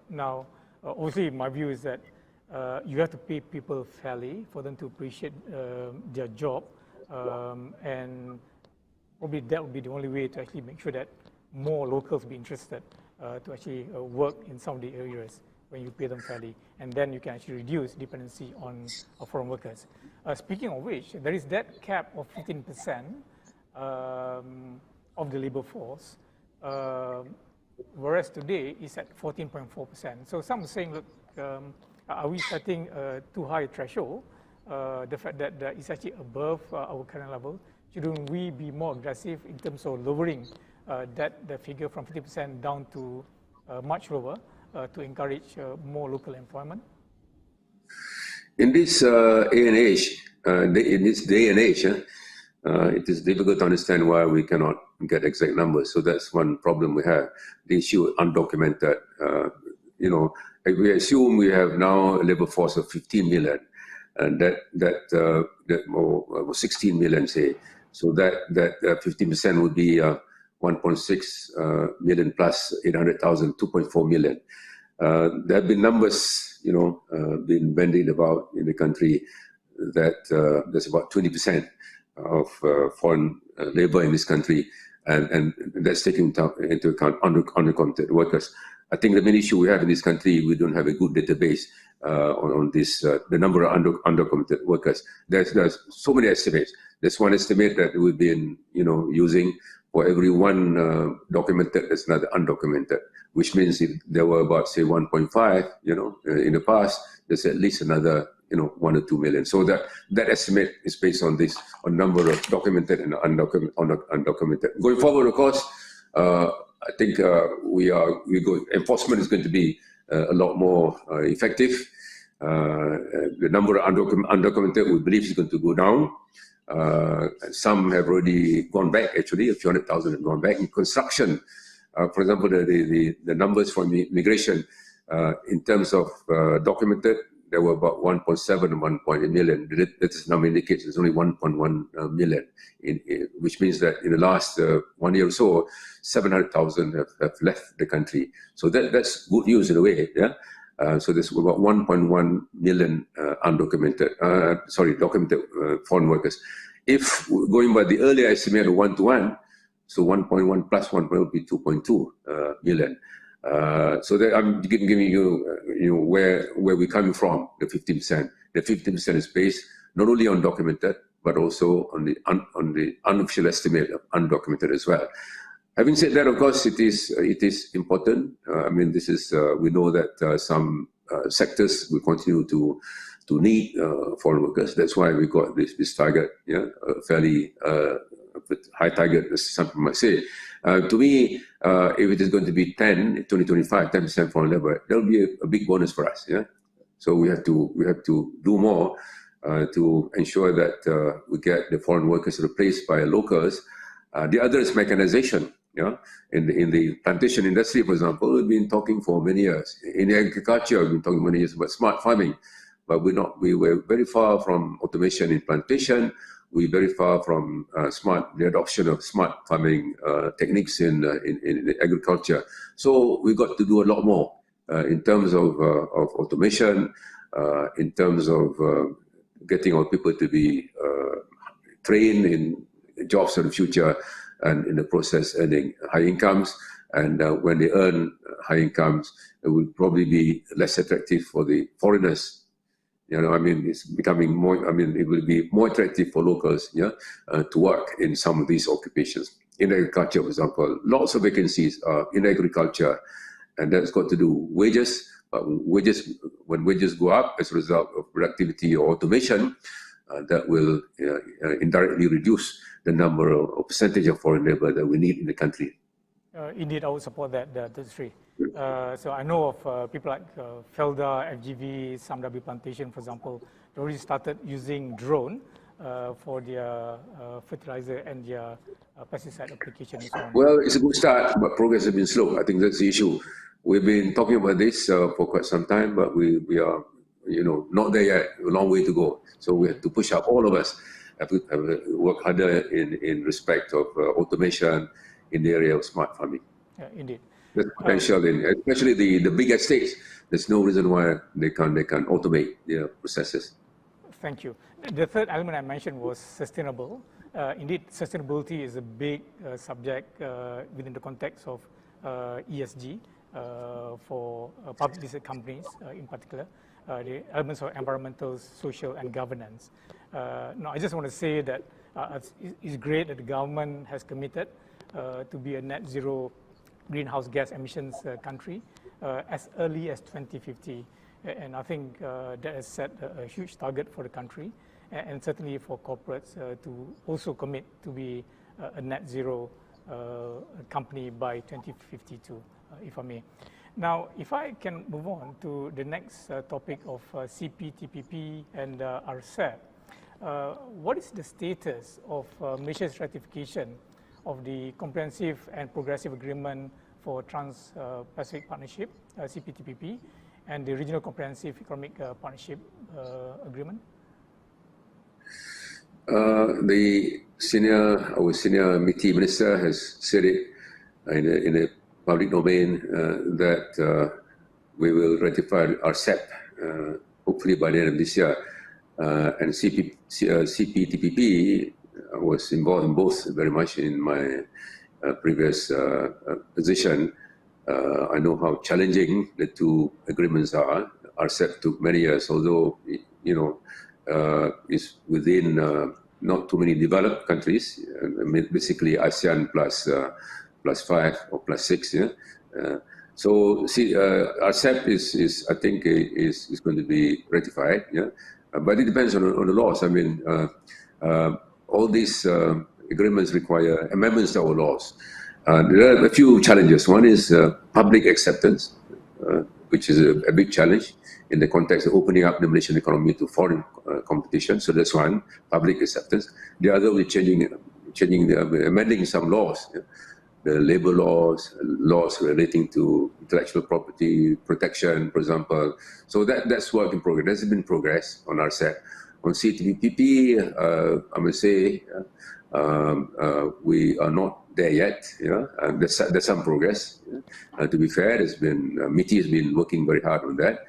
Now, obviously, my view is that you have to pay people fairly for them to appreciate their job, and probably that would be the only way to actually make sure that more locals be interested to actually work in some of the areas when you pay them fairly, and then you can actually reduce dependency on foreign workers. Speaking of which, there is that cap of 15% of the labor force, whereas today it's at 14.4%. So some are saying, look, are we setting a too high a threshold? The fact that it's actually above our current level, shouldn't we be more aggressive in terms of lowering the figure from 50% down to much lower to encourage more local employment? In this day and age, it is difficult to understand why we cannot get exact numbers. So that's one problem we have. The issue undocumented. If we assume we have now a labor force of 15 million, and that or 16 million, say, so that 15% would be 1.6 million plus 800,000, 2.4 million. There have been numbers, been bandied about in the country that there's about 20% of foreign labor in this country, and that's taken into account undocumented workers. I think the main issue we have in this country, we don't have a good database on this, the number of undocumented workers. There's so many estimates. There's one estimate that we've been, using for every one documented, there's another undocumented, which means if there were about, say, 1.5, in the past, there's at least another, 1 or 2 million. So that estimate is based on this, on number of documented and undocumented. Going forward, of course, I think enforcement is going to be a lot more effective. The number of undocumented, we believe, is going to go down. Some have already gone back, actually, a few 100,000 have gone back. In construction, for example, the numbers for migration, in terms of documented, there were about 1.7 and 1.8 million. That number indicates there's only 1.1 million, which means that in the last 1 year or so, 700,000 have left the country. So that's good news in a way. Yeah. So there's about 1.1 million documented foreign workers. If going by the earlier estimate of 1-to-1, so 1.1 plus 1 will be 2.2 million. So that I'm giving you where we're coming from, the 15%. The 15% is based not only on documented, but also on the unofficial estimate of undocumented as well. Having said that, of course, it is important. I mean, this is we know that some sectors will continue to need foreign workers. That's why we got this target, fairly high target, as some people might say. To me, if it is going to be 10% foreign labor, that will be a big bonus for us. Yeah. So we have to do more to ensure that we get the foreign workers replaced by locals. The other is mechanization. In the plantation industry, for example, we've been talking for many years. In agriculture, we've been talking many years about smart farming, but we were very far from automation in plantation. We're very far from the adoption of smart farming techniques in agriculture. So we've got to do a lot more in terms of automation, in terms of getting our people to be trained in jobs of the future, and in the process earning high incomes. And when they earn high incomes, it will probably be less attractive for the foreigners. It's becoming more, it will be more attractive for locals to work in some of these occupations. In agriculture, for example, lots of vacancies are in agriculture, and that's got to do with wages. But when wages go up as a result of productivity or automation, that will indirectly reduce the number or percentage of foreign labor that we need in the country. Indeed, I would support that, Sri. So I know of people like Felda, FGV, Samdabi Plantation, for example, they already started using drone for their fertilizer and their pesticide application and so on. Well, it's a good start, but progress has been slow. I think that's the issue. We've been talking about this for quite some time, but we are not there yet. A long way to go. So we have to push up. All of us have to work harder in respect of automation in the area of smart farming. Yeah, indeed. There's potential especially the big estates. There's no reason why they can't automate their processes. Thank you. The third element I mentioned was sustainable. Indeed, sustainability is a big subject within the context of ESG for public listed companies in particular. The elements of environmental, social, and governance. Now, I just want to say that it's great that the government has committed to be a net zero greenhouse gas emissions country as early as 2050. And I think that has set a huge target for the country, and certainly for corporates to also commit to be a net zero company by 2052, if I may. Now, if I can move on to the next topic of CPTPP and RCEP, what is the status of Malaysia's ratification of the Comprehensive and Progressive Agreement for Trans-Pacific Partnership, CPTPP, and the Regional Comprehensive Economic Partnership Agreement? Our senior MITI minister has said it in a public domain that we will ratify RCEP hopefully by the end of this year. And CPTPP was involved in both very much in my previous position. I know how challenging the two agreements are. RCEP took many years, although it's within not too many developed countries, basically ASEAN plus 5 or plus 6. So RCEP is I think is going to be ratified. But it depends on the laws. I mean, all these agreements require amendments to our laws. There are a few challenges. One is public acceptance, which is a big challenge in the context of opening up the Malaysian economy to foreign competition. So that's one, public acceptance. The other will be amending some laws, the labor laws relating to intellectual property protection, for example. So that's work in progress. There's been progress on RCEP. On CPTPP, I must say, We are not there yet. There's some progress. To be fair, there's been MITI has been working very hard on that.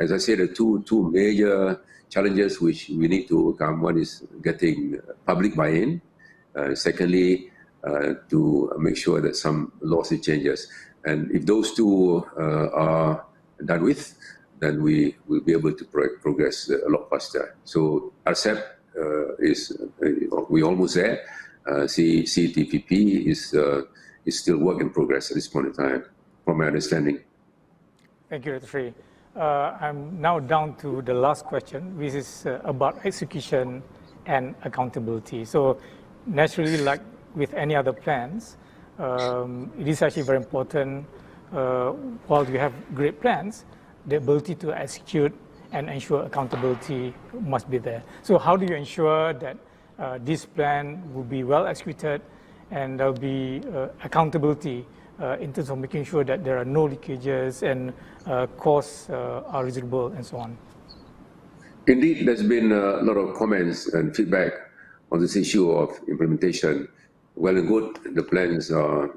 As I said, the two major challenges which we need to overcome. One is getting public buy-in. Secondly, to make sure that some policy changes. And if those two are done with, then we will be able to progress a lot faster. So RCEP we're almost there. CTPP is still work in progress at this point in time, from my understanding. Thank you, Dato' Sri. I'm now down to the last question, which is about execution and accountability. So naturally, like with any other plans, it is actually very important, while we have great plans, the ability to execute and ensure accountability must be there. So how do you ensure that this plan will be well executed and there will be accountability in terms of making sure that there are no leakages and costs are reasonable and so on? Indeed, there's been a lot of comments and feedback on this issue of implementation. Well and good, the plans are,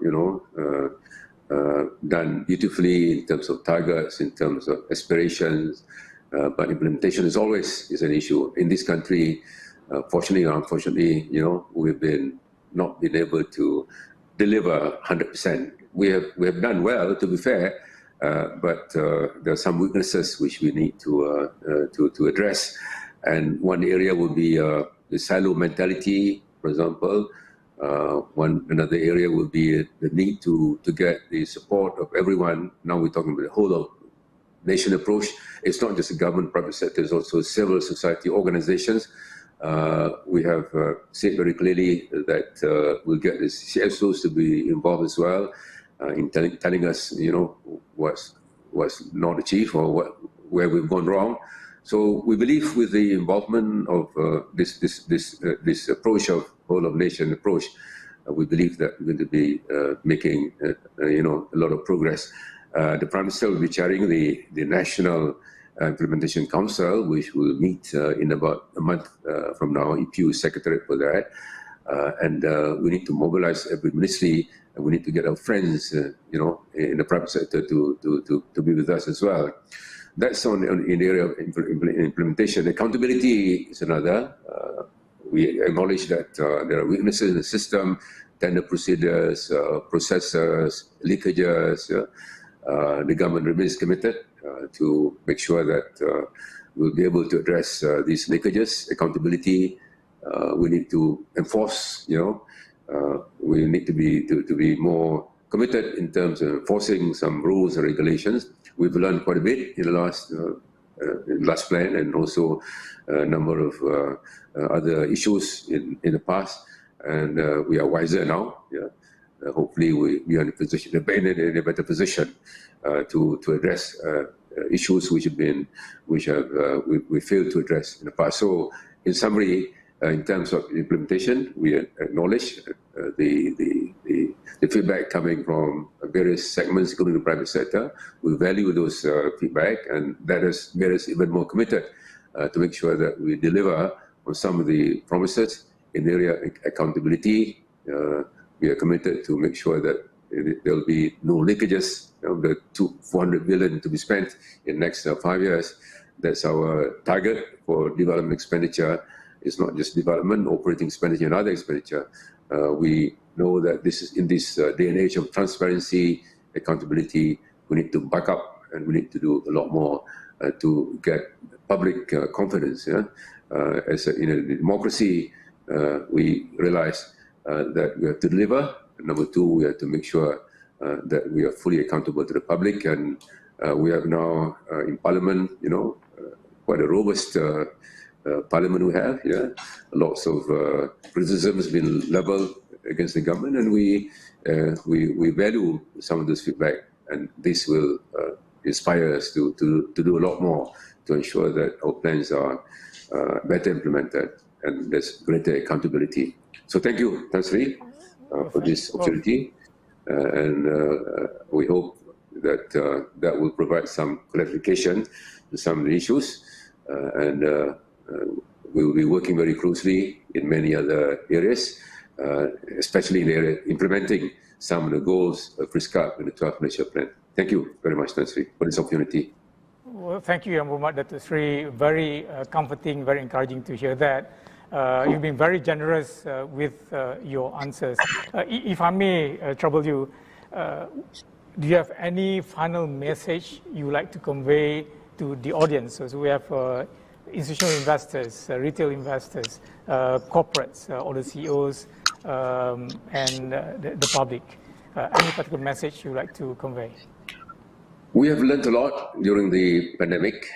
done beautifully in terms of targets, in terms of aspirations, but implementation is always an issue. In this country, fortunately or unfortunately, we've not been able to deliver 100%. We have done well, to be fair, but there are some weaknesses which we need to address. And one area would be the silo mentality, for example. Another area would be the need to get the support of everyone. Now we're talking about the whole of nation approach. It's not just the government, private sector, it's also civil society organizations. We have said very clearly that we'll get the CSOs to be involved as well in telling us, what's not achieved or where we've gone wrong. So we believe with the involvement of this approach of whole of nation approach, we believe that we're going to be making a lot of progress. The Prime Minister will be chairing the National Implementation Council, which will meet in about a month from now. EPU is secretary for that, and we need to mobilize every ministry, and we need to get our friends, in the private sector to be with us as well. That's in the area of implementation. Accountability is another. We acknowledge that there are weaknesses in the system, tender procedures, processes, leakages. The government remains committed to make sure that we'll be able to address these leakages. Accountability, we need to enforce. We need to be more committed in terms of enforcing some rules and regulations. We've learned quite a bit in the last plan, and also a number of other issues in the past, and we are wiser now. Hopefully we are in a better position to address issues which we failed to address in the past. So in summary, in terms of implementation, we acknowledge the feedback coming from various segments, including the private sector. We value those feedback, and that has made us even more committed to make sure that we deliver on some of the promises in the area of accountability. We are committed to make sure that there will be no leakages. The 400 billion to be spent in the next 5 years. That's our target for development expenditure. It's not just development, operating expenditure, and other expenditure. We know that this is in this day and age of transparency, accountability. We need to back up, and we need to do a lot more to get public confidence. As in a democracy, we realize that we have to deliver. Number two, we have to make sure that we are fully accountable to the public. And we have now in Parliament, quite a robust Parliament we have. Lots of criticism has been leveled against the government, and we value some of this feedback, and this will inspire us to do a lot more to ensure that our plans are better implemented and there's greater accountability. So thank you, Seri, for this opportunity, and we hope that that will provide some clarification to some of the issues, and we will be working very closely in many other areas, especially in the area implementing some of the goals prescribed in the 12 Malaysia plan. Thank you very much, Tan Sri, for this opportunity. Well, thank you, Mohamed, Dato' Sri. Very comforting, very encouraging to hear that. You've been very generous with your answers. If I may trouble you, do you have any final message you would like to convey to the audience? So we have institutional investors, retail investors, corporates, all the CEOs, and the public. Any particular message you would like to convey? We have learned a lot during the pandemic.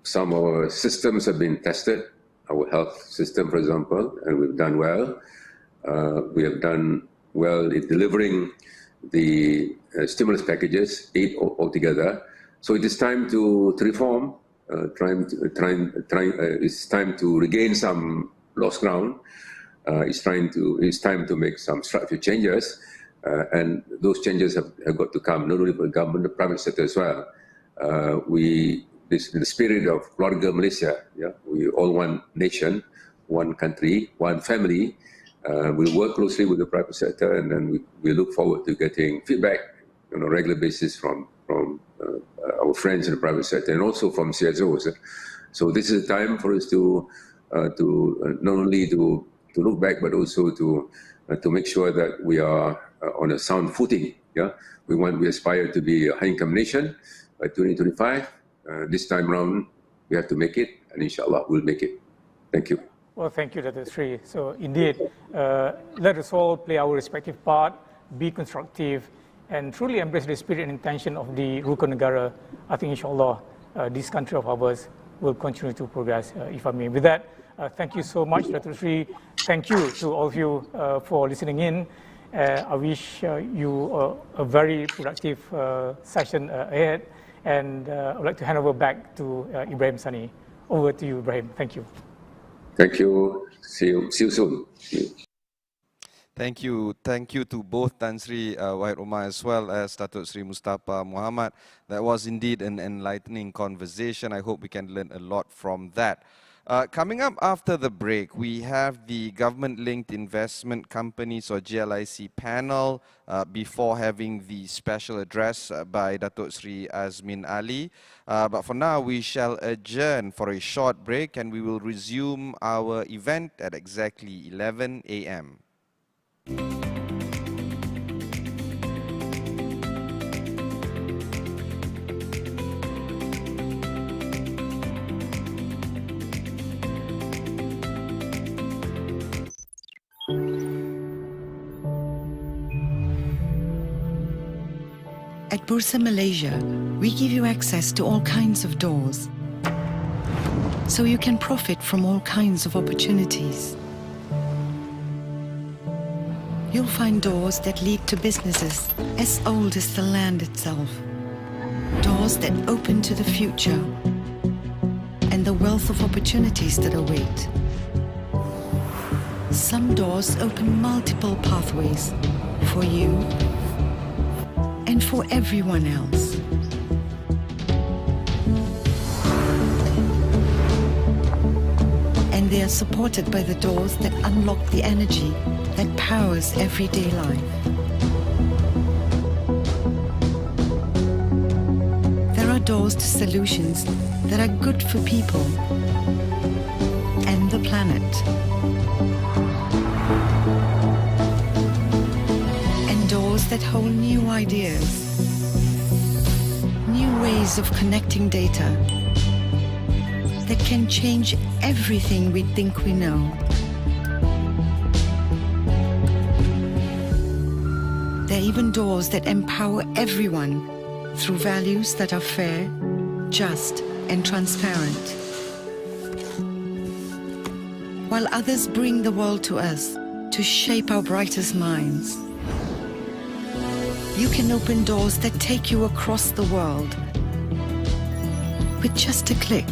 Some of our systems have been tested, our health system, for example, and we've done well. We have done well in delivering the stimulus packages, 8 altogether. So it is time to reform. It's time to regain some lost ground. It's time to make some structural changes, and those changes have got to come not only from the government, the private sector as well. In the spirit of Keluarga Malaysia, we all one nation, one country, one family. We'll work closely with the private sector, and then we look forward to getting feedback on a regular basis from our friends in the private sector and also from CSOs. So this is a time for us to not only to look back, but also to make sure that we are on a sound footing. We aspire to be a high-income nation by 2025. This time around, we have to make it, and inshallah, we'll make it. Thank you. Well, thank you, Dato' Sri. So indeed, let us all play our respective part, be constructive, and truly embrace the spirit and intention of the Rukun Negara. I think, inshallah, this country of ours will continue to progress, if I may. With that, thank you so much, Dato' Sri. Thank you to all of you for listening in. I wish you a very productive session ahead. And I would like to hand over back to Ibrahim Sani. Over to you, Ibrahim. Thank you. Thank you. See you soon. Thank you to both Tan Sri Wahid Omar as well as Datuk Sri Mustapa Mohamed. That was indeed an enlightening conversation. I hope we can learn a lot from that. Coming up after the break, we have the Government-Linked Investment Companies or GLIC panel before having the special address by Datuk Sri Azmin Ali. But for now, we shall adjourn for a short break and we will resume our event at exactly 11 a.m. At Bursa Malaysia, we give you access to all kinds of doors, so you can profit from all kinds of opportunities. You'll find doors that lead to businesses as old as the land itself, doors that open to the future and the wealth of opportunities that await. Some doors open multiple pathways for you and for everyone else. And they are supported by the doors that unlock the energy that powers everyday life. There are doors to solutions that are good for people and the planet. And doors that hold new ideas, new ways of connecting data that can change everything we think we know. There are even doors that empower everyone through values that are fair, just, and transparent. While others bring the world to us to shape our brightest minds, you can open doors that take you across the world with just a click,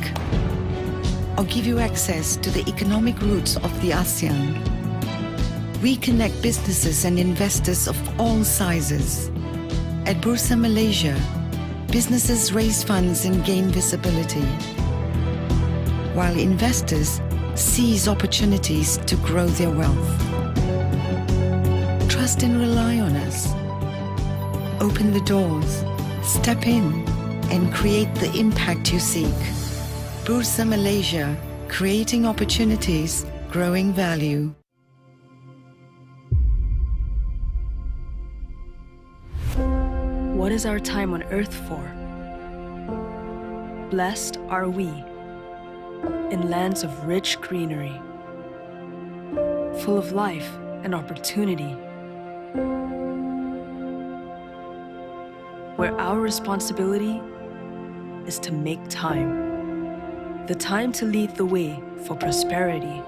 or give you access to the economic roots of the ASEAN. We connect businesses and investors of all sizes. At Bursa Malaysia, businesses raise funds and gain visibility. while investors seize opportunities to grow their wealth. Trust and rely on us. Open the doors, step in, and create the impact you seek. Bursa Malaysia, creating opportunities, growing value. What is our time on earth for? Blessed are we in lands of rich greenery, full of life and opportunity, where our responsibility is to make time. The time to lead the way for prosperity.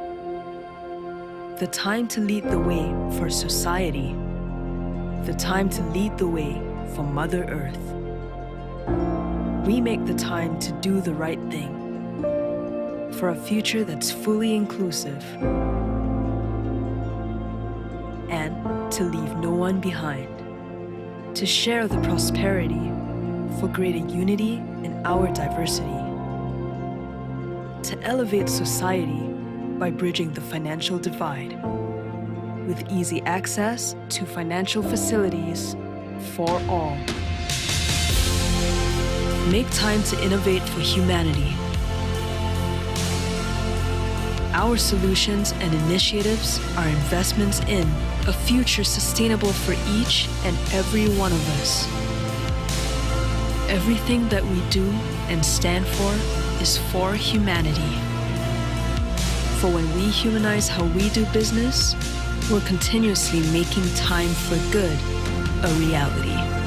The time to lead the way for society. The time to lead the way for Mother Earth. We make the time to do the right thing for a future that's fully inclusive and to leave no one behind. To share the prosperity for greater unity in our diversity. To elevate society by bridging the financial divide with easy access to financial facilities for all. Make time to innovate for humanity. Our solutions and initiatives are investments in a future sustainable for each and every one of us. Everything that we do and stand for is for humanity. For when we humanize how we do business, we're continuously making time for good a reality.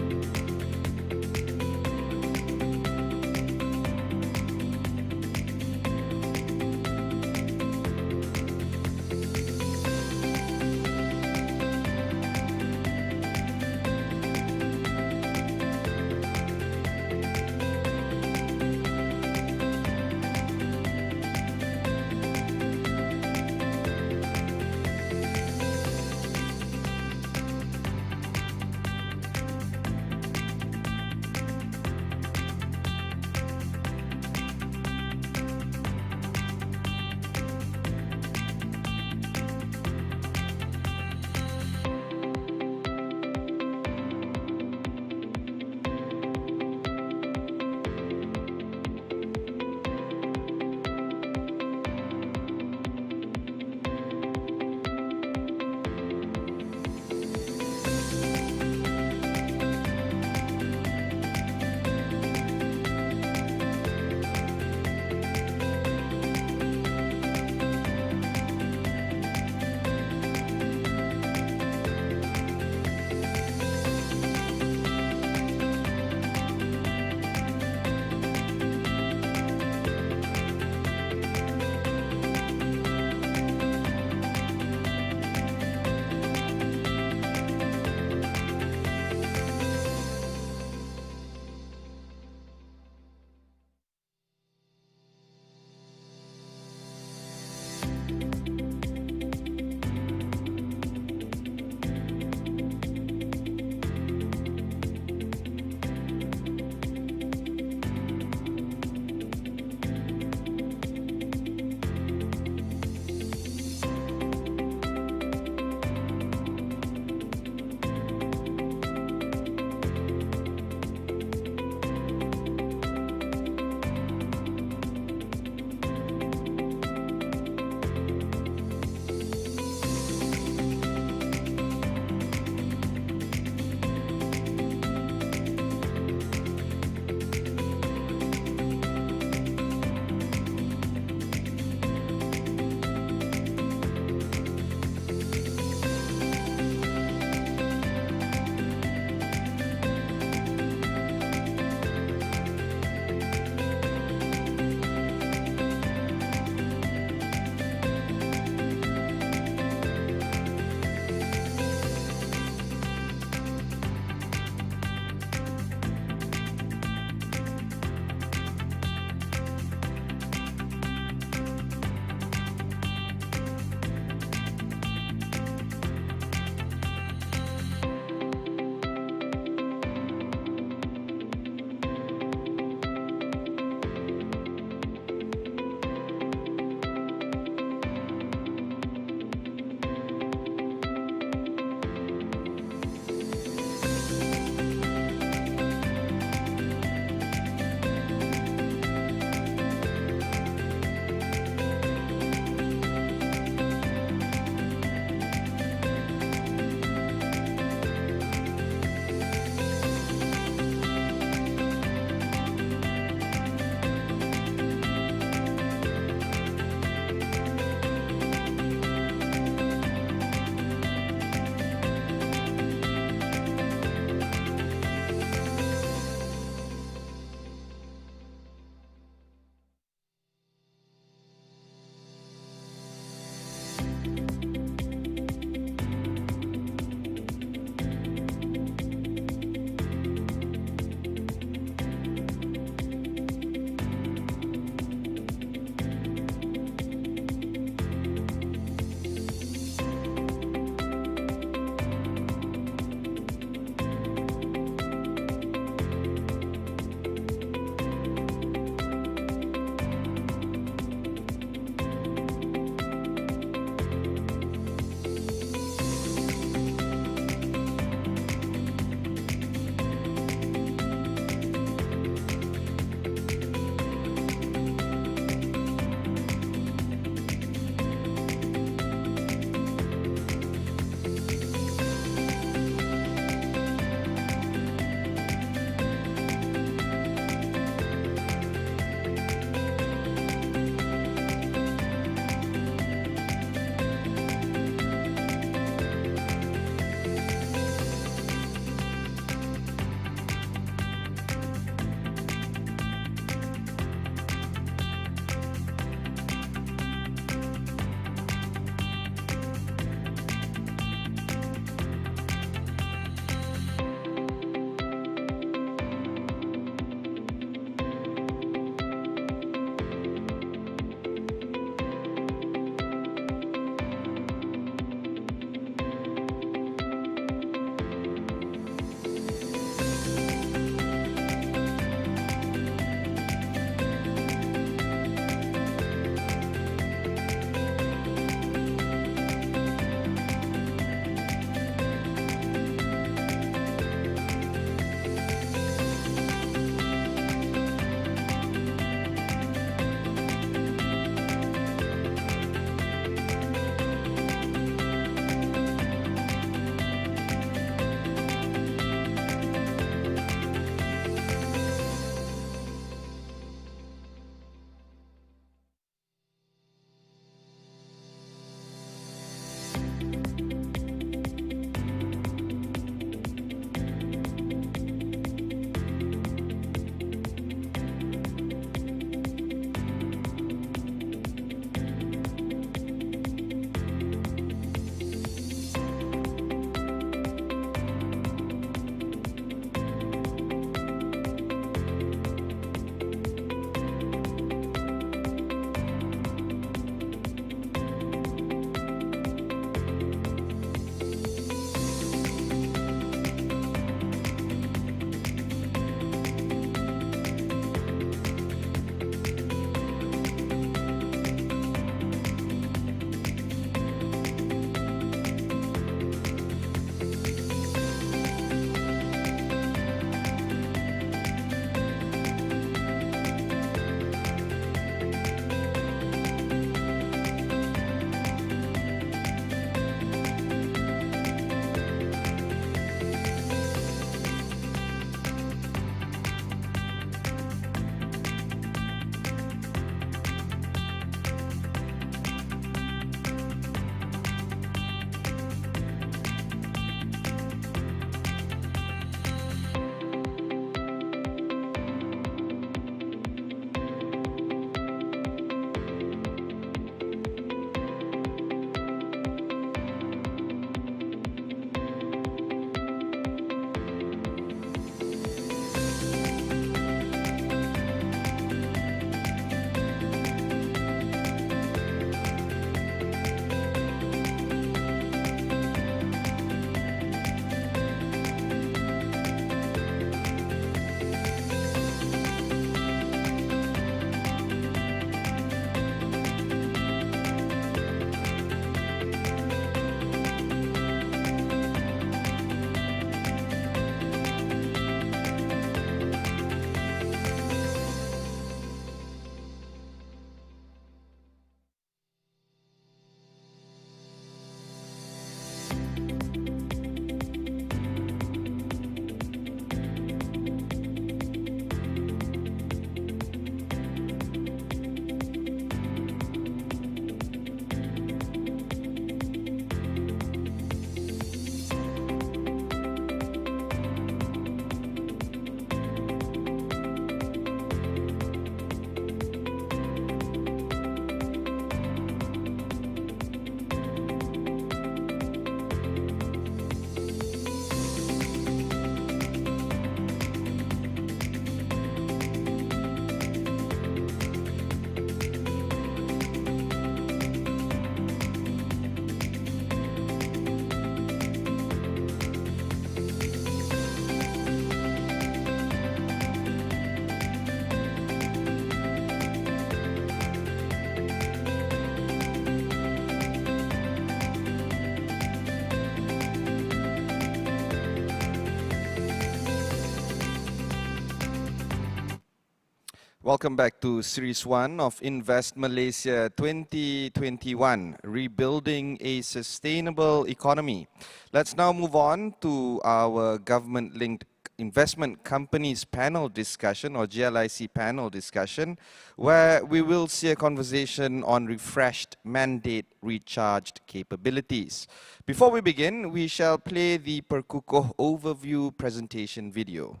Welcome back to Series 1 of Invest Malaysia 2021, Rebuilding a Sustainable Economy. Let's now move on to our government-linked investment companies panel discussion, or GLIC panel discussion, where we will see a conversation on refreshed mandate recharged capabilities. Before we begin, we shall play the Perkukoh overview presentation video.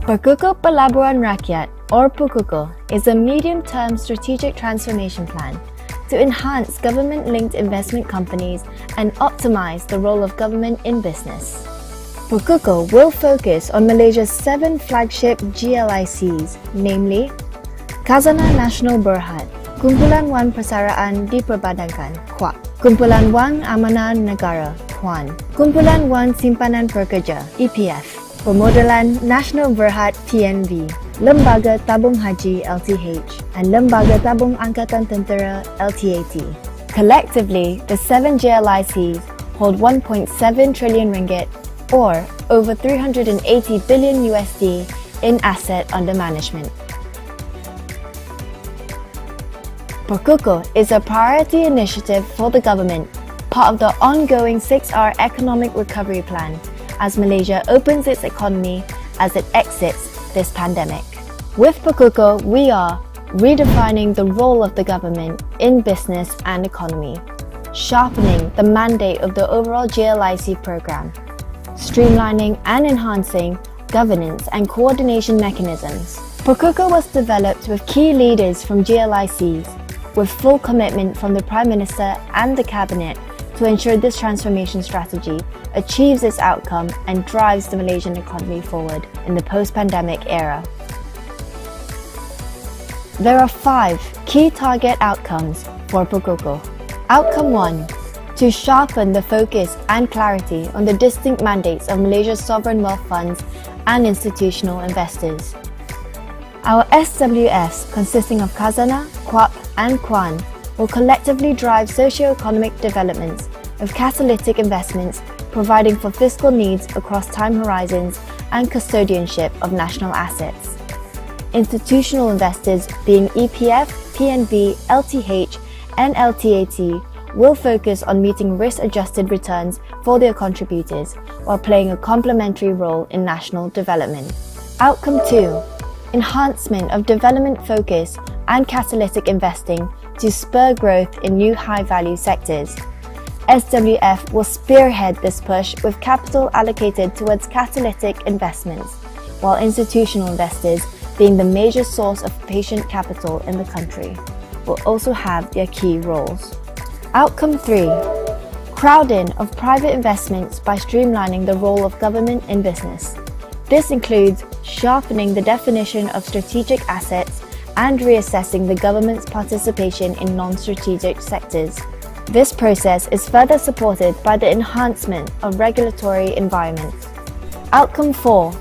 Perkukoh Pelaburan Rakyat, or Perkukoh, is a medium-term strategic transformation plan to enhance government-linked investment companies and optimize the role of government in business. Perkukoh will focus on Malaysia's 7 flagship GLICs, namely Khazanah Nasional Berhad, Kumpulan Wan Persaraan Diperbankankan (KWAP), Kumpulan Wang Amanah Negara (KWAN), Kumpulan Wan Simpanan Pekerja (EPF), Pemodelan Nasional Berhad PNB, Lembaga Tabung Haji LTH, and Lembaga Tabung Angkatan Tentera LTAT. Collectively, the 7 GLICs hold 1.7 trillion ringgit, or over $380 billion USD in asset under management. Perkukoh is a priority initiative for the government, part of the ongoing 6R Economic Recovery Plan, as Malaysia opens its economy as it exits this pandemic. With Perkukoh, we are redefining the role of the government in business and economy, sharpening the mandate of the overall GLIC program, streamlining and enhancing governance and coordination mechanisms. Perkukoh was developed with key leaders from GLICs, with full commitment from the Prime Minister and the Cabinet to ensure this transformation strategy achieves its outcome and drives the Malaysian economy forward in the post-pandemic era. There are 5 key target outcomes for Perkukoh. Outcome 1. To sharpen the focus and clarity on the distinct mandates of Malaysia's sovereign wealth funds and institutional investors. Our SWFs, consisting of Khazanah, KWAP and KWAN, will collectively drive socio-economic developments of catalytic investments, providing for fiscal needs across time horizons and custodianship of national assets. Institutional investors, being EPF, PNB, LTH and LTAT, will focus on meeting risk-adjusted returns for their contributors while playing a complementary role in national development. Outcome 2. Enhancement of development focus and catalytic investing to spur growth in new high-value sectors. SWF will spearhead this push with capital allocated towards catalytic investments, while institutional investors, being the major source of patient capital in the country, will also have their key roles. Outcome 3. Crowd-in of private investments by streamlining the role of government in business. This includes sharpening the definition of strategic assets and reassessing the government's participation in non-strategic sectors. This process is further supported by the enhancement of regulatory environments. Outcome 4.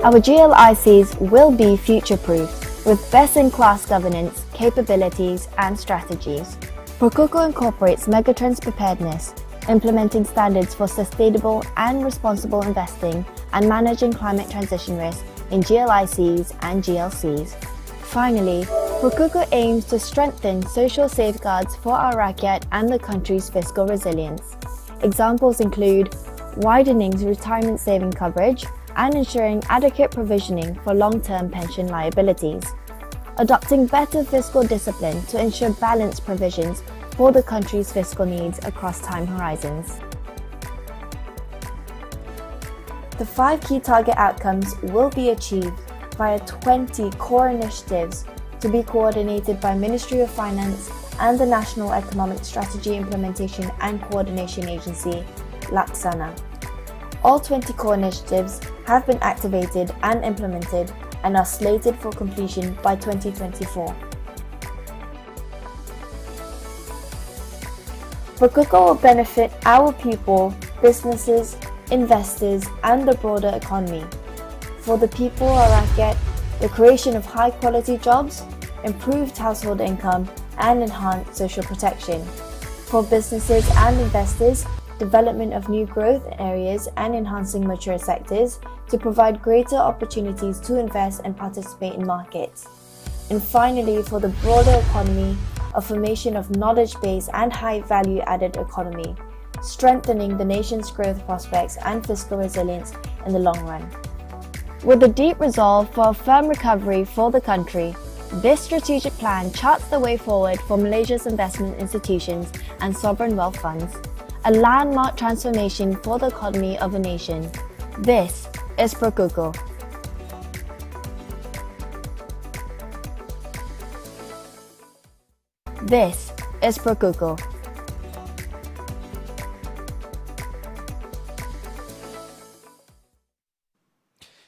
Our GLICs will be future-proofed with best-in-class governance, capabilities and strategies. Perkukoh incorporates megatrends preparedness, implementing standards for sustainable and responsible investing and managing climate transition risk in GLICs and GLCs. Finally, Perkukoh aims to strengthen social safeguards for our rakyat and the country's fiscal resilience. Examples include widening retirement saving coverage and ensuring adequate provisioning for long-term pension liabilities, adopting better fiscal discipline to ensure balanced provisions for the country's fiscal needs across time horizons. The 5 key target outcomes will be achieved via 20 core initiatives to be coordinated by Ministry of Finance and the National Economic Strategy Implementation and Coordination Agency, Laksana. All 20 core initiatives have been activated and implemented and are slated for completion by 2024. Perkukoh will benefit our people, businesses, investors and the broader economy. For the people or rakyat, the creation of high-quality jobs, improved household income and enhance social protection. For businesses and investors, development of new growth areas and enhancing mature sectors to provide greater opportunities to invest and participate in markets. And finally, for the broader economy, a formation of knowledge-based and high value-added economy, strengthening the nation's growth prospects and fiscal resilience in the long run. With a deep resolve for a firm recovery for the country, this strategic plan charts the way forward for Malaysia's investment institutions and sovereign wealth funds, a landmark transformation for the economy of a nation. This is Perkuku. This is Perkuku.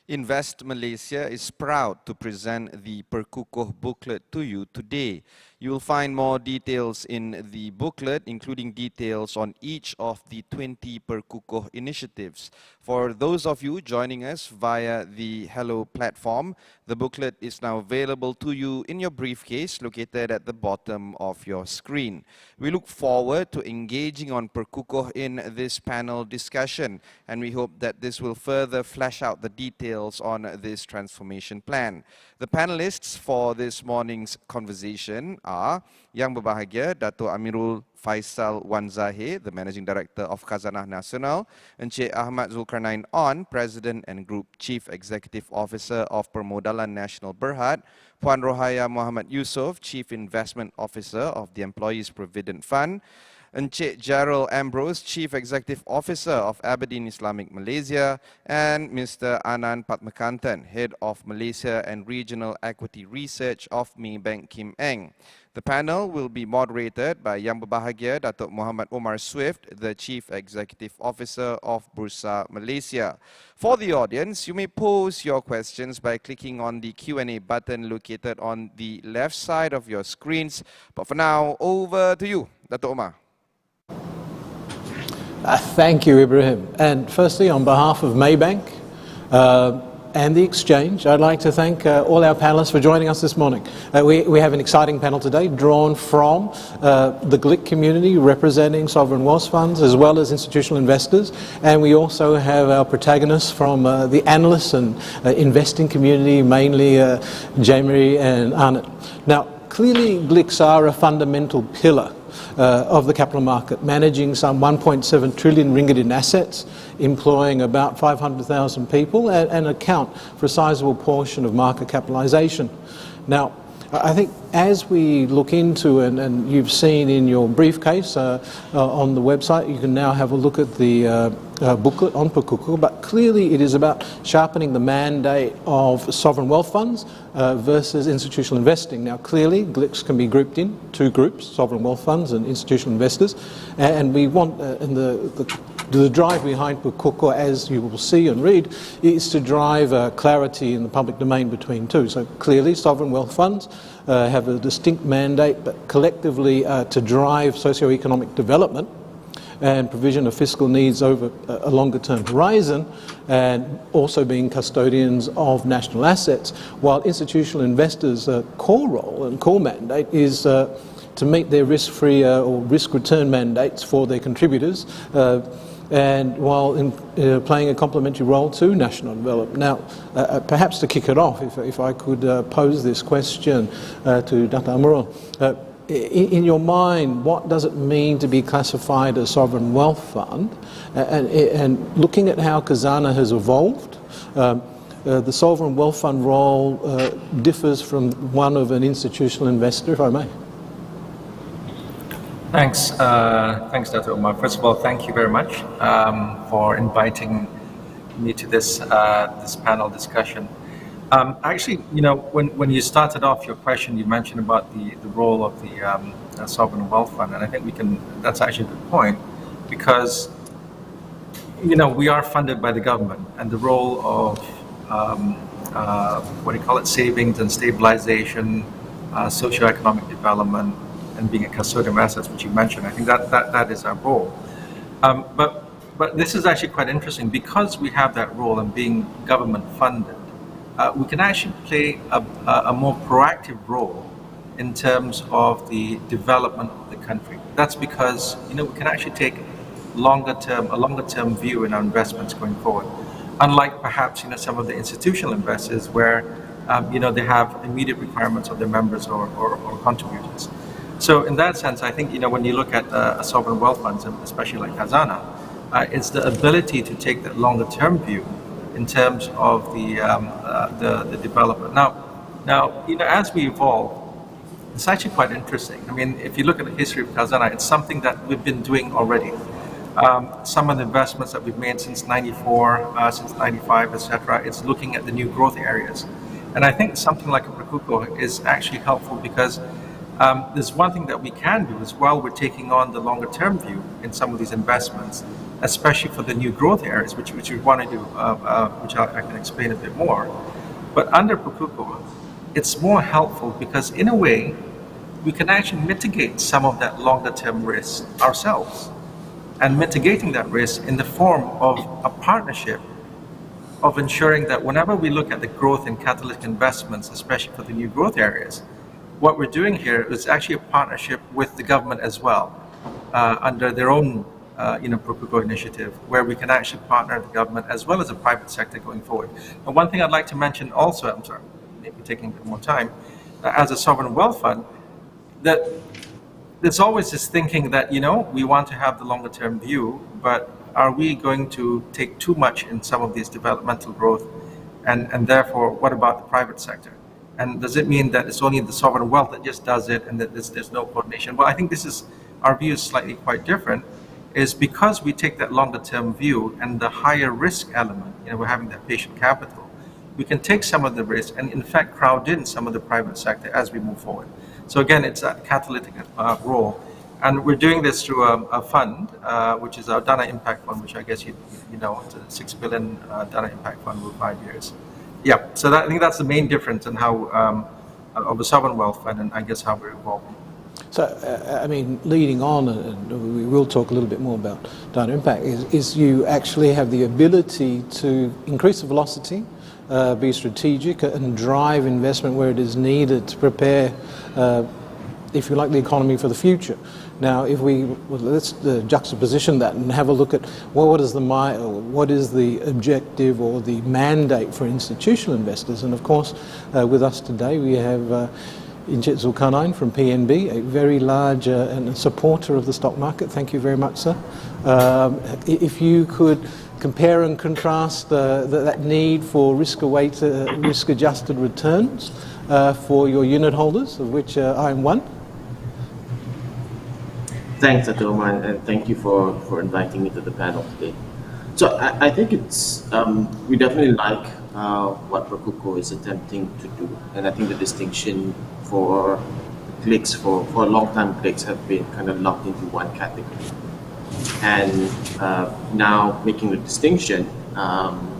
Invest Malaysia is proud to present the Perkukuh booklet to you today. You will find more details in the booklet, including details on each of the 20 Perkukuh initiatives. For those of you joining us via the Hello platform, the booklet is now available to you in your briefcase located at the bottom of your screen. We look forward to engaging on Perkukuh in this panel discussion, and we hope that this will further flesh out the details on this transformation plan. The panelists for this morning's conversation are Yang Berbahagia Dato Amirul Faisal Wan Zahir, the Managing Director of Khazanah Nasional, Encik Ahmad Zulkarnain On, President and Group Chief Executive Officer of Permodalan Nasional Berhad, Puan Rohaya Mohamed Yusof, Chief Investment Officer of the Employees Provident Fund, Encik Gerald Ambrose, Chief Executive Officer of Aberdeen Islamic Malaysia, and Mr. Anand Patmakantan, Head of Malaysia and Regional Equity Research of Maybank Kim Eng. The panel will be moderated by Yang Berbahagia Datuk Muhammad Omar Swift, the Chief Executive Officer of Bursa Malaysia. For the audience, you may pose your questions by clicking on the Q&A button located on the left side of your screens. But for now, over to you, Datuk Omar. Thank you, Ibrahim. And firstly, on behalf of Maybank and the Exchange, I'd like to thank all our panelists for joining us this morning. We have an exciting panel today drawn from the GLIC community representing sovereign wealth funds as well as institutional investors. And we also have our protagonists from the analysts and investing community, mainly Jamie and Anand. Now, clearly, GLICs are a fundamental pillar of the capital market, managing some 1.7 trillion ringgit in assets, employing about 500,000 people, and account for a sizable portion of market capitalisation. Now, I think as we look into, and you've seen in your briefcase on the website, you can now have a look at the booklet on Perkukuh, but clearly it is about sharpening the mandate of sovereign wealth funds versus institutional investing. Now clearly GLICs can be grouped in two groups, sovereign wealth funds and institutional investors, and we want the drive behind Perkukuh, as you will see and read, is to drive clarity in the public domain between two. So clearly sovereign wealth funds have a distinct mandate, but collectively to drive socio-economic development and provision of fiscal needs over a longer term horizon, and also being custodians of national assets, while institutional investors' core role and core mandate is to meet their risk-free or risk-return mandates for their contributors, and while playing a complementary role to national development. Now, perhaps to kick it off, if I could pose this question to Dato Amirul. In your mind, what does it mean to be classified as sovereign wealth fund? And looking at how Khazanah has evolved, the sovereign wealth fund role differs from one of an institutional investor, if I may. Thanks, Dato Omar. First of all, thank you very much for inviting me to this panel discussion. Actually, you know, when you started off your question, you mentioned about the role of the sovereign wealth fund, and I think that's actually a good point, because you know, we are funded by the government, and the role of savings and stabilization, socio-economic development, and being a custodian of assets, which you mentioned, I think that is our role. But this is actually quite interesting, because we have that role and being government funded. We can actually play a more proactive role in terms of the development of the country. That's because we can actually take a longer term view in our investments going forward. Unlike perhaps some of the institutional investors where they have immediate requirements of their members or contributors. So in that sense, I think when you look at a sovereign wealth funds, especially like Khazanah, it's the ability to take that longer term view in terms of the development. Now, as we evolve, it's actually quite interesting. I mean, if you look at the history of Khazanah, it's something that we've been doing already. Some of the investments that we've made since 94, since 95, etc., it's looking at the new growth areas. And I think something like a Prakuko is actually helpful because there's one thing that we can do as well. We're taking on the longer term view in some of these investments, especially for the new growth areas, which we want to do, which I can explain a bit more. But under Prakuko, it's more helpful because in a way, we can actually mitigate some of that longer term risk ourselves. And mitigating that risk in the form of a partnership of ensuring that whenever we look at the growth in catalytic investments, especially for the new growth areas, what we're doing here is actually a partnership with the government as well, under their own Prakuko initiative, where we can actually partner the government as well as the private sector going forward. And one thing I'd like to mention also, I'm sorry, maybe taking a bit more time, as a sovereign wealth fund, that there's always this thinking that, we want to have the longer term view, but are we going to take too much in some of these developmental growth? And therefore, what about the private sector? And does it mean that it's only the sovereign wealth that just does it and that there's no coordination? Well, I think our view is slightly quite different, is because we take that longer term view and the higher risk element, we're having that patient capital, we can take some of the risk and in fact crowd in some of the private sector as we move forward. So again, it's a catalytic role. And we're doing this through a fund, which is our Dana Impact Fund, which I guess you know, it's a 6 billion Dana Impact Fund over 5 years. Yeah, so I think that's the main difference in how, of a sovereign wealth fund and I guess how we're evolving. So, I mean, leading on, and we will talk a little bit more about Dana Impact, is you actually have the ability to increase the velocity, be strategic and drive investment where it is needed to prepare, if you like, the economy for the future. Now, let's juxtaposition that and have a look at what is the objective or the mandate for institutional investors. And of course, with us today we have Encik Zulkarnain from PNB, a very large and a supporter of the stock market. Thank you very much, sir. If you could compare and contrast that need for risk-adjusted returns for your unit holders, of which I am one. Thanks, Dato, and thank you for inviting me to the panel today. So I think it's, we definitely like what Prakuko is attempting to do, and I think the distinction for clicks, for a long time, clicks have been kind of lumped into one category. And now making the distinction,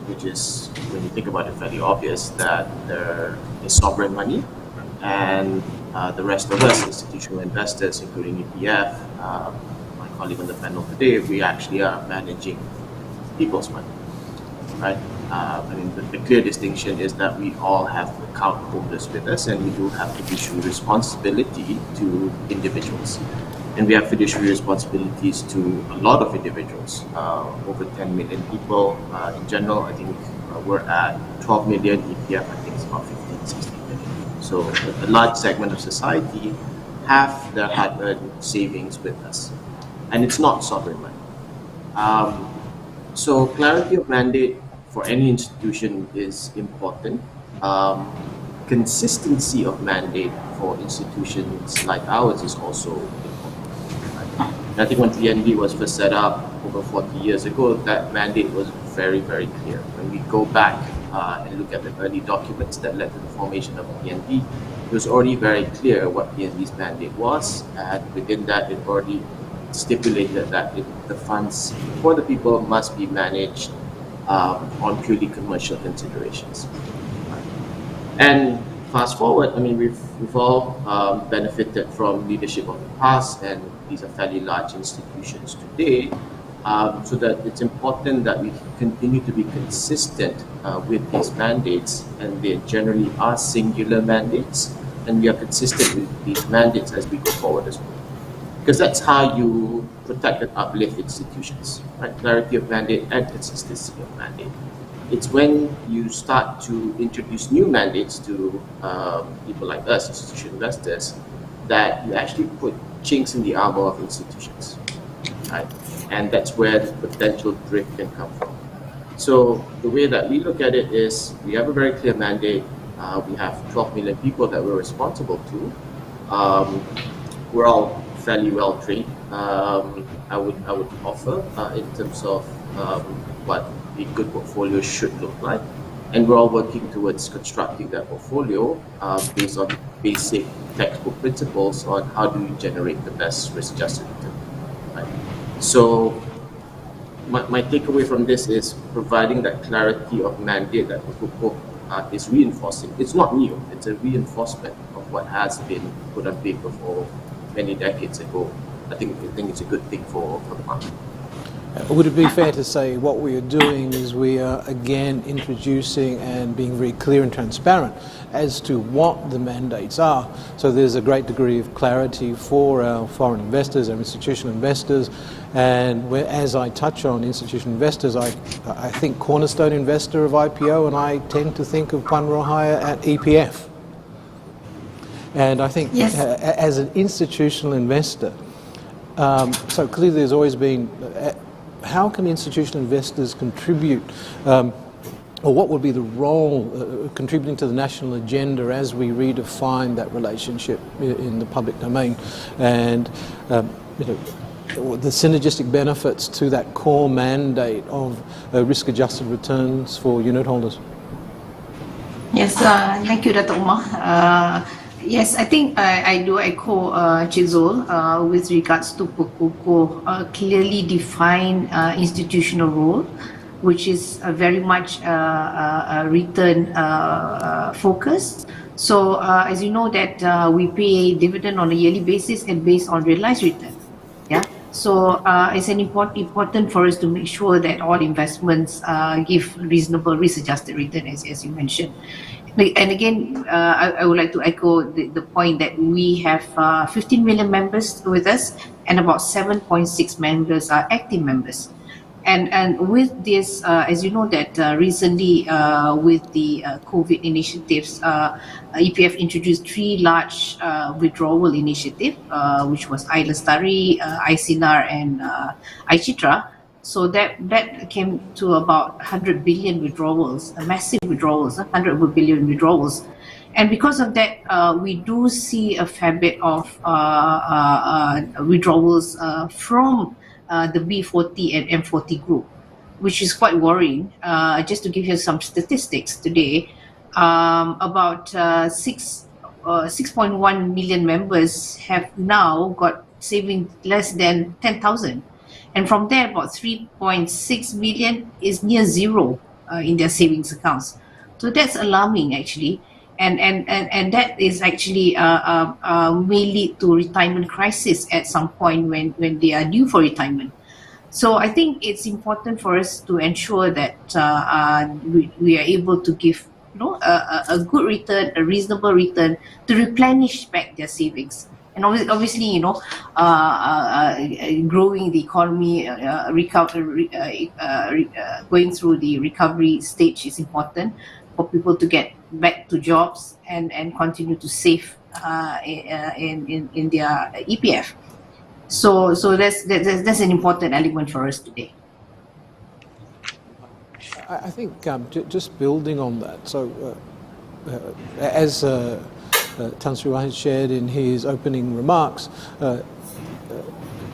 which is, when you think about it, fairly obvious, that there is sovereign money and the rest of us, institutional investors, including ETF, my colleague on the panel today, we actually are managing people's money, right? I mean, the clear distinction is that we all have account holders with us, and we do have fiduciary responsibility to individuals. And we have fiduciary responsibilities to a lot of individuals, over 10 million people. In general, I think we're at 12 million, ETF, I think it's about 15, 16 million. So a large segment of society have their hard-earned savings with us. And it's not sovereign money. So clarity of mandate for any institution is important. Consistency of mandate for institutions like ours is also important. I think when PNB was first set up over 40 years ago, that mandate was very, very clear. When we go back and look at the early documents that led to the formation of PNB, it was already very clear what PNB's mandate was, and within that it already stipulated that the funds for the people must be managed on purely commercial considerations. And fast forward, I mean, we've all benefited from leadership of the past, and these are fairly large institutions today, so that it's important that we continue to be consistent with these mandates, and they generally are singular mandates, and we are consistent with these mandates as we go forward as well. Because that's how you protect and uplift institutions, right? Clarity of mandate and consistency of mandate. It's when you start to introduce new mandates to people like us, institutional investors, that you actually put chinks in the armor of institutions, right? And that's where the potential drift can come from. So the way that we look at it is we have a very clear mandate. We have 12 million people that we're responsible to. We're all fairly well trained. I would offer in terms of what a good portfolio should look like, and we're all working towards constructing that portfolio based on basic textbook principles on how do you generate the best risk-adjusted return. Right? So my takeaway from this is providing that clarity of mandate that Protocol is reinforcing. It's not new, it's a reinforcement of what has been put on paper for many decades ago. I think it's a good thing for the market. Would it be fair to say what we are doing is we are again introducing and being very clear and transparent as to what the mandates are? So there's a great degree of clarity for our foreign investors, our institutional investors, and as I touch on institutional investors, I think cornerstone investor of IPO, and I tend to think of Puan Rohaya at EPF. And I think as an institutional investor, so clearly there's always been, how can institutional investors contribute, or what would be the role contributing to the national agenda as we redefine that relationship in the public domain, and the synergistic benefits to that core mandate of risk-adjusted returns for unit holders? Yes, thank you, Dato Umar. Yes, I think I do echo Chizol with regards to Protocol clearly defined institutional role, which is very much return focused. So as you know that we pay dividend on a yearly basis and based on realized return. Yeah. So it's an important for us to make sure that all investments give reasonable risk-adjusted return, as you mentioned. And again, I would like to echo the point that we have 15 million members with us, and about 7.6 members are active members. And with this, as you know that recently with the COVID initiatives, EPF introduced 3 large withdrawal initiatives, which was Lestari, ICNR, and iCitra. So that came to about 100 billion withdrawals, massive withdrawals, 100 billion withdrawals. And because of that, we do see a fair bit of withdrawals from the B40 and M40 group, which is quite worrying. Just to give you some statistics today, about 6.1 million members have now got saving less than 10,000. And from there, about 3.6 million is near zero in their savings accounts. So that's alarming, actually. And that is actually may lead to retirement crisis at some point when they are due for retirement. So I think it's important for us to ensure that we are able to give a good return, a reasonable return, to replenish back their savings. And obviously, growing the economy, going through the recovery stage is important for people to get back to jobs and continue to save in their EPF. So that's an important element for us today. I think just building on that, so as Tan Sri Wahid shared in his opening remarks,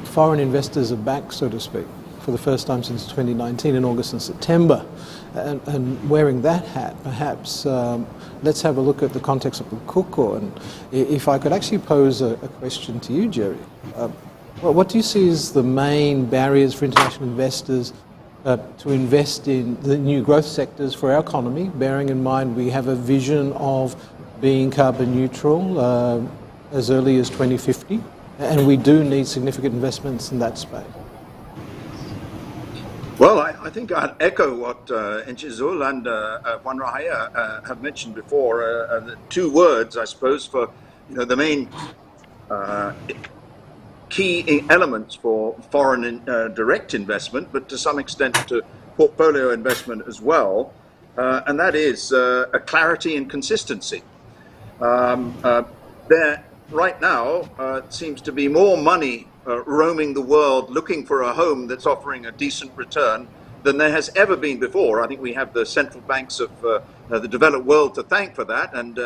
foreign investors are back, so to speak, for the first time since 2019 in August and September. And wearing that hat, perhaps let's have a look at the context of the Kuku. And if I could actually pose a question to you, Jerry. What do you see as the main barriers for international investors to invest in the new growth sectors for our economy, bearing in mind we have a vision of being carbon neutral as early as 2050, and we do need significant investments in that space? Well, I think I'd echo what Encik Zul and Puan Rahaya have mentioned before. The two words, I suppose, for the main key elements for foreign direct investment, but to some extent to portfolio investment as well, and that is a clarity and consistency. There, right now, seems to be more money roaming the world looking for a home that's offering a decent return than there has ever been before. I think we have the central banks of the developed world to thank for that, and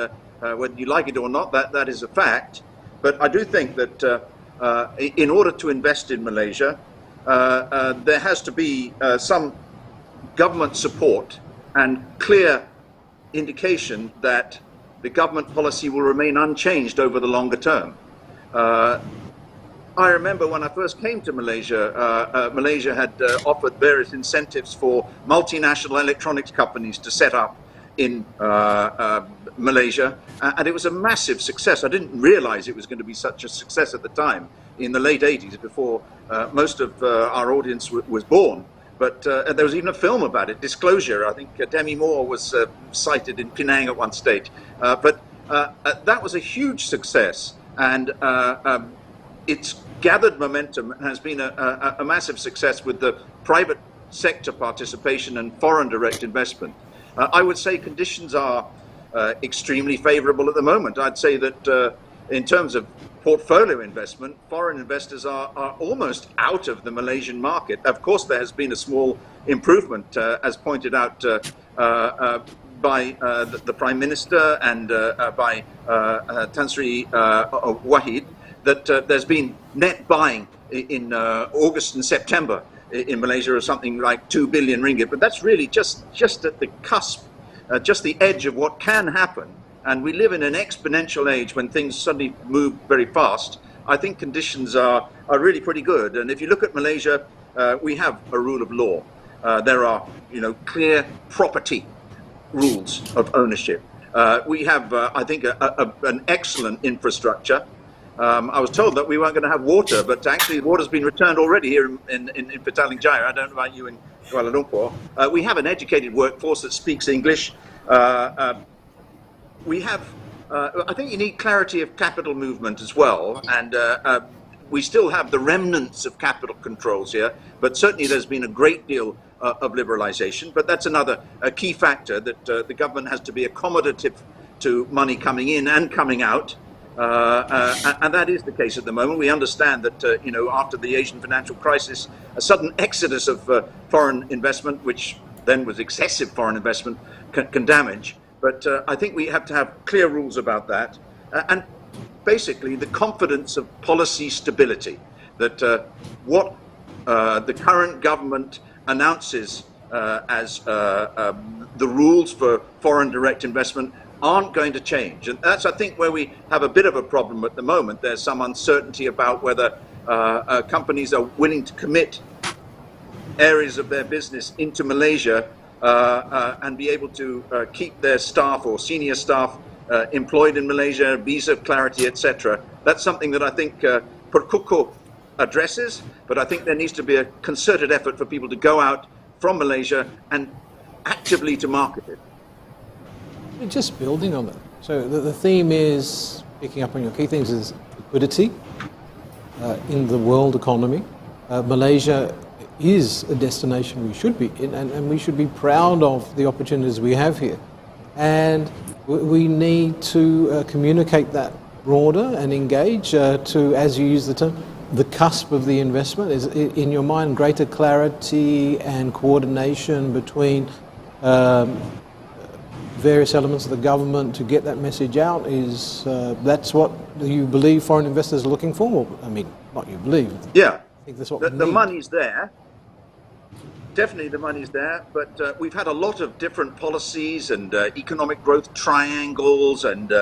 whether you like it or not, that is a fact. But I do think that in order to invest in Malaysia, there has to be some government support and clear indication that the government policy will remain unchanged over the longer term. I remember when I first came to Malaysia, Malaysia had offered various incentives for multinational electronics companies to set up in Malaysia, and it was a massive success. I didn't realize it was going to be such a success at the time, in the late 80s, before most of our audience was born. But there was even a film about it, Disclosure. I think Demi Moore was cited in Penang at one stage. But that was a huge success, and it's gathered momentum and has been a massive success with the private sector participation and foreign direct investment. I would say conditions are extremely favorable at the moment. I'd say that in terms of portfolio investment, foreign investors are almost out of the Malaysian market. Of course, there has been a small improvement, as pointed out by the Prime Minister and by Tan Sri Wahid, that there's been net buying in August and September in Malaysia of something like 2 billion ringgit. But that's really just at the cusp, just the edge of what can happen. And we live in an exponential age when things suddenly move very fast. I think conditions are really pretty good. And if you look at Malaysia, we have a rule of law. There are, clear property rules of ownership. We have, I think, an excellent infrastructure. I was told that we weren't going to have water, but actually water's been returned already here in Petaling Jaya. I don't know about you in Kuala Lumpur. We have an educated workforce that speaks English. We have, I think you need clarity of capital movement as well, and we still have the remnants of capital controls here, but certainly there's been a great deal of liberalisation. But that's another key factor, that the government has to be accommodative to money coming in and coming out. And that is the case at the moment. We understand that, after the Asian financial crisis, a sudden exodus of foreign investment, which then was excessive foreign investment, can damage. But I think we have to have clear rules about that. And basically the confidence of policy stability, that what the current government announces as the rules for foreign direct investment aren't going to change. And that's, I think, where we have a bit of a problem at the moment. There's some uncertainty about whether companies are willing to commit areas of their business into Malaysia and be able to keep their staff or senior staff employed in Malaysia, visa clarity, etc. That's something that I think Perkuko addresses, but I think there needs to be a concerted effort for people to go out from Malaysia and actively to market it. Just building on that. So the theme is, picking up on your key things, is liquidity in the world economy. Malaysia is a destination we should be in, and we should be proud of the opportunities we have here. And we need to communicate that broader and engage to, as you use the term, the cusp of the investment. Is in your mind greater clarity and coordination between various elements of the government to get that message out? Is that's what you believe foreign investors are looking for? I mean, not you believe. Yeah, I think that's what the money's there. Definitely the money's there, but we've had a lot of different policies and economic growth triangles and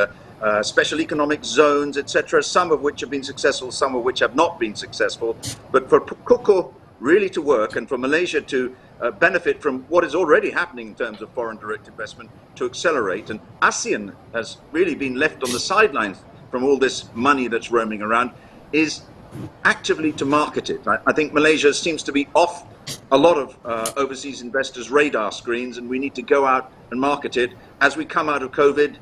special economic zones, etc., some of which have been successful, some of which have not been successful. But for Perkuko really to work, and for Malaysia to benefit from what is already happening in terms of foreign direct investment to accelerate, and ASEAN has really been left on the sidelines from all this money that's roaming around, is actively to market it. I think Malaysia seems to be off a lot of overseas investors' radar screens, and we need to go out and market it. As we come out of COVID,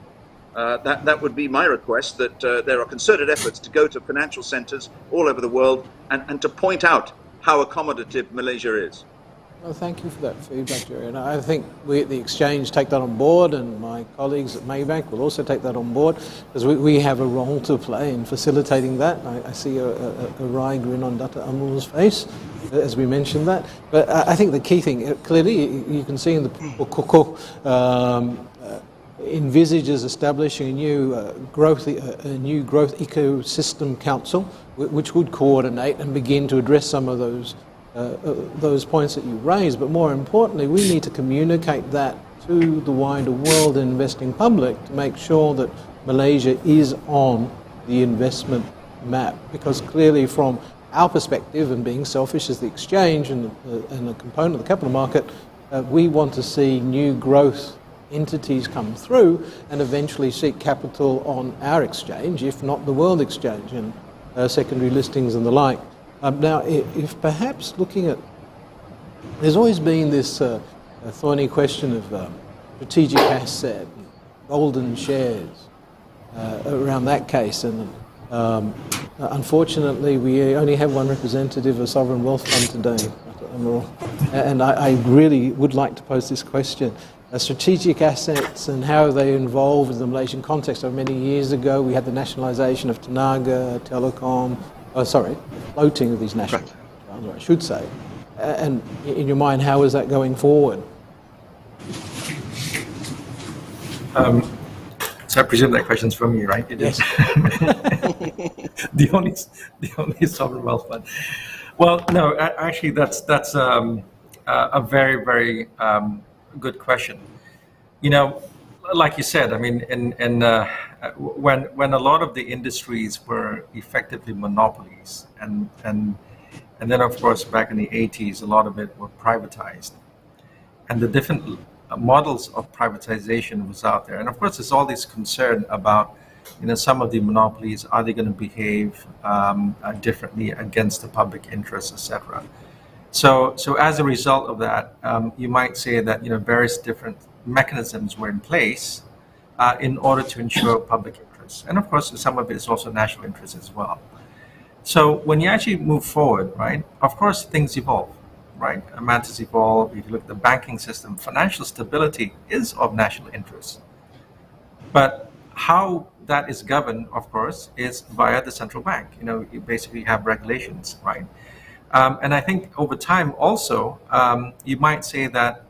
that would be my request, that there are concerted efforts to go to financial centres all over the world and to point out how accommodative Malaysia is. Well, thank you for that feedback, Jerry. And I think we at the Exchange take that on board, and my colleagues at Maybank will also take that on board, because we have a role to play in facilitating that. I see a wry grin on Dato Amul's face as we mentioned that. But I think the key thing, clearly, you can see in the Pokoko envisages establishing a new growth ecosystem council, which would coordinate and begin to address some of those points that you raised. But more importantly, we need to communicate that to the wider world and investing public to make sure that Malaysia is on the investment map. Because clearly, from our perspective, and being selfish as the Exchange and a component of the capital market, we want to see new growth entities come through and eventually seek capital on our exchange, if not the world exchange, and secondary listings and the like. Now, if perhaps looking at, there's always been this thorny question of strategic asset, golden shares around that case, and unfortunately we only have one representative of Sovereign Wealth Fund today, and I really would like to pose this question. Strategic assets and how they involved in the Malaysian context. So many years ago we had the nationalisation of Tenaga, Telecom, floating of these national, I should say. And in your mind, how is that going forward? So I presume that question's from you, right? It yes. the only sovereign wealth fund. Well, no, actually, that's a very, very good question. You know, like you said, I mean, when a lot of the industries were effectively monopolies, and then of course back in the 80s, a lot of it were privatized, and the different models of privatization was out there, and of course there's all this concern about, you know, some of the monopolies, are they going to behave differently against the public interest, etc. So as a result of that, you might say that, you know, various different mechanisms were in place in order to ensure public interest. And of course, some of it is also national interest as well. So when you actually move forward, right, of course, things evolve, right? Matters evolve. If you look at the banking system, financial stability is of national interest. But how that is governed, of course, is via the central bank. You know, you basically have regulations, right? And I think over time also, you might say that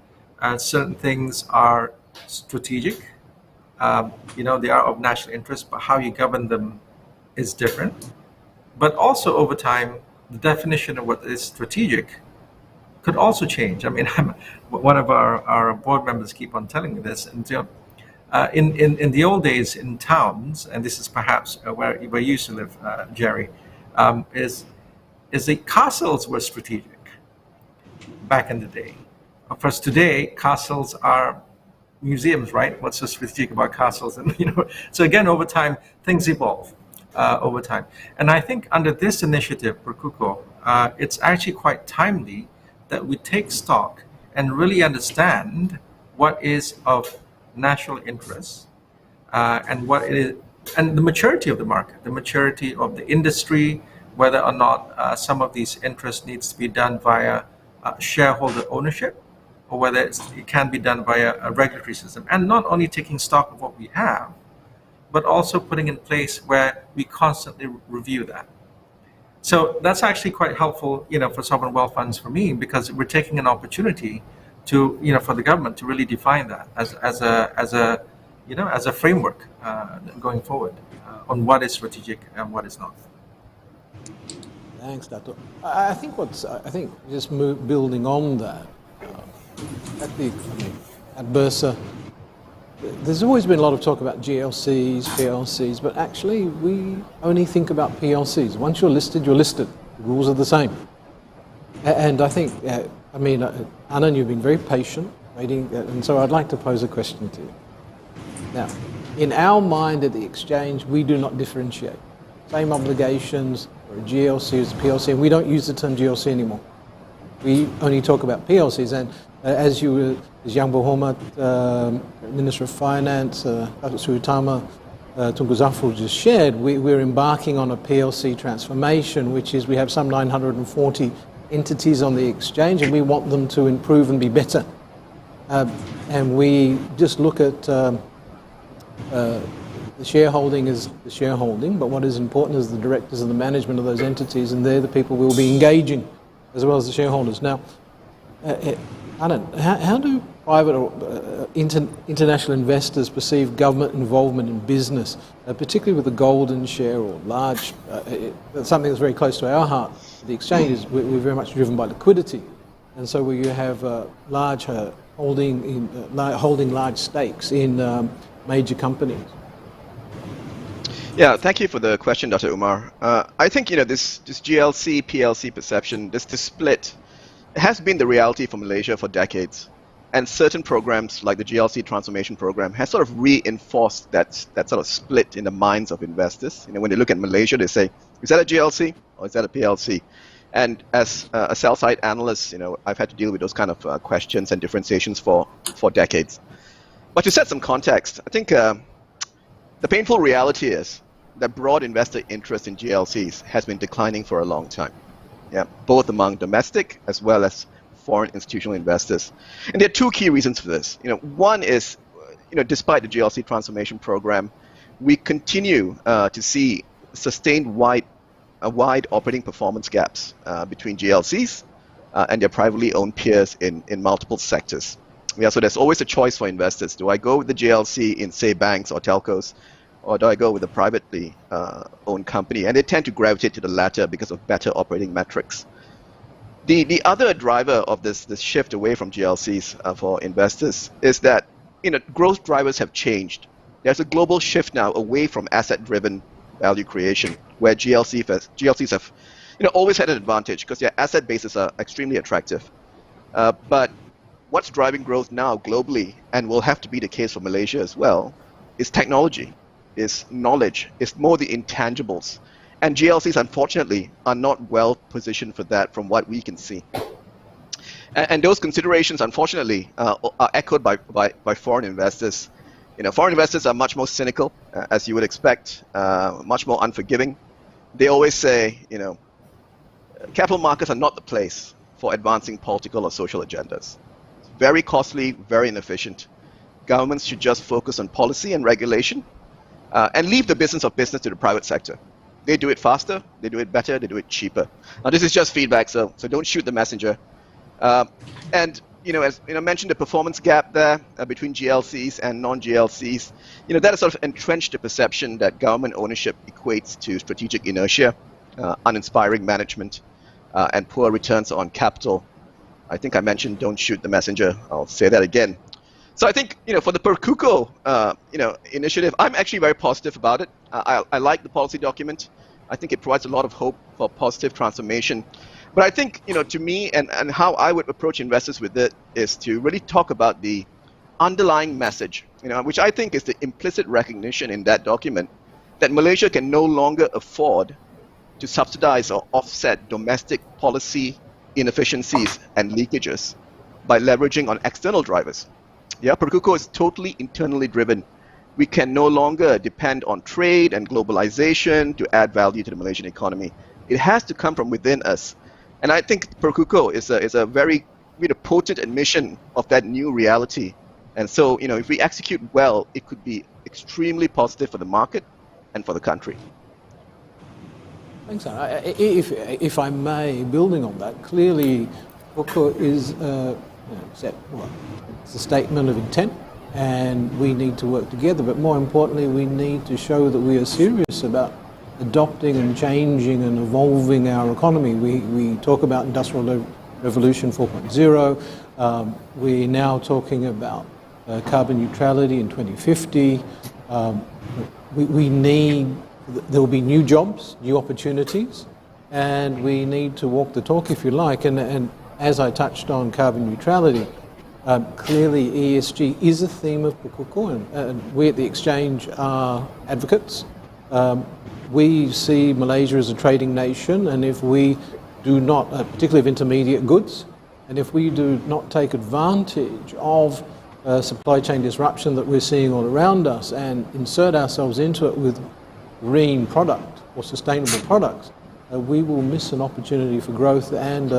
certain things are strategic. You know, they are of national interest, but how you govern them is different. But also over time, the definition of what is strategic could also change. I mean, one of our board members keep on telling me this, and you know, in the old days in towns, and this is perhaps where you used to live, Jerry, is the castles were strategic back in the day. Of course, today castles are museums, right? What's so strategic about castles? And you know, so again, over time, things evolve over time. And I think under this initiative, Perkuko, it's actually quite timely that we take stock and really understand what is of national interest and what it is, and the maturity of the market, the maturity of the industry, whether or not some of these interests needs to be done via shareholder ownership, or whether it can be done via a regulatory system. And not only taking stock of what we have, but also putting in place where we constantly review that. So that's actually quite helpful, you know, for sovereign wealth funds for me, because we're taking an opportunity to, you know, for the government to really define that as a framework going forward on what is strategic and what is not. Thanks, Dato. I think just building on that, at Bursa, there's always been a lot of talk about GLCs, PLCs, but actually we only think about PLCs. Once you're listed, you're listed. The rules are the same. And I think, Anand, you've been very patient, waiting, and so I'd like to pose a question to you. Now, in our mind at the Exchange, we do not differentiate. Same obligations for a GLC as a PLC, and we don't use the term GLC anymore. we only talk about PLCs. And as Yang Mohamed, Minister of Finance, Datuk Utama, Tengku Zafrul just shared, we're embarking on a PLC transformation, which is we have some 940 entities on the exchange, and we want them to improve and be better. And we just look at the shareholding is the shareholding, but what is important is the directors and the management of those entities, and they're the people we will be engaging as well as the shareholders. Now, how do private or international investors perceive government involvement in business, particularly with the golden share or large, something that's very close to our heart? The exchange is we're very much driven by liquidity, and so where you have large holding large stakes in major companies. Yeah, thank you for the question, Dr. Umar. I think this GLC PLC perception, this split, has been the reality for Malaysia for decades, and certain programs like the GLC transformation program has sort of reinforced that sort of split in the minds of investors. When they look at Malaysia, they say, is that a GLC or is that a PLC? And as a sell-side analyst, I've had to deal with those kind of questions and differentiations for decades. But to set some context, I think the painful reality is that broad investor interest in GLCs has been declining for a long time. Yeah, both among domestic as well as foreign institutional investors. And there are two key reasons for this. One is, despite the GLC transformation program, we continue to see sustained wide operating performance gaps between GLCs and their privately owned peers in multiple sectors. Yeah, so there's always a choice for investors. Do I go with the GLC in, say, banks or telcos, or do I go with a privately owned company? And they tend to gravitate to the latter because of better operating metrics. The other driver of this shift away from GLCs for investors is that growth drivers have changed. There's a global shift now away from asset-driven value creation, where GLCs have always had an advantage because their asset bases are extremely attractive. But what's driving growth now globally, and will have to be the case for Malaysia as well, is technology, is knowledge, is more the intangibles. And GLCs, unfortunately, are not well positioned for that from what we can see. And those considerations, unfortunately, are echoed by foreign investors. Foreign investors are much more cynical, as you would expect, much more unforgiving. They always say, capital markets are not the place for advancing political or social agendas. It's very costly, very inefficient. Governments should just focus on policy and regulation and leave the business of business to the private sector. They do it faster, they do it better, they do it cheaper. Now, this is just feedback, so don't shoot the messenger. And as mentioned, the performance gap there between GLCs and non-GLCs, that has sort of entrenched the perception that government ownership equates to strategic inertia, uninspiring management, and poor returns on capital. I think I mentioned don't shoot the messenger. I'll say that again. So I think, for the Perkuko, initiative, I'm actually very positive about it. I like the policy document. I think it provides a lot of hope for positive transformation. But I think, to me, and how I would approach investors with it is to really talk about the underlying message, which I think is the implicit recognition in that document that Malaysia can no longer afford to subsidize or offset domestic policy inefficiencies and leakages by leveraging on external drivers. Yeah, Perkuko is totally internally driven. We can no longer depend on trade and globalization to add value to the Malaysian economy. It has to come from within us. And I think Perkuko is a very potent admission of that new reality. And so, if we execute well, it could be extremely positive for the market and for the country. Thanks, Sarah. If I may, building on that, clearly Perkuko is it's a statement of intent, and we need to work together. But more importantly, we need to show that we are serious about adopting and changing and evolving our economy. We talk about Industrial Revolution 4.0. We're now talking about carbon neutrality in 2050. There will be new jobs, new opportunities, and we need to walk the talk, if you like. And as I touched on carbon neutrality, clearly ESG is a theme of Perkuko, and we at the Exchange are advocates. We see Malaysia as a trading nation, and if we do not, particularly of intermediate goods, And if we do not take advantage of supply chain disruption that we're seeing all around us and insert ourselves into it with green product or sustainable products, we will miss an opportunity for growth and,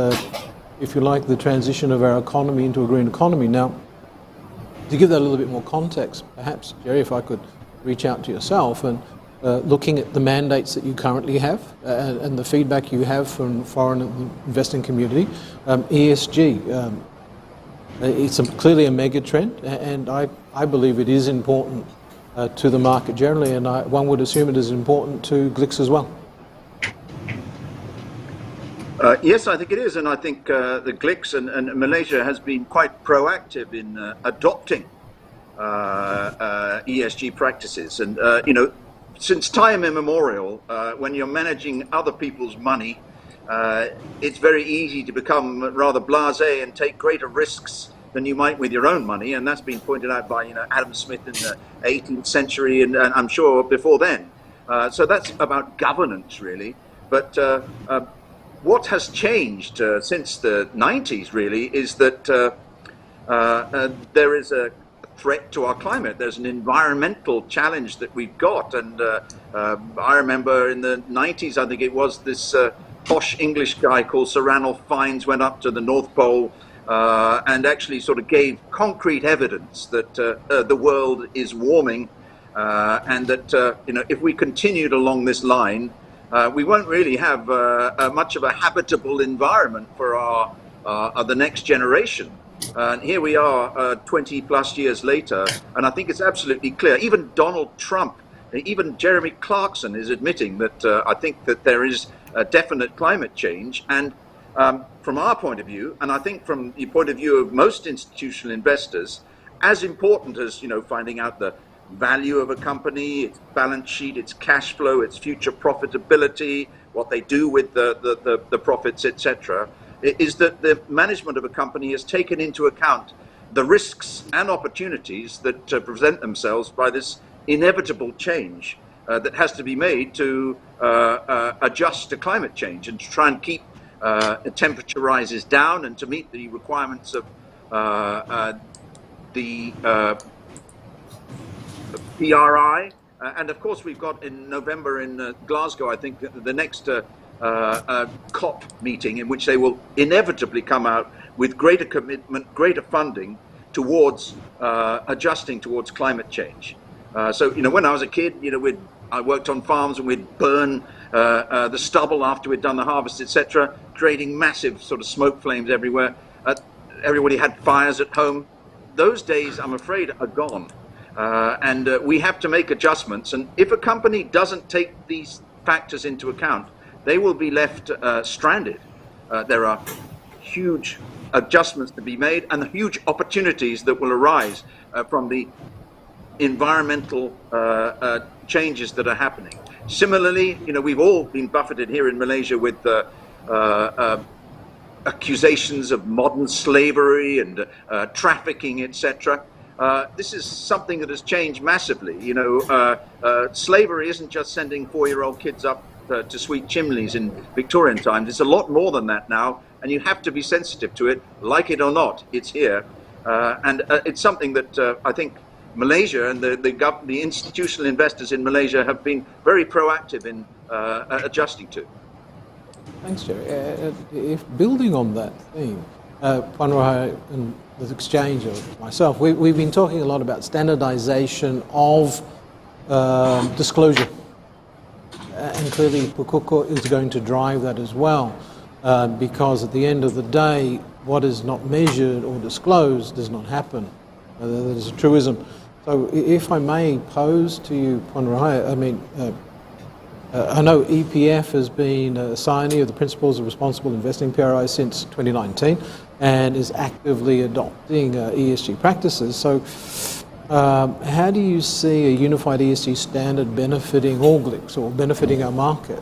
if you like, the transition of our economy into a green economy. Now, to give that a little bit more context, perhaps, Jerry, if I could reach out to yourself and looking at the mandates that you currently have and the feedback you have from foreign investing community, ESG, it's clearly a mega trend, and I believe it is important to the market generally, and one would assume it is important to GLICS as well. Yes, I think it is, and I think the GLICS and Malaysia has been quite proactive in adopting ESG practices. And, since time immemorial, when you're managing other people's money, it's very easy to become rather blasé and take greater risks than you might with your own money, and that's been pointed out by Adam Smith in the 18th century, and I'm sure before then. So that's about governance, really. But what has changed since the 90s, really, is that there is a threat to our climate. There's an environmental challenge that we've got, and I remember in the 90s, I think it was, this posh English guy called Sir Ranulph Fiennes went up to the North Pole and actually sort of gave concrete evidence that the world is warming, and that if we continued along this line, we won't really have much of a habitable environment for the next generation. And here we are 20 plus years later, and I think it's absolutely clear. Even Donald Trump, even Jeremy Clarkson is admitting that I think that there is a definite climate change. And from our point of view, and I think from the point of view of most institutional investors, as important as finding out the value of a company, its balance sheet, its cash flow, its future profitability, what they do with the profits, etc., is that the management of a company has taken into account the risks and opportunities that present themselves by this inevitable change that has to be made to adjust to climate change and to try and keep temperature rises down and to meet the requirements of the PRI. And of course, we've got in November in Glasgow, I think, the next COP meeting, in which they will inevitably come out with greater commitment, greater funding towards adjusting towards climate change. So, when I was a kid, I worked on farms and we'd burn the stubble after we'd done the harvest, etc., creating massive sort of smoke flames everywhere. Everybody had fires at home. Those days, I'm afraid, are gone. And we have to make adjustments. And if a company doesn't take these factors into account, they will be left stranded. There are huge adjustments to be made and huge opportunities that will arise from the environmental changes that are happening. Similarly, we've all been buffeted here in Malaysia with accusations of modern slavery and trafficking, etc. This is something that has changed massively. Slavery isn't just sending 4-year-old kids up to sweet chimneys in Victorian times. It's a lot more than that now, and you have to be sensitive to it. Like it or not, it's here. And it's something that I think Malaysia and the institutional investors in Malaysia have been very proactive in adjusting to. Thanks, Jerry. If building on that theme, Puan Rahai and the exchange of myself, we've been talking a lot about standardization of disclosure. And clearly Pukoko is going to drive that as well, because at the end of the day, what is not measured or disclosed does not happen. That is a truism. So if I may pose to you, Puan Rahai, I know EPF has been a signee of the Principles of Responsible Investing, PRI, since 2019 and is actively adopting ESG practices. So how do you see a unified ESG standard benefiting all GLICS or benefiting our market?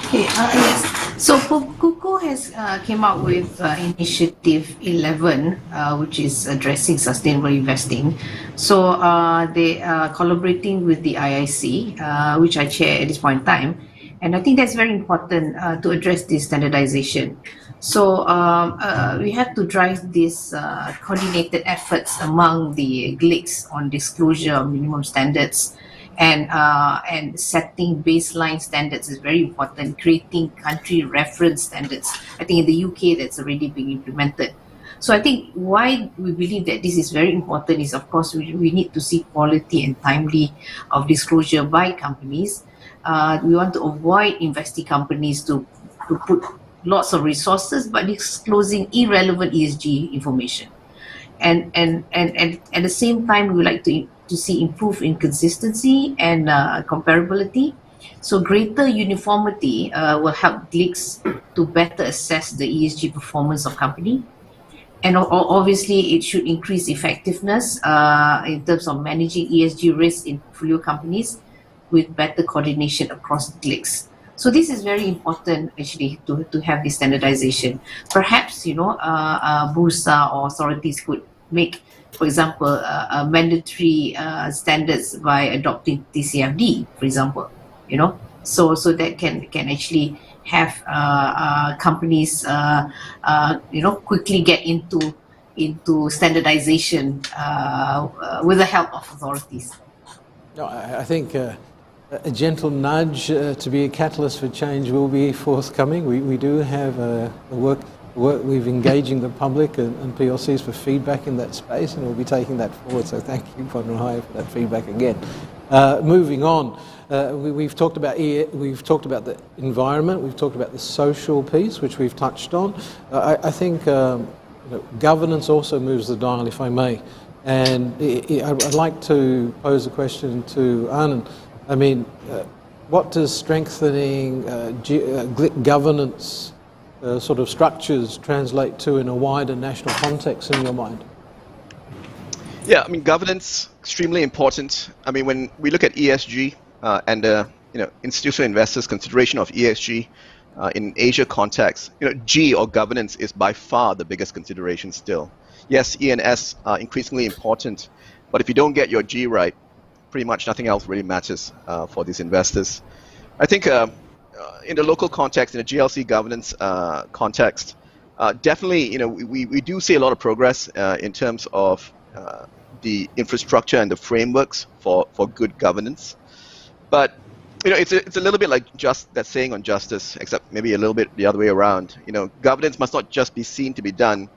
Okay, yes. So Pukoko has came up with Initiative 11, which is addressing sustainable investing. So they are collaborating with the IIC, which I chair at this point in time. And I think that's very important to address this standardization. So we have to drive these coordinated efforts among the GLICs on disclosure of minimum standards, and setting baseline standards is very important. Creating country reference standards. I think in the UK that's already being implemented. So I think why we believe that this is very important is, of course, we need to see quality and timely of disclosure by companies. We want to avoid investing companies to put lots of resources but disclosing irrelevant ESG information. And at the same time, we would like to see improved inconsistency and comparability. So greater uniformity will help GLICs to better assess the ESG performance of company. And obviously, it should increase effectiveness in terms of managing ESG risks in portfolio companies with better coordination across GLICs. So this is very important, actually, to have this standardization. Perhaps, Bursa or authorities could make, for example, mandatory standards by adopting TCFD, for example, so that can actually have companies quickly get into standardization with the help of authorities. No, I think a gentle nudge to be a catalyst for change will be forthcoming. We do have work we've engaging the public and PLCs for feedback in that space, and we'll be taking that forward. So thank you, Padre Haya, for that feedback again. Moving on, we've talked about the environment, we've talked about the social piece, which we've touched on. I think governance also moves the dial, if I may. And I'd like to pose a question to Anand. I mean, what does strengthening governance sort of structures translate to in a wider national context in your mind? Yeah, I mean, governance, extremely important. I mean, when we look at ESG and institutional investors' consideration of ESG in Asia context, G or governance is by far the biggest consideration still. Yes, E and S are increasingly important, but if you don't get your G right, pretty much nothing else really matters for these investors. I think in the local context, in the GLC governance context, definitely, we do see a lot of progress in terms of the infrastructure and the frameworks for good governance. But it's a little bit like just that saying on justice, except maybe a little bit the other way around. Governance must not just be seen to be done,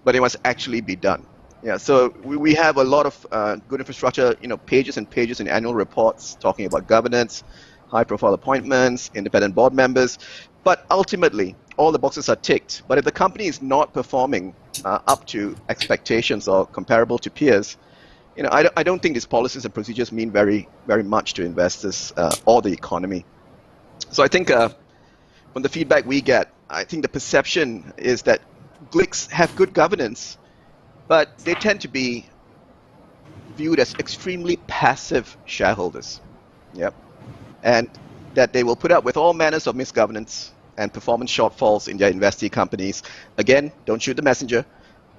but it must actually be done. Yeah, so we have a lot of good infrastructure, pages and pages in annual reports talking about governance, high-profile appointments, independent board members, but ultimately all the boxes are ticked. But if the company is not performing up to expectations or comparable to peers, I don't think these policies and procedures mean very, very much to investors or the economy. So I think from the feedback we get, I think the perception is that GLICs have good governance, but they tend to be viewed as extremely passive shareholders. Yep. And that they will put up with all manners of misgovernance and performance shortfalls in their investee companies. Again, don't shoot the messenger.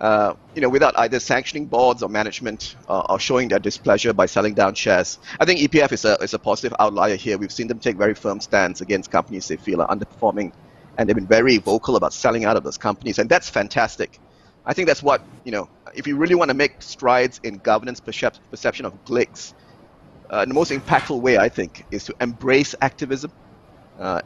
Without either sanctioning boards or management or showing their displeasure by selling down shares. I think EPF is a positive outlier here. We've seen them take very firm stands against companies they feel are underperforming, and they've been very vocal about selling out of those companies, and that's fantastic. I think that's what, if you really want to make strides in governance perception of GLICs, the most impactful way, I think, is to embrace activism,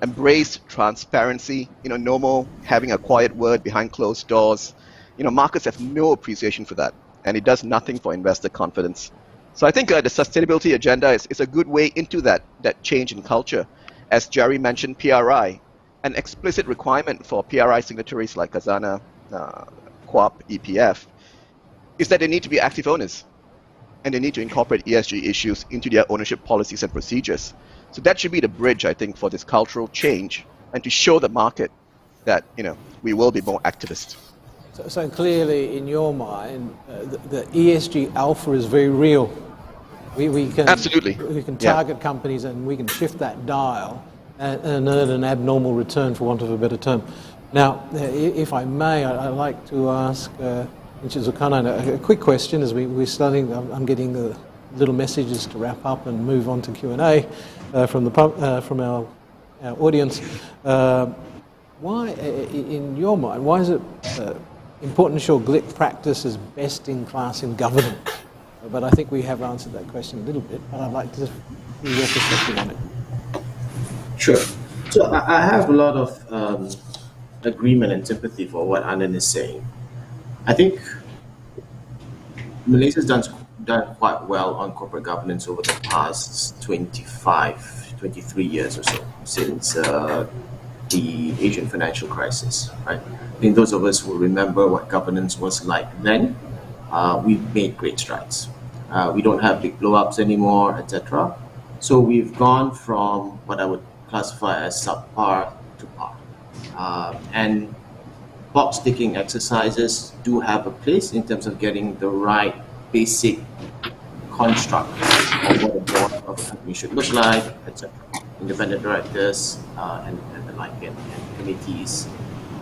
embrace transparency, no more having a quiet word behind closed doors. Markets have no appreciation for that, and it does nothing for investor confidence. So I think the sustainability agenda is a good way into that change in culture. As Jerry mentioned, PRI, an explicit requirement for PRI signatories like Khazanah, QAP, EPF, is that they need to be active owners, and they need to incorporate ESG issues into their ownership policies and procedures. So that should be the bridge, I think, for this cultural change, and to show the market that we will be more activist. So clearly, in your mind, the ESG alpha is very real. We can absolutely we can target companies, and we can shift that dial and earn an abnormal return, for want of a better term. Now, if I may, I'd like to ask a quick question as we're starting. I'm getting the little messages to wrap up and move on to Q&A from our audience. Why, in your mind, why is it important to show GLIC practice as best in class in governance? But I think we have answered that question a little bit, but I'd like to hear your perspective on it. Sure. So I have a lot of agreement and sympathy for what Anand is saying. I think Malaysia's done quite well on corporate governance over the past 23 years or so, since the Asian financial crisis, right? I think those of us who remember what governance was like then, we've made great strides. We don't have big blow-ups anymore, etc. So we've gone from what I would classify as subpar to par. And box-ticking exercises do have a place in terms of getting the right basic construct of what a board of a company should look like, etc. Independent directors and the like, and committees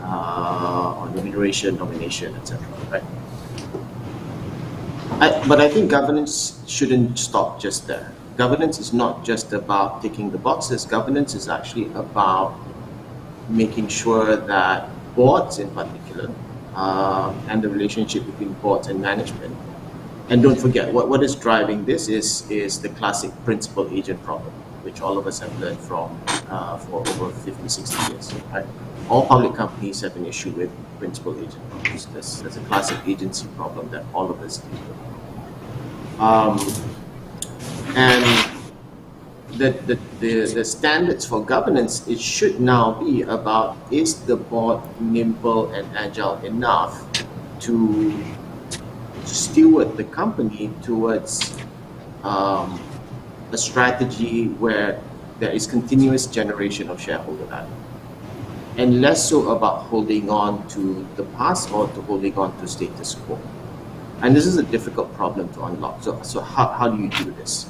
on remuneration, nomination, etc. Right? But I think governance shouldn't stop just there. Governance is not just about ticking the boxes. Governance is actually about making sure that boards in particular and the relationship between boards and management. And don't forget, what is driving this is the classic principal-agent problem, which all of us have learned from for over 50, 60 years. Right? All public companies have an issue with principal-agent problems. That's a classic agency problem that all of us deal with. And the standards for governance, it should now be about, is the board nimble and agile enough to steward the company towards a strategy where there is continuous generation of shareholder value, and less so about holding on to the past or to holding on to status quo. And this is a difficult problem to unlock. So how do you do this?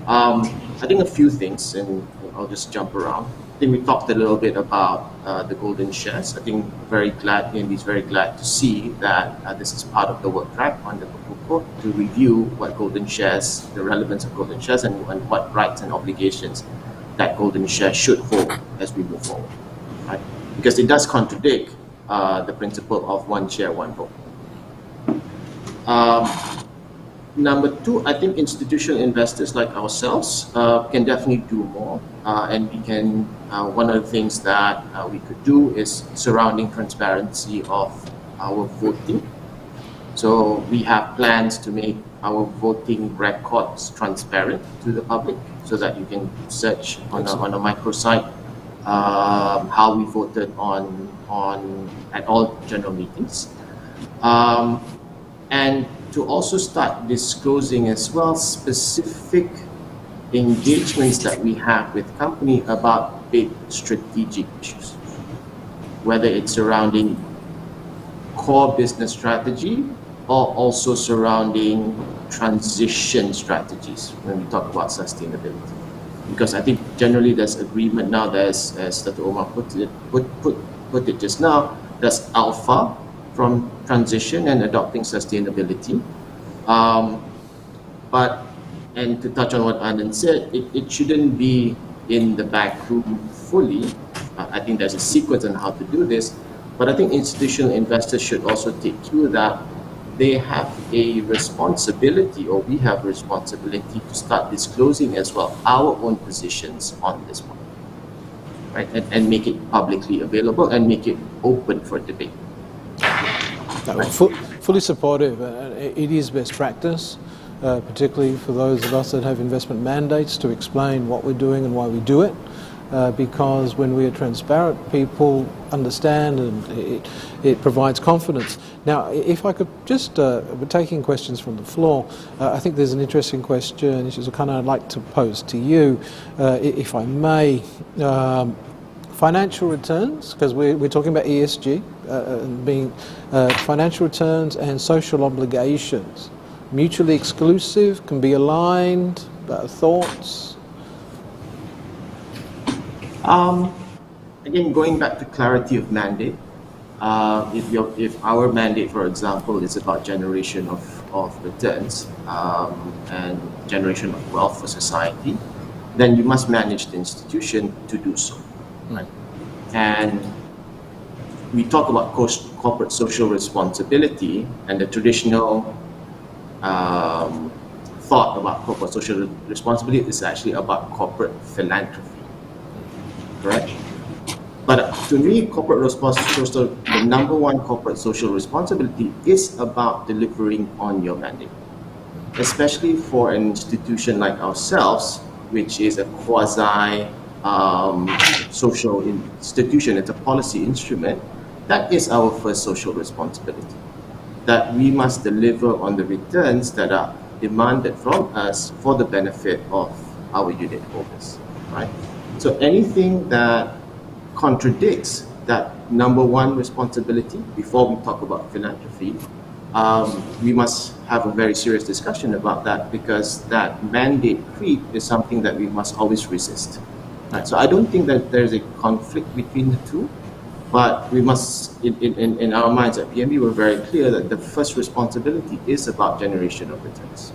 I think a few things, and I'll just jump around. I think we talked a little bit about the golden shares. I think he's very glad to see that this is part of the work track on the Buku to review what golden shares, the relevance of golden shares, and what rights and obligations that golden share should hold as we move forward. Right? Because it does contradict the principle of one share, one vote. Number two, I think institutional investors like ourselves can definitely do more, and we can. One of the things that we could do is surrounding transparency of our voting. So we have plans to make our voting records transparent to the public, so that you can search on a microsite how we voted at all general meetings. And to also start disclosing as well specific engagements that we have with company about big strategic issues, whether it's surrounding core business strategy or also surrounding transition strategies when we talk about sustainability. Because I think generally there's agreement now, as Dato Omar put it just now, there's alpha from transition and adopting sustainability. And to touch on what Anand said, it shouldn't be in the back room fully. I think there's a sequence on how to do this, but I think institutional investors should also take cue that they have a responsibility, or we have a responsibility, to start disclosing as well our own positions on this one, right? And make it publicly available and make it open for debate. Fully supportive. It is best practice, particularly for those of us that have investment mandates, to explain what we're doing and why we do it. Because when we are transparent, people understand, and it provides confidence. Now, if I could just, we're taking questions from the floor. I think there's an interesting question, which is kind of I'd like to pose to you, if I may. Financial returns, because we're talking about ESG, being financial returns and social obligations, mutually exclusive, can be aligned. Thoughts? Again, going back to clarity of mandate, if our mandate, for example, is about generation of returns and generation of wealth for society, then you must manage the institution to do so. Right? And we talk about corporate social responsibility, and the traditional thought about corporate social responsibility is actually about corporate philanthropy, correct? But to me, corporate responsibility, the number one corporate social responsibility is about delivering on your mandate, especially for an institution like ourselves, which is a quasi social institution. It's a policy instrument. That is our first social responsibility, that we must deliver on the returns that are demanded from us for the benefit of our unit holders, right? So anything that contradicts that number one responsibility, before we talk about philanthropy, we must have a very serious discussion about that, because that mandate creep is something that we must always resist. Right? So I don't think that there's a conflict between the two, but we must, in our minds at PNB, we're very clear that the first responsibility is about generation of returns.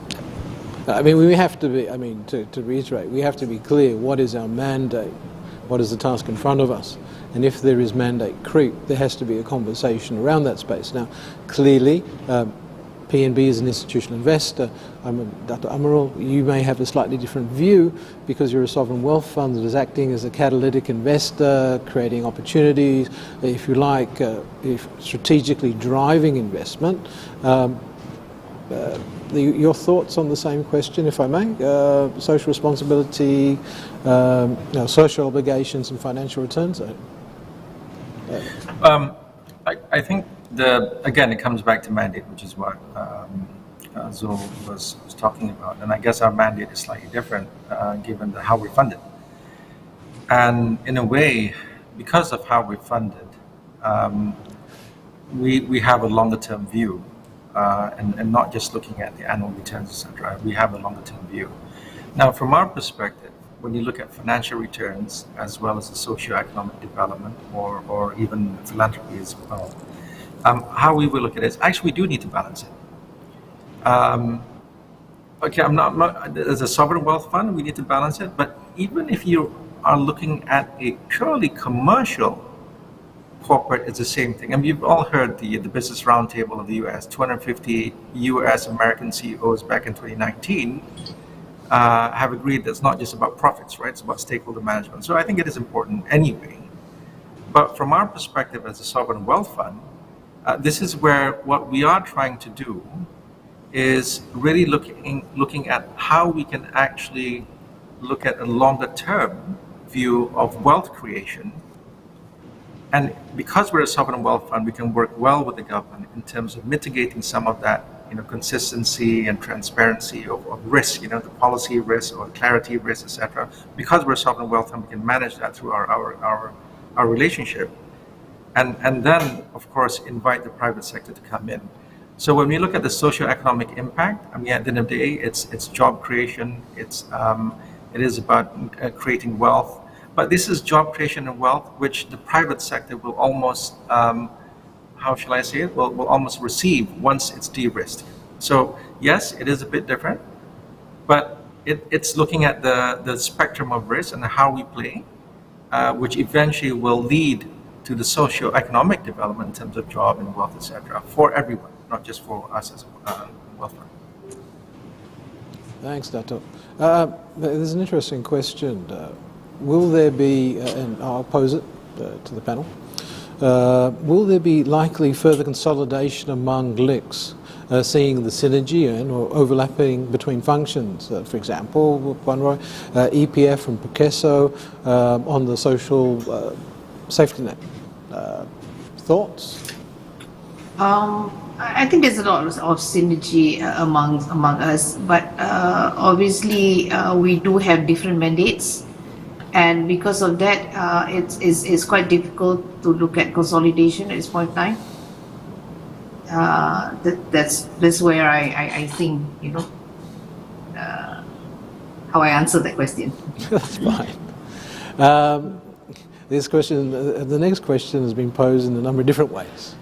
I mean, we have to be, I mean, to reiterate, we have to be clear what is our mandate, what is the task in front of us. And if there is mandate creep, there has to be a conversation around that space. Now, clearly, PNB is an institutional investor. Dato Amarul, you may have a slightly different view because you're a sovereign wealth fund that is acting as a catalytic investor, creating opportunities, if you like, if strategically driving investment. Your thoughts on the same question, if I may? Social responsibility, social obligations and financial returns? I think again, it comes back to mandate, which is what Zul was talking about. And I guess our mandate is slightly different given how we're funded. And in a way, because of how we're funded, we have a longer term view and not just looking at the annual returns, etc. We have a longer term view. Now, from our perspective, when you look at financial returns as well as the socio-economic development or even philanthropy as well, how we will look at it is actually we do need to balance it. Okay, I'm not as a sovereign wealth fund, we need to balance it, but even if you are looking at a purely commercial corporate, it's the same thing. And you've all heard the Business Roundtable of the US, 250 US American CEOs back in 2019 have agreed that it's not just about profits, right? It's about stakeholder management. So I think it is important anyway. But from our perspective as a sovereign wealth fund, this is where what we are trying to do is really looking at how we can actually look at a longer term view of wealth creation. And because we're a sovereign wealth fund, we can work well with the government in terms of mitigating some of that, consistency and transparency of risk, the policy risk or clarity risk, etc. Because we're a sovereign wealth fund, we can manage that through our relationship. And then, of course, invite the private sector to come in. So when we look at the socio-economic impact, I mean, at the end of the day, it's job creation. It is about creating wealth. But this is job creation and wealth, which the private sector will almost, how shall I say it, will almost receive once it's de-risked. So yes, it is a bit different, but it's looking at the spectrum of risk and how we play, which eventually will lead to the socio-economic development in terms of job and wealth, etc., for everyone, not just for us as a wealth fund. Thanks, Dato. There's an interesting question. Will there be, and I'll pose it to the panel, will there be likely further consolidation among GLICs, seeing the synergy or overlapping between functions? For example, EPF and Perkeso on the social safety net. Thoughts? I think there's a lot of synergy among us, but obviously we do have different mandates, and because of that, it's quite difficult to look at consolidation at this point in time. That's where I think how I answer that question. That's fine. This question, the next question has been posed in a number of different ways.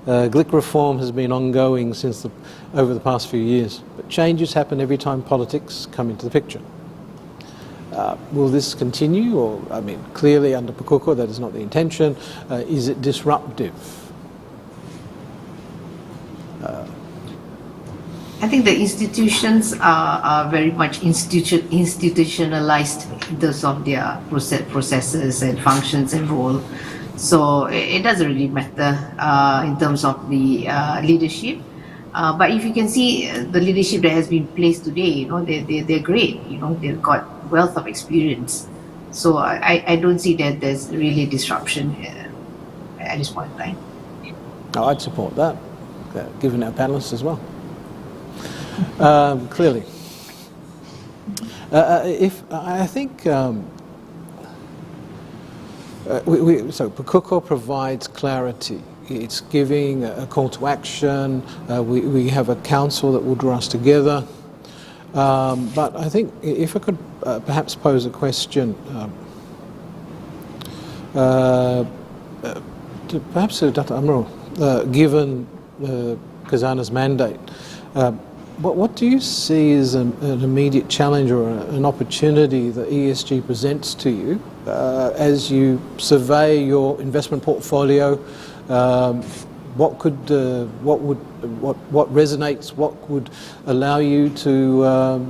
GLIC reform has been ongoing over the past few years, but changes happen every time politics come into the picture. Will this continue? Or, I mean, clearly under Pakoko that is not the intention. Is it disruptive? I think the institutions are very much institutionalized in terms of their processes and functions and role. So it doesn't really matter in terms of the leadership. But if you can see the leadership that has been placed today, they're great. They've got wealth of experience. So I don't see that there's really disruption at this point in time. I'd support that, given our panelists as well. Clearly. I think so Pakoko provides clarity. It's giving a call to action. We have a council that will draw us together. But I think if I could perhaps pose a question perhaps to Dato' Amrul, given Khazanah's mandate, what do you see as an immediate challenge or an opportunity that ESG presents to you as you survey your investment portfolio? What resonates? What would allow you to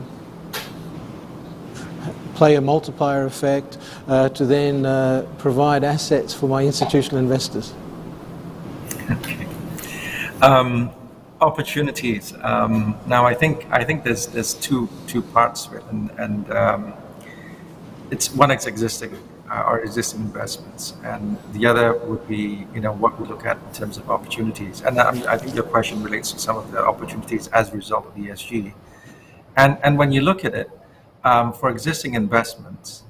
play a multiplier effect to then provide assets for my institutional investors? Okay. Opportunities. Now, I think there's two parts to it, and it's one is existing investments, and the other would be what we look at in terms of opportunities. And I think your question relates to some of the opportunities as a result of ESG. And when you look at it for existing investments,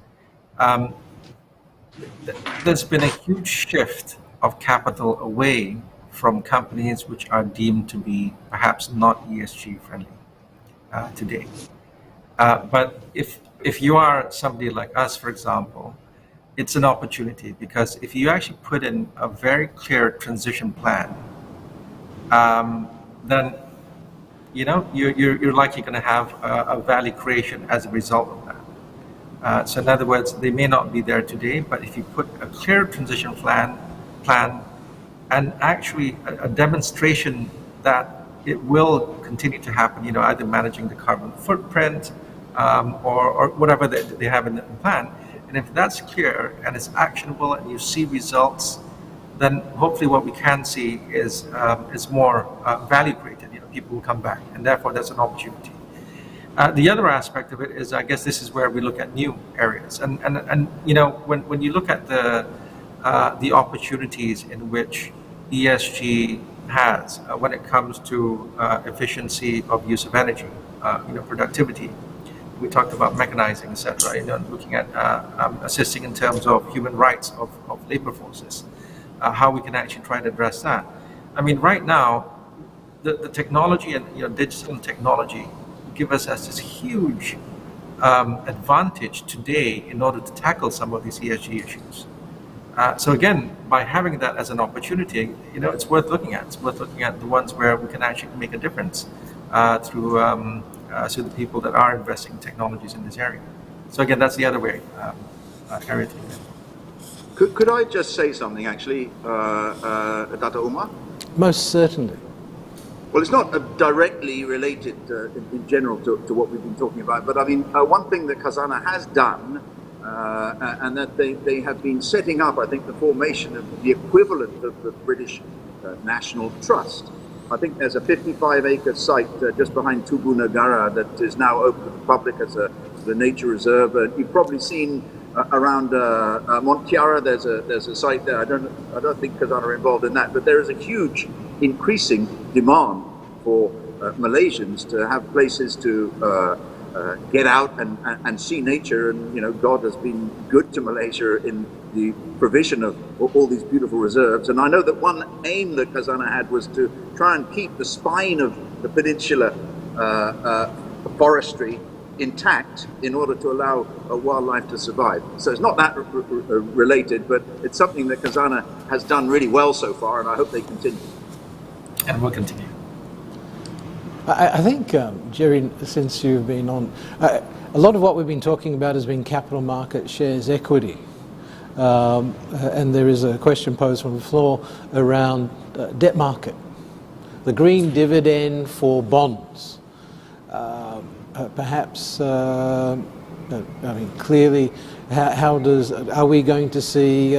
there's been a huge shift of capital away from companies which are deemed to be perhaps not ESG friendly today. But if you are somebody like us, for example, it's an opportunity, because if you actually put in a very clear transition plan, then you're likely going to have a value creation as a result of that. So in other words, they may not be there today, but if you put a clear transition plan and actually a demonstration that it will continue to happen, either managing the carbon footprint or whatever they have in the plan. And if that's clear and it's actionable and you see results, then hopefully what we can see is more value created. People will come back, and therefore that's an opportunity. The other aspect of it is, I guess this is where we look at new areas. And when you look at the opportunities in which ESG has when it comes to efficiency of use of energy, productivity. We talked about mechanizing, etc. Looking at assisting in terms of human rights of labor forces, how we can actually try to address that. I mean, right now, the technology and digital technology give us as this huge advantage today in order to tackle some of these ESG issues. So again, by having that as an opportunity, it's worth looking at. It's worth looking at the ones where we can actually make a difference through the people that are investing in technologies in this area. So again, that's the other way area to look at. Could I just say something, actually, Dato' Umar? Most certainly. Well, it's not directly related in general to what we've been talking about, but I mean, one thing that Khazanah has done, and that they have been setting up, I think, the formation of the equivalent of the British National Trust. I think there's a 55-acre site just behind Tugu Negara that is now open to the public as the nature reserve. You've probably seen around Mont Kiara, there's a site there. I don't think Khazanah are involved in that, but there is a huge increasing demand for Malaysians to have places to get out and see nature. And God has been good to Malaysia in the provision of all these beautiful reserves. And I know that one aim that Khazanah had was to try and keep the spine of the peninsula forestry intact in order to allow wildlife to survive. So it's not that related, but it's something that Khazanah has done really well so far, and I hope they continue. And will continue. I think, Jerry, since you've been on, a lot of what we've been talking about has been capital market shares equity. And there is a question posed from the floor around debt market, the green dividend for bonds. Perhaps, I mean, clearly, are we going to see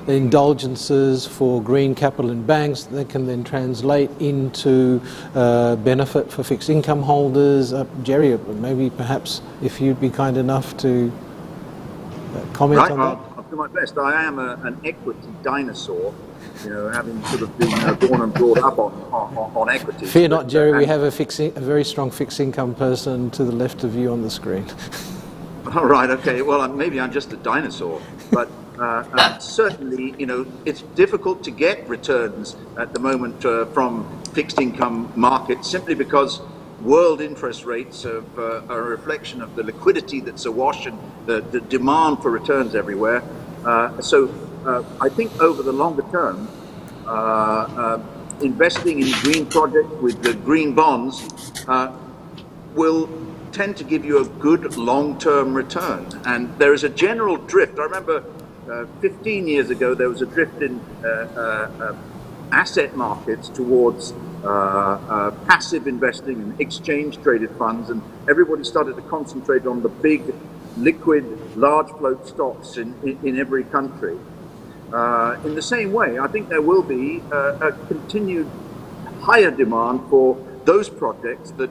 indulgences for green capital in banks that can then translate into benefit for fixed income holders? Jerry, maybe perhaps if you'd be kind enough to comment on that. I'll do my best. I am an equity dinosaur, having sort of been born and brought up on equities. Fear not, Jerry, we have a very strong fixed income person to the left of you on the screen. All right, okay. Well, maybe I'm just a dinosaur, but certainly, it's difficult to get returns at the moment from fixed income markets simply because world interest rates are a reflection of the liquidity that's awash and the demand for returns everywhere. So I think over the longer term, investing in green projects with the green bonds will tend to give you a good long-term return. And there is a general drift. I remember 15 years ago, there was a drift in asset markets towards passive investing and exchange-traded funds, and everybody started to concentrate on the big, liquid, large float stocks in every country. In the same way, I think there will be a continued higher demand for those projects that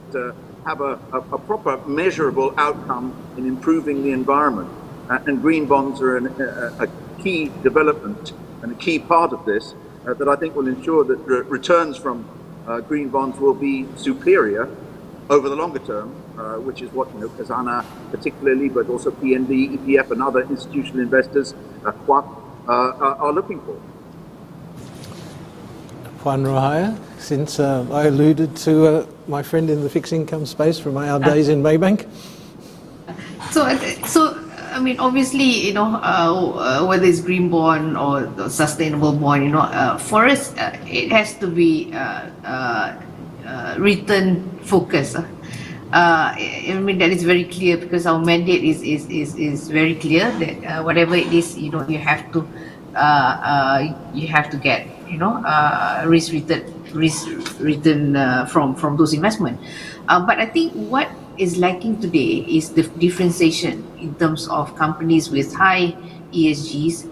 have a proper measurable outcome in improving the environment. And green bonds are a key development and a key part of this that I think will ensure that returns from green bonds will be superior over the longer term, which is what Khazanah particularly, but also PNB, EPF and other institutional investors, QAP, are looking for. Puan Rohaya, since I alluded to my friend in the fixed income space from our days in Maybank. So I mean, obviously, whether it's green bond or the sustainable bond, for us, it has to be return focused. I mean, that is very clear because our mandate is very clear that whatever it is, you have to get risk return from those investments. But I think what is lacking today is the differentiation in terms of companies with high ESGs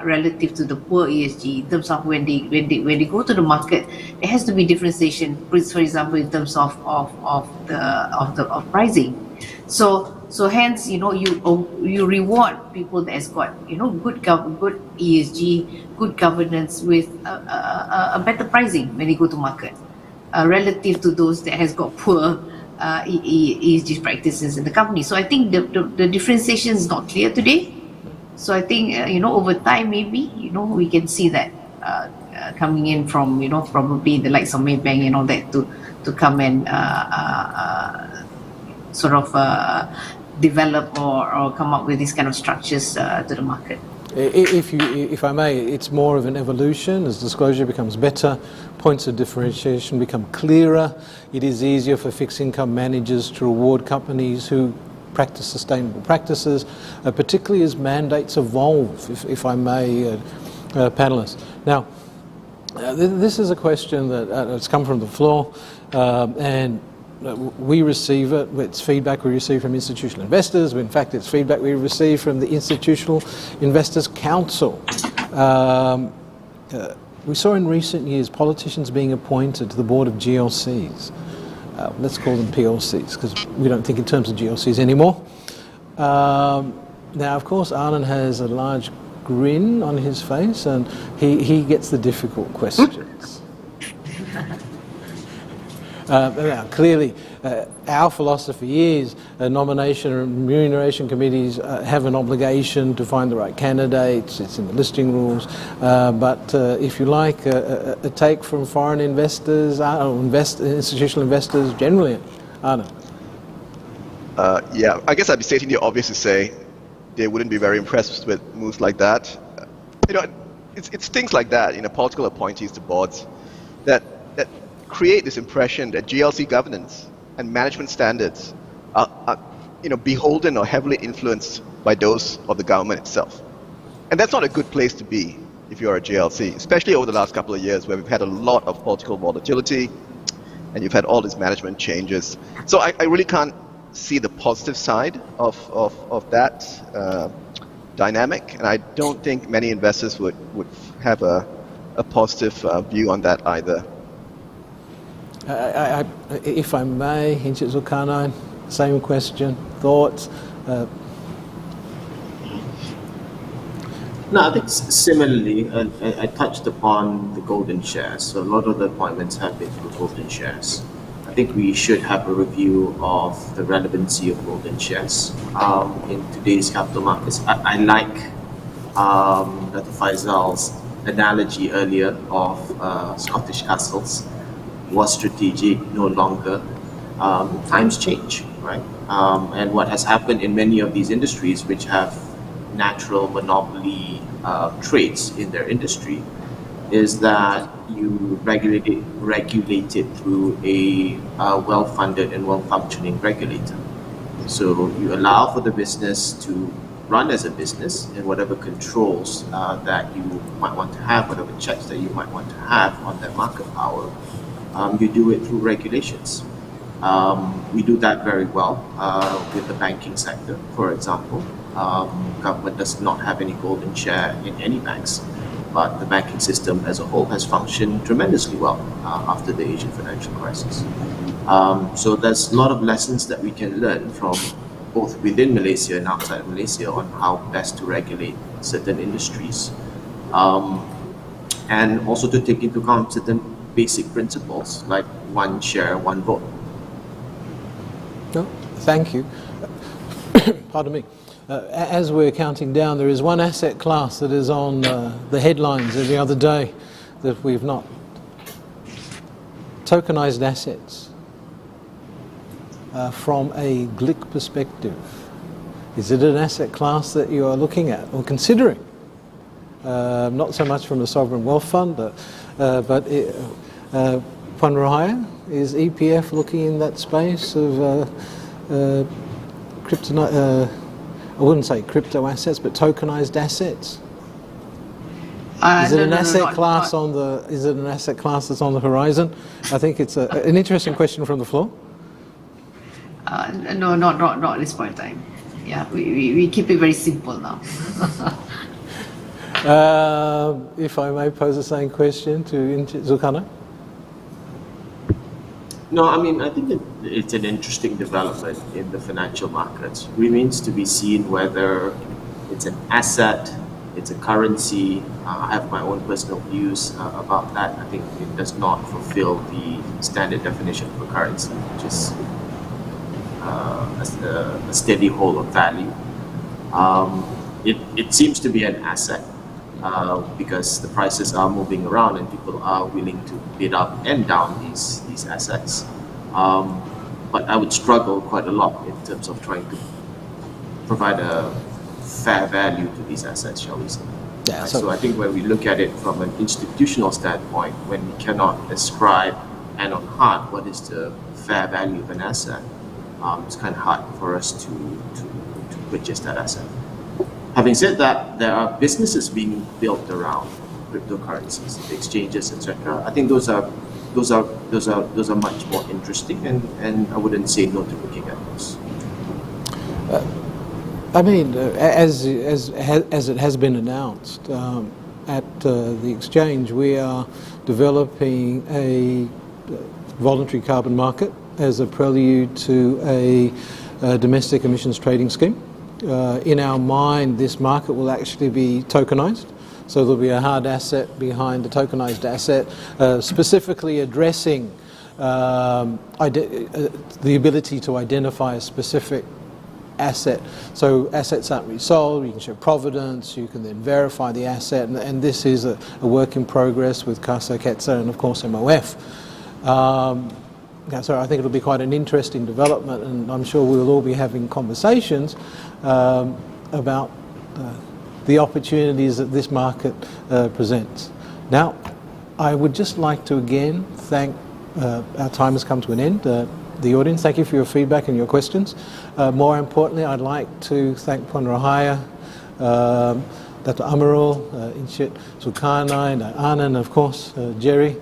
relative to the poor ESG. In terms of when they go to the market, there has to be differentiation. For example, in terms of pricing. So hence, you reward people that has got good ESG, good governance with a better pricing when they go to market, relative to those that has got poor ESG practices in the company. So I think the differentiation is not clear today. So I think over time maybe we can see that coming in from probably the likes of Maybank and all that to come and sort of develop or come up with these kind of structures to the market. If I may, it's more of an evolution. As disclosure becomes better, points of differentiation become clearer. It is easier for fixed income managers to reward companies who practice sustainable practices, particularly as mandates evolve, if I may, panelists. Now, this is a question that has come from the floor, and we receive it. It's feedback we receive from institutional investors. In fact, it's feedback we receive from the Institutional Investors Council. We saw in recent years politicians being appointed to the board of GLCs. Let's call them PLCs because we don't think in terms of GLCs anymore. Now, of course, Anand has a large grin on his face and he gets the difficult questions. Clearly, our philosophy is nomination and remuneration committees have an obligation to find the right candidates. It's in the listing rules. But if you like, a take from foreign investors, institutional investors generally, Anand. Yeah, I guess I'd be stating the obvious to say they wouldn't be very impressed with moves like that. It's things like that, political appointees to boards that create this impression that GLC governance and management standards are beholden or heavily influenced by those of the government itself. And that's not a good place to be if you're a GLC, especially over the last couple of years where we've had a lot of political volatility and you've had all these management changes. So I really can't see the positive side of that dynamic, and I don't think many investors would have a positive view on that either. If I may, Encik Zulkarnain, same question, thoughts? No, I think similarly, I touched upon the golden shares. So a lot of the appointments have been for golden shares. I think we should have a review of the relevancy of golden shares in today's capital markets. I like Dato Faizal's analogy earlier of Scottish castles. Was strategic, no longer. Times change, right? And what has happened in many of these industries which have natural monopoly traits in their industry is that you regulate it through a well-funded and well-functioning regulator. So you allow for the business to run as a business, and whatever controls that you might want to have, whatever checks that you might want to have on their market power, you do it through regulations. We do that very well with the banking sector, for example. Government does not have any golden share in any banks, but the banking system as a whole has functioned tremendously well after the Asian financial crisis. So there's a lot of lessons that we can learn from both within Malaysia and outside of Malaysia on how best to regulate certain industries. And also to take into account certain basic principles like one share, one vote. No, thank you. Pardon me. As we're counting down, there is one asset class that is on the headlines every other day that we've not. Tokenized assets. From a GLIC perspective, is it an asset class that you are looking at or considering? Not so much from a sovereign wealth fund, but Puan Rahaya, is EPF looking in that space of I wouldn't say crypto assets, but tokenized assets? Is it an asset class on the? Is it an asset class that's on the horizon? I think it's an interesting question from the floor. No, not at this point in time. Yeah, we keep it very simple now. If I may pose the same question to Zulkarnain. No, I mean, I think it's an interesting development in the financial markets. Remains to be seen whether it's an asset, it's a currency. I have my own personal views about that. I think it does not fulfill the standard definition of a currency, which is a steady whole of value. It seems to be an asset because the prices are moving around and people are willing to bid up and down these assets. But I would struggle quite a lot in terms of trying to provide a fair value to these assets, shall we say. Yeah, so I think when we look at it from an institutional standpoint, when we cannot ascribe hand on heart what is the fair value of an asset, it's kind of hard for us to purchase that asset. Having said that, there are businesses being built around cryptocurrencies, exchanges, etc. I think those are much more interesting, and I wouldn't say no to looking at those. I mean, as it has been announced at the exchange, we are developing a voluntary carbon market as a prelude to a domestic emissions trading scheme. In our mind, this market will actually be tokenized. So there'll be a hard asset behind a tokenized asset, specifically addressing the ability to identify a specific asset. So assets aren't resold, you can show provenance, you can then verify the asset, and this is a work in progress with CASA, KETSA, and of course MOF. So I think it'll be quite an interesting development, and I'm sure we'll all be having conversations about the opportunities that this market presents. Now, I would just like to again thank our time has come to an end. The audience, thank you for your feedback and your questions. More importantly, I'd like to thank Puan Rahaya, Dato Amarul, Inchit Zulkarnain, Anand, of course, Jerry,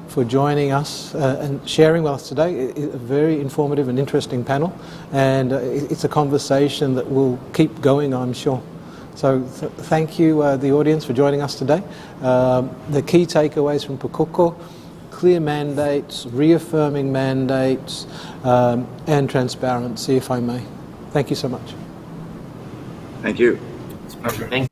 for joining us and sharing with us today. It's a very informative and interesting panel, and it's a conversation that will keep going, I'm sure. So thank you, the audience, for joining us today. The key takeaways from Pukoko: clear mandates, reaffirming mandates, and transparency, if I may. Thank you so much. Thank you. It's a pleasure.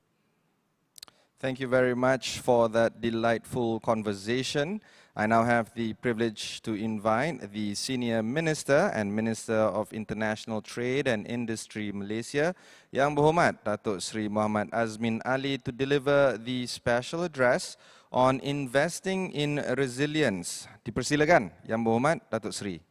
Thank you very much for that delightful conversation. I now have the privilege to invite the Senior Minister and Minister of International Trade and Industry Malaysia, Yang Berhormat Datuk Seri Muhammad Azmin Ali, to deliver the special address on investing in resilience. Dipersilakan, Yang Berhormat Datuk Seri.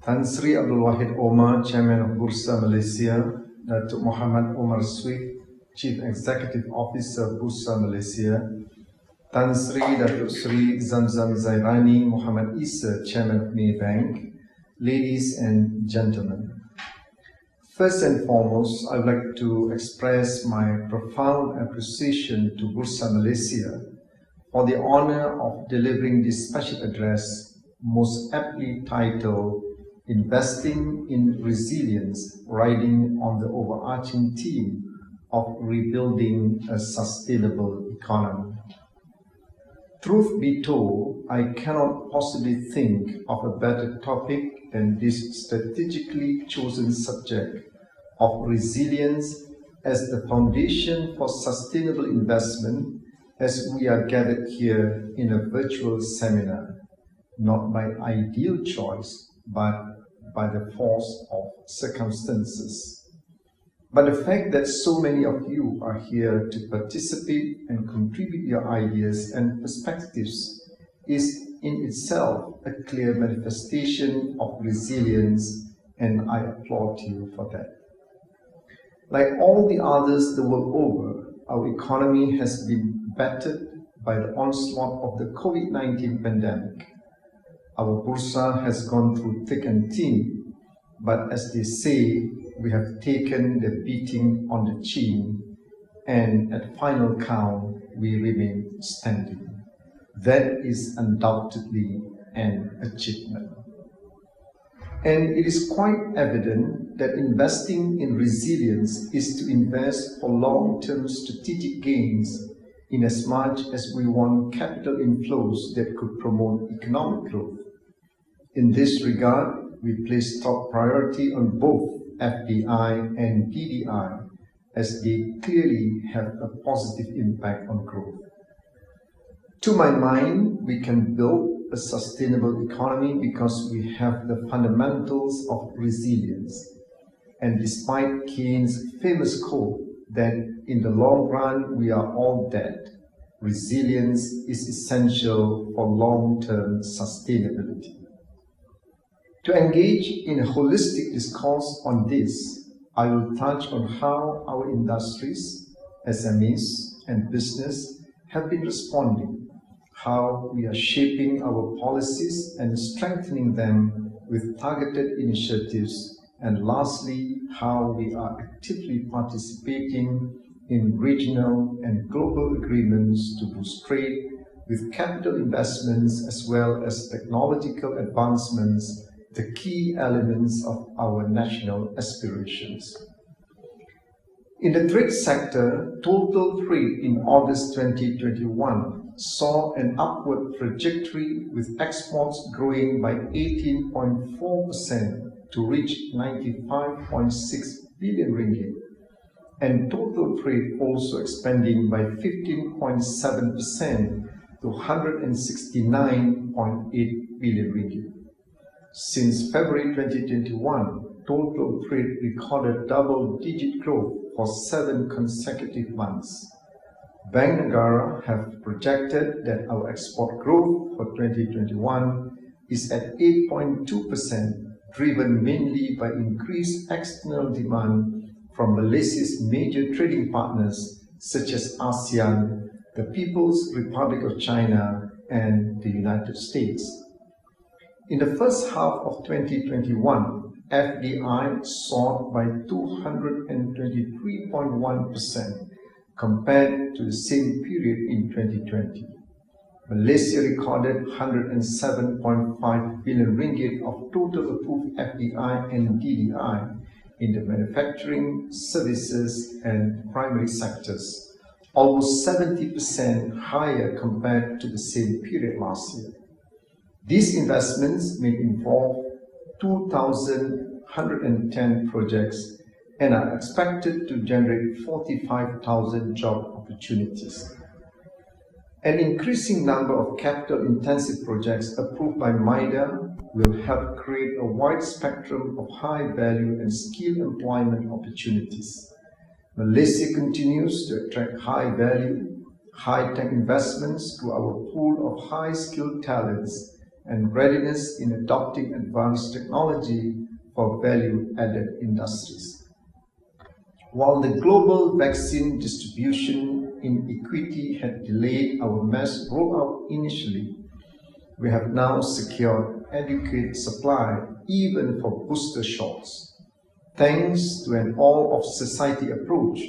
Tan Sri Abdul Wahid Omar, Chairman of Bursa Malaysia, Datuk Mohamed Omar Sweet, Chief Executive Officer Bursa Malaysia, Tan Sri Datuk Sri Zamzam Zairani Muhammad Isa, Chairman of Maybank, ladies and gentlemen. First and foremost, I would like to express my profound appreciation to Bursa Malaysia for the honor of delivering this special address, most aptly titled Investing in Resilience, riding on the overarching theme of rebuilding a sustainable economy. Truth be told, I cannot possibly think of a better topic than this strategically chosen subject of resilience as the foundation for sustainable investment, as we are gathered here in a virtual seminar, not by ideal choice, but by the force of circumstances. But the fact that so many of you are here to participate and contribute your ideas and perspectives is in itself a clear manifestation of resilience, and I applaud you for that. Like all the others the world over, our economy has been battered by the onslaught of the COVID-19 pandemic. Our Bursa has gone through thick and thin, but as they say, we have taken the beating on the chin, and at final count, we remain standing. That is undoubtedly an achievement. And it is quite evident that investing in resilience is to invest for long-term strategic gains, in as much as we want capital inflows that could promote economic growth. In this regard, we place top priority on both FDI and DDI, as they clearly have a positive impact on growth. To my mind, we can build a sustainable economy because we have the fundamentals of resilience. And despite Keynes' famous quote that in the long run we are all dead, resilience is essential for long-term sustainability. To engage in a holistic discourse on this, I will touch on how our industries, SMEs, and business have been responding, how we are shaping our policies and strengthening them with targeted initiatives, and lastly, how we are actively participating in regional and global agreements to boost trade with capital investments as well as technological advancements, the key elements of our national aspirations. In the trade sector, total trade in August 2021 saw an upward trajectory with exports growing by 18.4% to reach 95.6 billion ringgit, and total trade also expanding by 15.7% to 169.8 billion ringgit. Since February 2021, total trade recorded double-digit growth for 7 consecutive months. Bank Negara have projected that our export growth for 2021 is at 8.2%, driven mainly by increased external demand from Malaysia's major trading partners such as ASEAN, the People's Republic of China, and the United States. In the first half of 2021, FDI soared by 223.1% compared to the same period in 2020. Malaysia recorded 107.5 billion ringgit of total approved FDI and DDI in the manufacturing, services and primary sectors, almost 70% higher compared to the same period last year. These investments may involve 2,110 projects and are expected to generate 45,000 job opportunities. An increasing number of capital-intensive projects approved by MIDA will help create a wide spectrum of high-value and skilled employment opportunities. Malaysia continues to attract high-value, high-tech investments to our pool of high-skilled talents and readiness in adopting advanced technology for value-added industries. While the global vaccine distribution inequity had delayed our mass rollout initially, we have now secured adequate supply even for booster shots. Thanks to an all-of-society approach,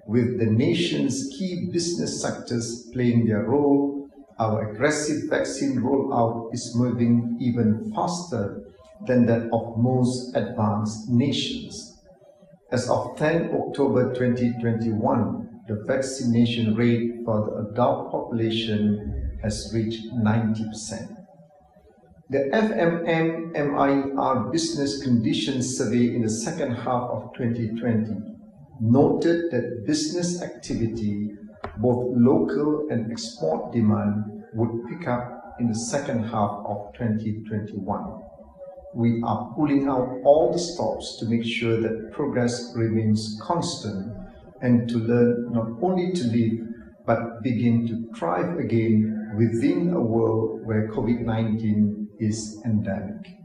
with the nation's key business sectors playing their role, our aggressive vaccine rollout is moving even faster than that of most advanced nations. As of 10 October 2021, the vaccination rate for the adult population has reached 90%. The FMM-MIR Business Conditions Survey in the second half of 2020 noted that business activity, both local and export demand, would pick up in the second half of 2021. We are pulling out all the stops to make sure that progress remains constant and to learn not only to live, but begin to thrive again within a world where COVID-19 is endemic.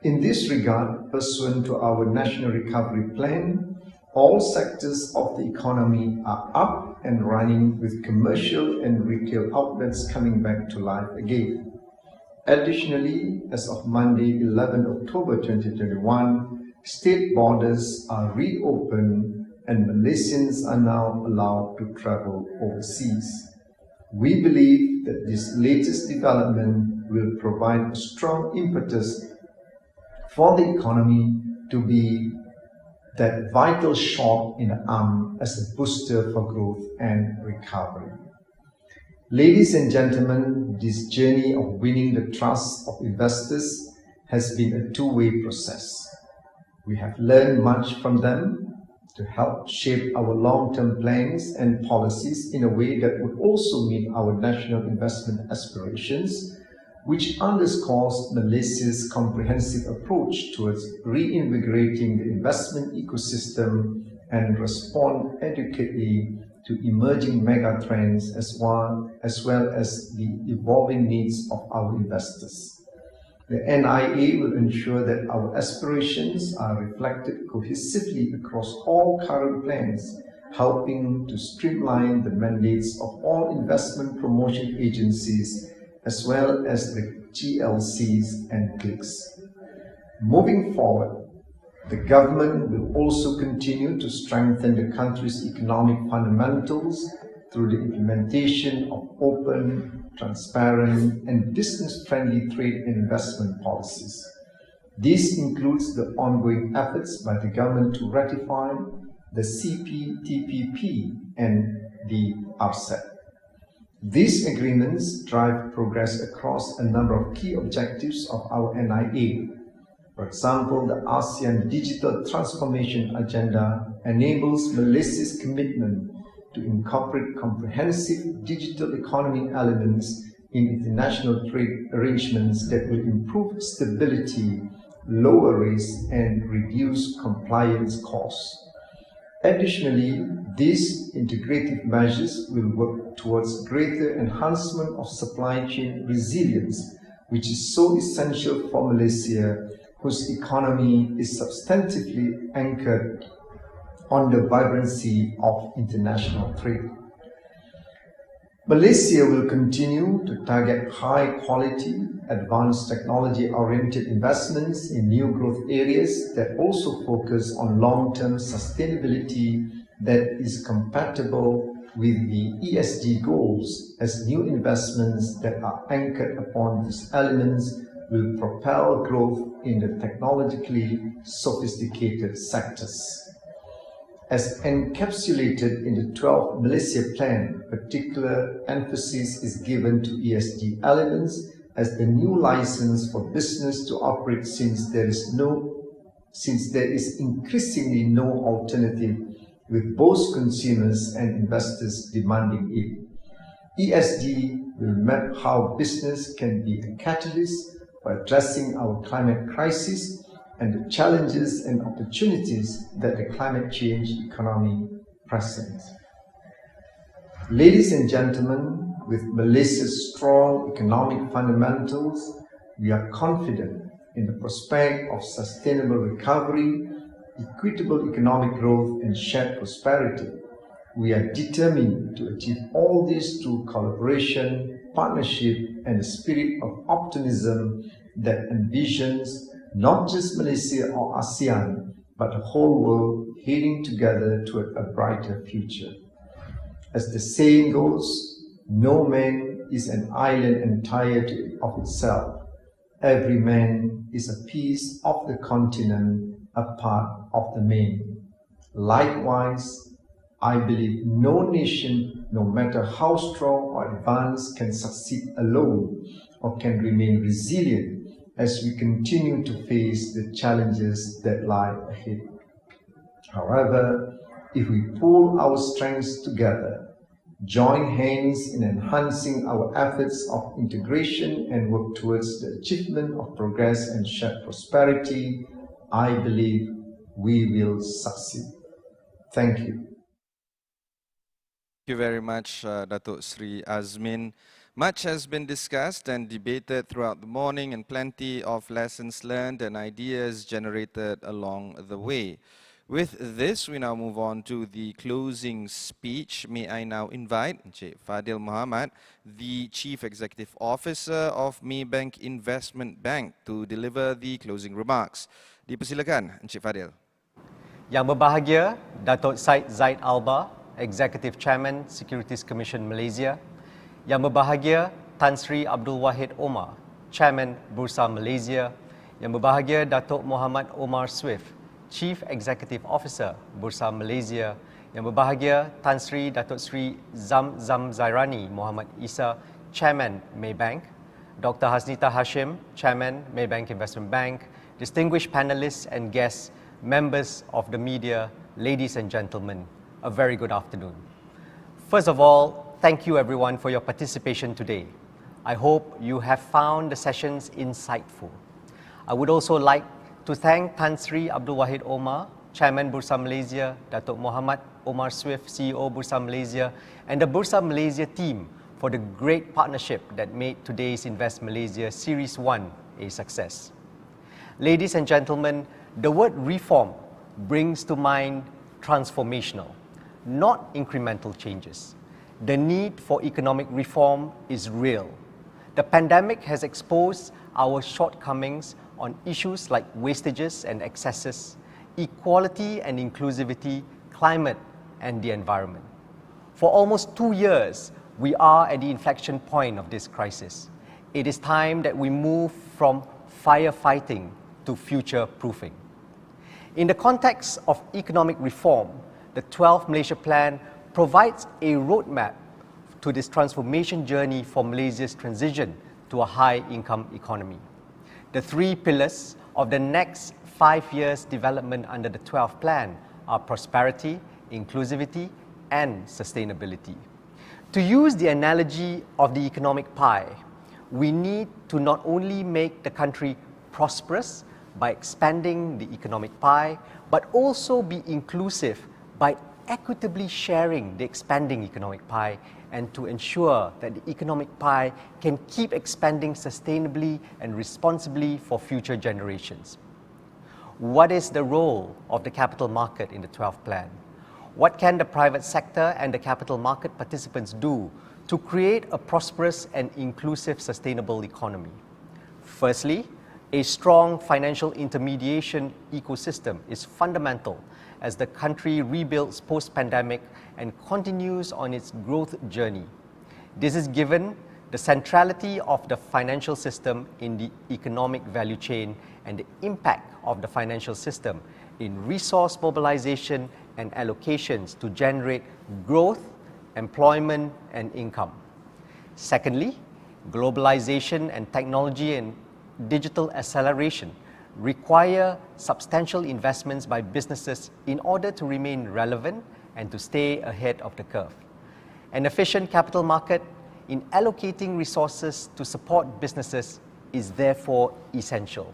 In this regard, pursuant to our National Recovery Plan, all sectors of the economy are up and running with commercial and retail outlets coming back to life again. Additionally, as of Monday, 11 October 2021, state borders are reopened and Malaysians are now allowed to travel overseas. We believe that this latest development will provide a strong impetus for the economy to be that vital shot in the arm as a booster for growth and recovery. Ladies and gentlemen, this journey of winning the trust of investors has been a two-way process. We have learned much from them to help shape our long-term plans and policies in a way that would also meet our national investment aspirations, which underscores Malaysia's comprehensive approach towards reinvigorating the investment ecosystem and respond adequately to emerging mega trends as well as the evolving needs of our investors. The NIA will ensure that our aspirations are reflected cohesively across all current plans, helping to streamline the mandates of all investment promotion agencies as well as the GLCs and cliques. Moving forward, the government will also continue to strengthen the country's economic fundamentals through the implementation of open, transparent, and business-friendly trade and investment policies. This includes the ongoing efforts by the government to ratify the CPTPP and the RCEP. These agreements drive progress across a number of key objectives of our NIA. For example, the ASEAN Digital Transformation Agenda enables Malaysia's commitment to incorporate comprehensive digital economy elements in international trade arrangements that will improve stability, lower risk, and reduce compliance costs. Additionally, these integrative measures will work towards greater enhancement of supply chain resilience, which is so essential for Malaysia, whose economy is substantively anchored on the vibrancy of international trade. Malaysia will continue to target high-quality, advanced technology-oriented investments in new growth areas that also focus on long-term sustainability that is compatible with the ESG goals, as new investments that are anchored upon these elements will propel growth in the technologically sophisticated sectors. As encapsulated in the 12th Malaysia Plan, particular emphasis is given to ESG elements as the new license for business to operate, since there is increasingly no alternative, with both consumers and investors demanding it. ESG will map how business can be a catalyst for addressing our climate crisis and the challenges and opportunities that the climate change economy presents. Ladies and gentlemen, with Malaysia's strong economic fundamentals, we are confident in the prospect of sustainable recovery, equitable economic growth, and shared prosperity. We are determined to achieve all this through collaboration, partnership, and a spirit of optimism that envisions not just Malaysia or ASEAN, but the whole world heading together toward a brighter future. As the saying goes, no man is an island entirely of itself. Every man is a piece of the continent, a part of the main. Likewise, I believe no nation, no matter how strong or advanced, can succeed alone or can remain resilient as we continue to face the challenges that lie ahead. However, if we pull our strengths together, join hands in enhancing our efforts of integration and work towards the achievement of progress and shared prosperity, I believe we will succeed. Thank you. Thank you very much, Datuk Seri Azmin. Much has been discussed and debated throughout the morning, and plenty of lessons learned and ideas generated along the way. With this, we now move on to the closing speech. May I now invite Encik Fadil Mohamed, the Chief Executive Officer of Maybank Investment Bank, to deliver the closing remarks. Dipersilakan, Encik Fadil. Yang berbahagia, Datuk Zaid Alba, Executive Chairman Securities Commission Malaysia. Yang berbahagia, Tan Sri Abdul Wahid Omar, Chairman Bursa Malaysia. Yang berbahagia, Datuk Mohamed Omar Swift, Chief Executive Officer Bursa Malaysia. Yang berbahagia, Tan Sri Datuk Sri Zam Zairani Muhammad Isa, Chairman Maybank. Dr. Hasnita Hashim, Chairman Maybank Investment Bank. Distinguished panelists and guests, members of the media, ladies and gentlemen, a very good afternoon. First of all, thank you everyone for your participation today. I hope you have found the sessions insightful. I would also like to thank Tan Sri Abdul Wahid Omar, Chairman Bursa Malaysia, Datuk Mohamed Omar Swift, CEO Bursa Malaysia, and the Bursa Malaysia team for the great partnership that made today's Invest Malaysia Series 1 a success. Ladies and gentlemen, the word reform brings to mind transformational, not incremental changes. The need for economic reform is real. The pandemic has exposed our shortcomings on issues like wastages and excesses, equality and inclusivity, climate and the environment. For almost 2 years, we are at the inflection point of this crisis. It is time that we move from firefighting to future-proofing. In the context of economic reform, the 12th Malaysia Plan provides a roadmap to this transformation journey for Malaysia's transition to a high-income economy. The 3 pillars of the next 5 years' development under the 12th Plan are prosperity, inclusivity, and sustainability. To use the analogy of the economic pie, we need to not only make the country prosperous by expanding the economic pie, but also be inclusive by equitably sharing the expanding economic pie, and to ensure that the economic pie can keep expanding sustainably and responsibly for future generations. What is the role of the capital market in the 12th Plan? What can the private sector and the capital market participants do to create a prosperous and inclusive sustainable economy. Firstly, a strong financial intermediation ecosystem is fundamental as the country rebuilds post-pandemic and continues on its growth journey. This is given the centrality of the financial system in the economic value chain and the impact of the financial system in resource mobilization and allocations to generate growth, employment, and income. Secondly, globalization and technology and digital acceleration require substantial investments by businesses in order to remain relevant and to stay ahead of the curve. An efficient capital market in allocating resources to support businesses is therefore essential.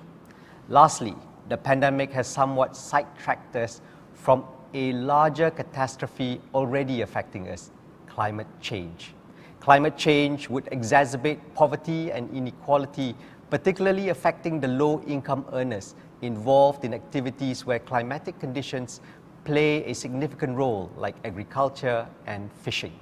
Lastly, the pandemic has somewhat sidetracked us from a larger catastrophe already affecting us, climate change. Climate change would exacerbate poverty and inequality, particularly affecting the low-income earners involved in activities where climatic conditions play a significant role, like agriculture and fishing.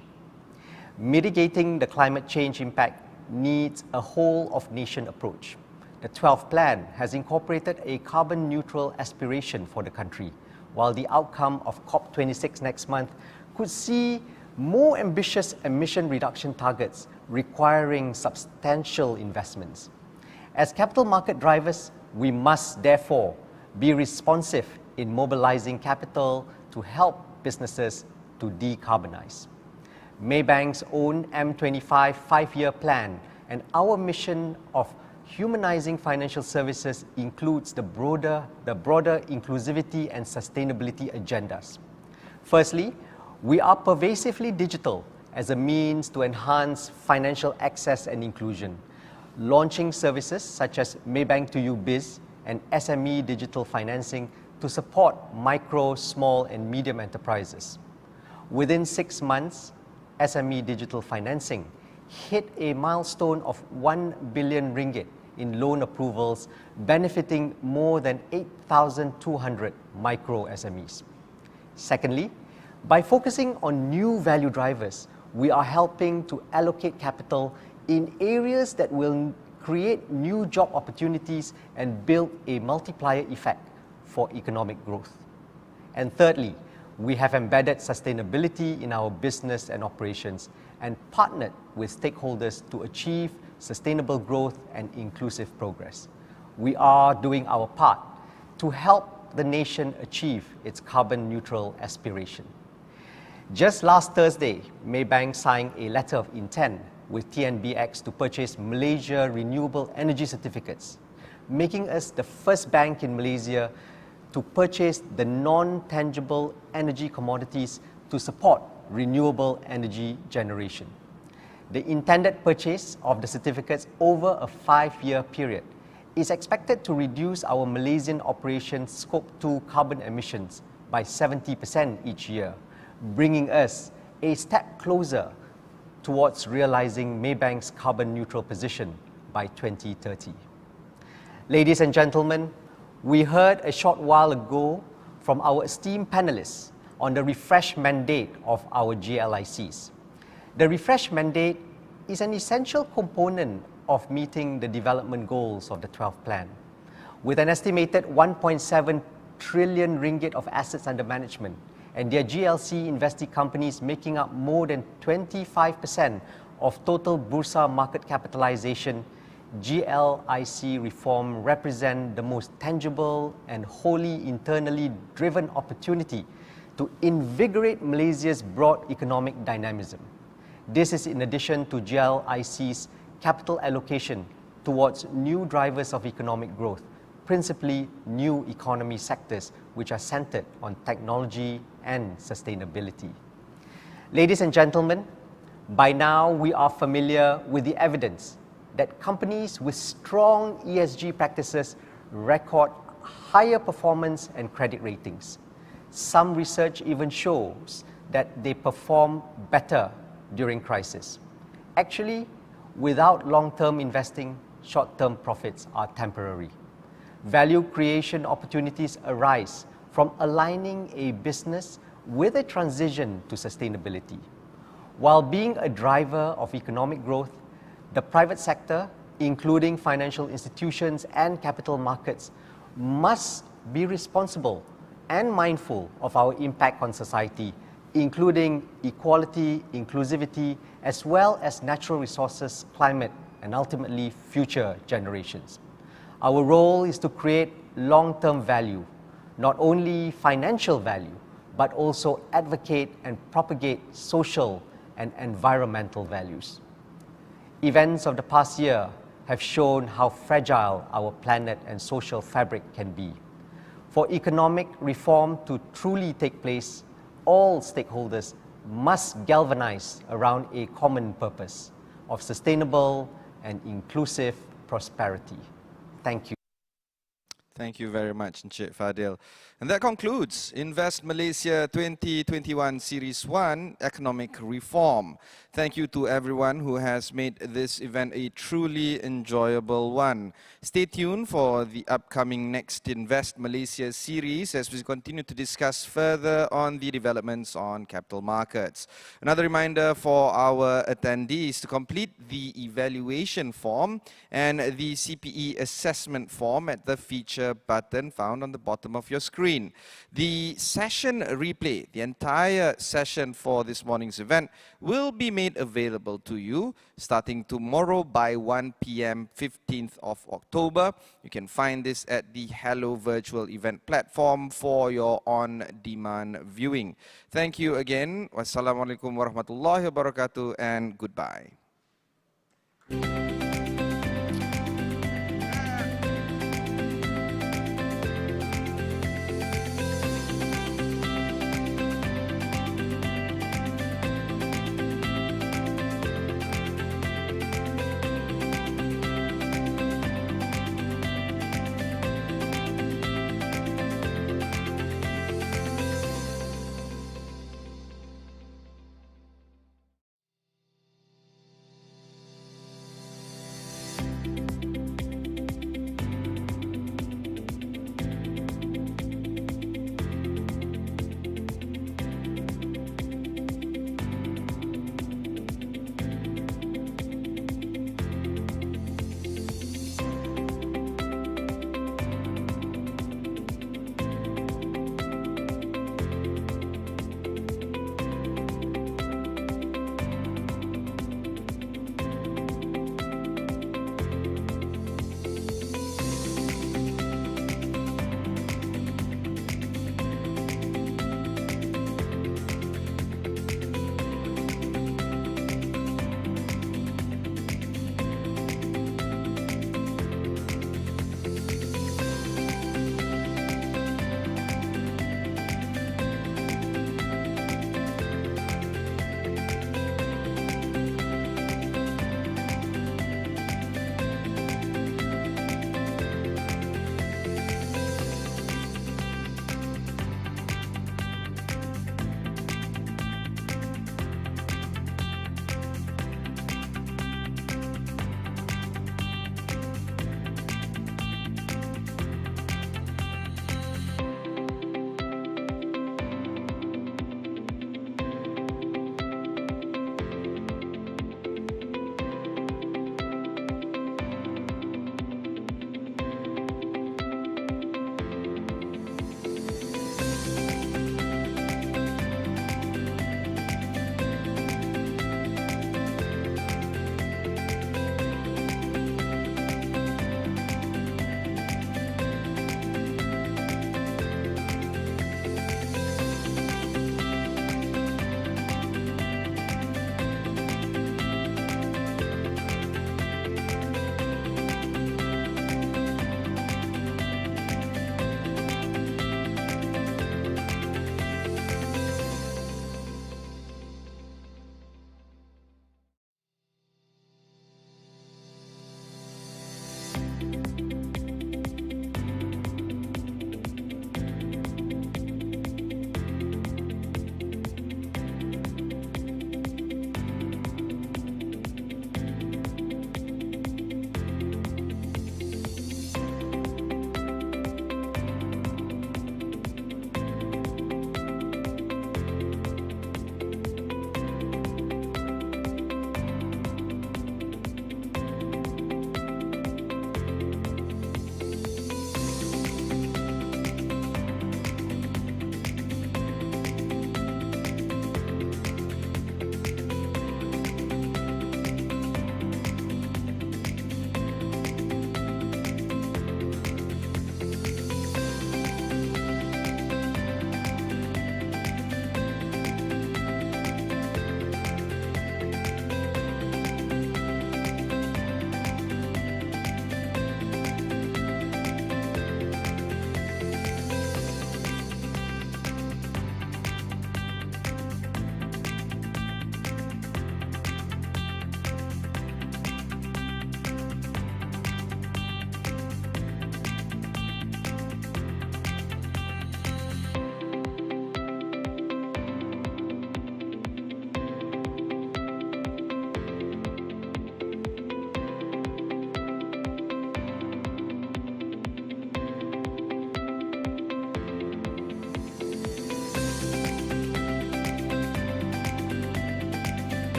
Mitigating the climate change impact needs a whole-of-nation approach. The 12th plan has incorporated a carbon-neutral aspiration for the country, while the outcome of COP26 next month could see more ambitious emission reduction targets requiring substantial investments. As capital market drivers, we must therefore be responsive in mobilizing capital to help businesses to decarbonize. Maybank's own M25 5-year plan and our mission of humanizing financial services includes the broader inclusivity and sustainability agendas. Firstly, we are pervasively digital as a means to enhance financial access and inclusion, launching services such as Maybank to You Biz and SME digital financing to support micro, small and medium enterprises. Within 6 months, SME digital financing hit a milestone of 1 billion ringgit in loan approvals, benefiting more than 8,200 micro SMEs. Secondly, by focusing on new value drivers, we are helping to allocate capital in areas that will create new job opportunities and build a multiplier effect for economic growth. And thirdly, we have embedded sustainability in our business and operations and partnered with stakeholders to achieve sustainable growth and inclusive progress. We are doing our part to help the nation achieve its carbon neutral aspiration. Just last Thursday, Maybank signed a letter of intent with TNBX to purchase Malaysia renewable energy certificates, making us the first bank in Malaysia to purchase the non-tangible energy commodities to support renewable energy generation. The intended purchase of the certificates over a 5-year period is expected to reduce our Malaysian operations Scope 2 carbon emissions by 70% each year, bringing us a step closer towards realizing Maybank's carbon neutral position by 2030. Ladies and gentlemen, we heard a short while ago from our esteemed panelists on the refresh mandate of our GLICs. The refresh mandate is an essential component of meeting the development goals of the 12th plan. With an estimated 1.7 trillion ringgit of assets under management and their GLC investee companies making up more than 25% of total Bursa market capitalization, GLIC reform represent the most tangible and wholly internally driven opportunity to invigorate Malaysia's broad economic dynamism. This is in addition to GLIC's capital allocation towards new drivers of economic growth, principally new economy sectors which are centered on technology and sustainability. Ladies and gentlemen, by now we are familiar with the evidence that companies with strong ESG practices record higher performance and credit ratings. Some research even shows that they perform better during crisis. Actually, without long-term investing, short-term profits are temporary. Value creation opportunities arise from aligning a business with a transition to sustainability. While being a driver of economic growth, the private sector, including financial institutions and capital markets, must be responsible and mindful of our impact on society, including equality, inclusivity, as well as natural resources, climate, and ultimately future generations. Our role is to create long-term value, not only financial value, but also advocate and propagate social and environmental values. Events of the past year have shown how fragile our planet and social fabric can be. For economic reform to truly take place, all stakeholders must galvanize around a common purpose of sustainable and inclusive prosperity. Thank you. Thank you very much, Encik Fadil. And that concludes Invest Malaysia 2021 Series 1 Economic Reform. Thank you to everyone who has made this event a truly enjoyable one. Stay tuned for the upcoming next Invest Malaysia series as we continue to discuss further on the developments on capital markets. Another reminder for our attendees to complete the evaluation form and the CPE assessment form at the feature button found on the bottom of your screen. The session replay, the entire session for this morning's event, will be made available to you starting tomorrow by 1 p.m. 15th of October. You can find this at the Hello Virtual Event platform for your on-demand viewing. Thank you again. Wassalamualaikum warahmatullahi wabarakatuh and goodbye.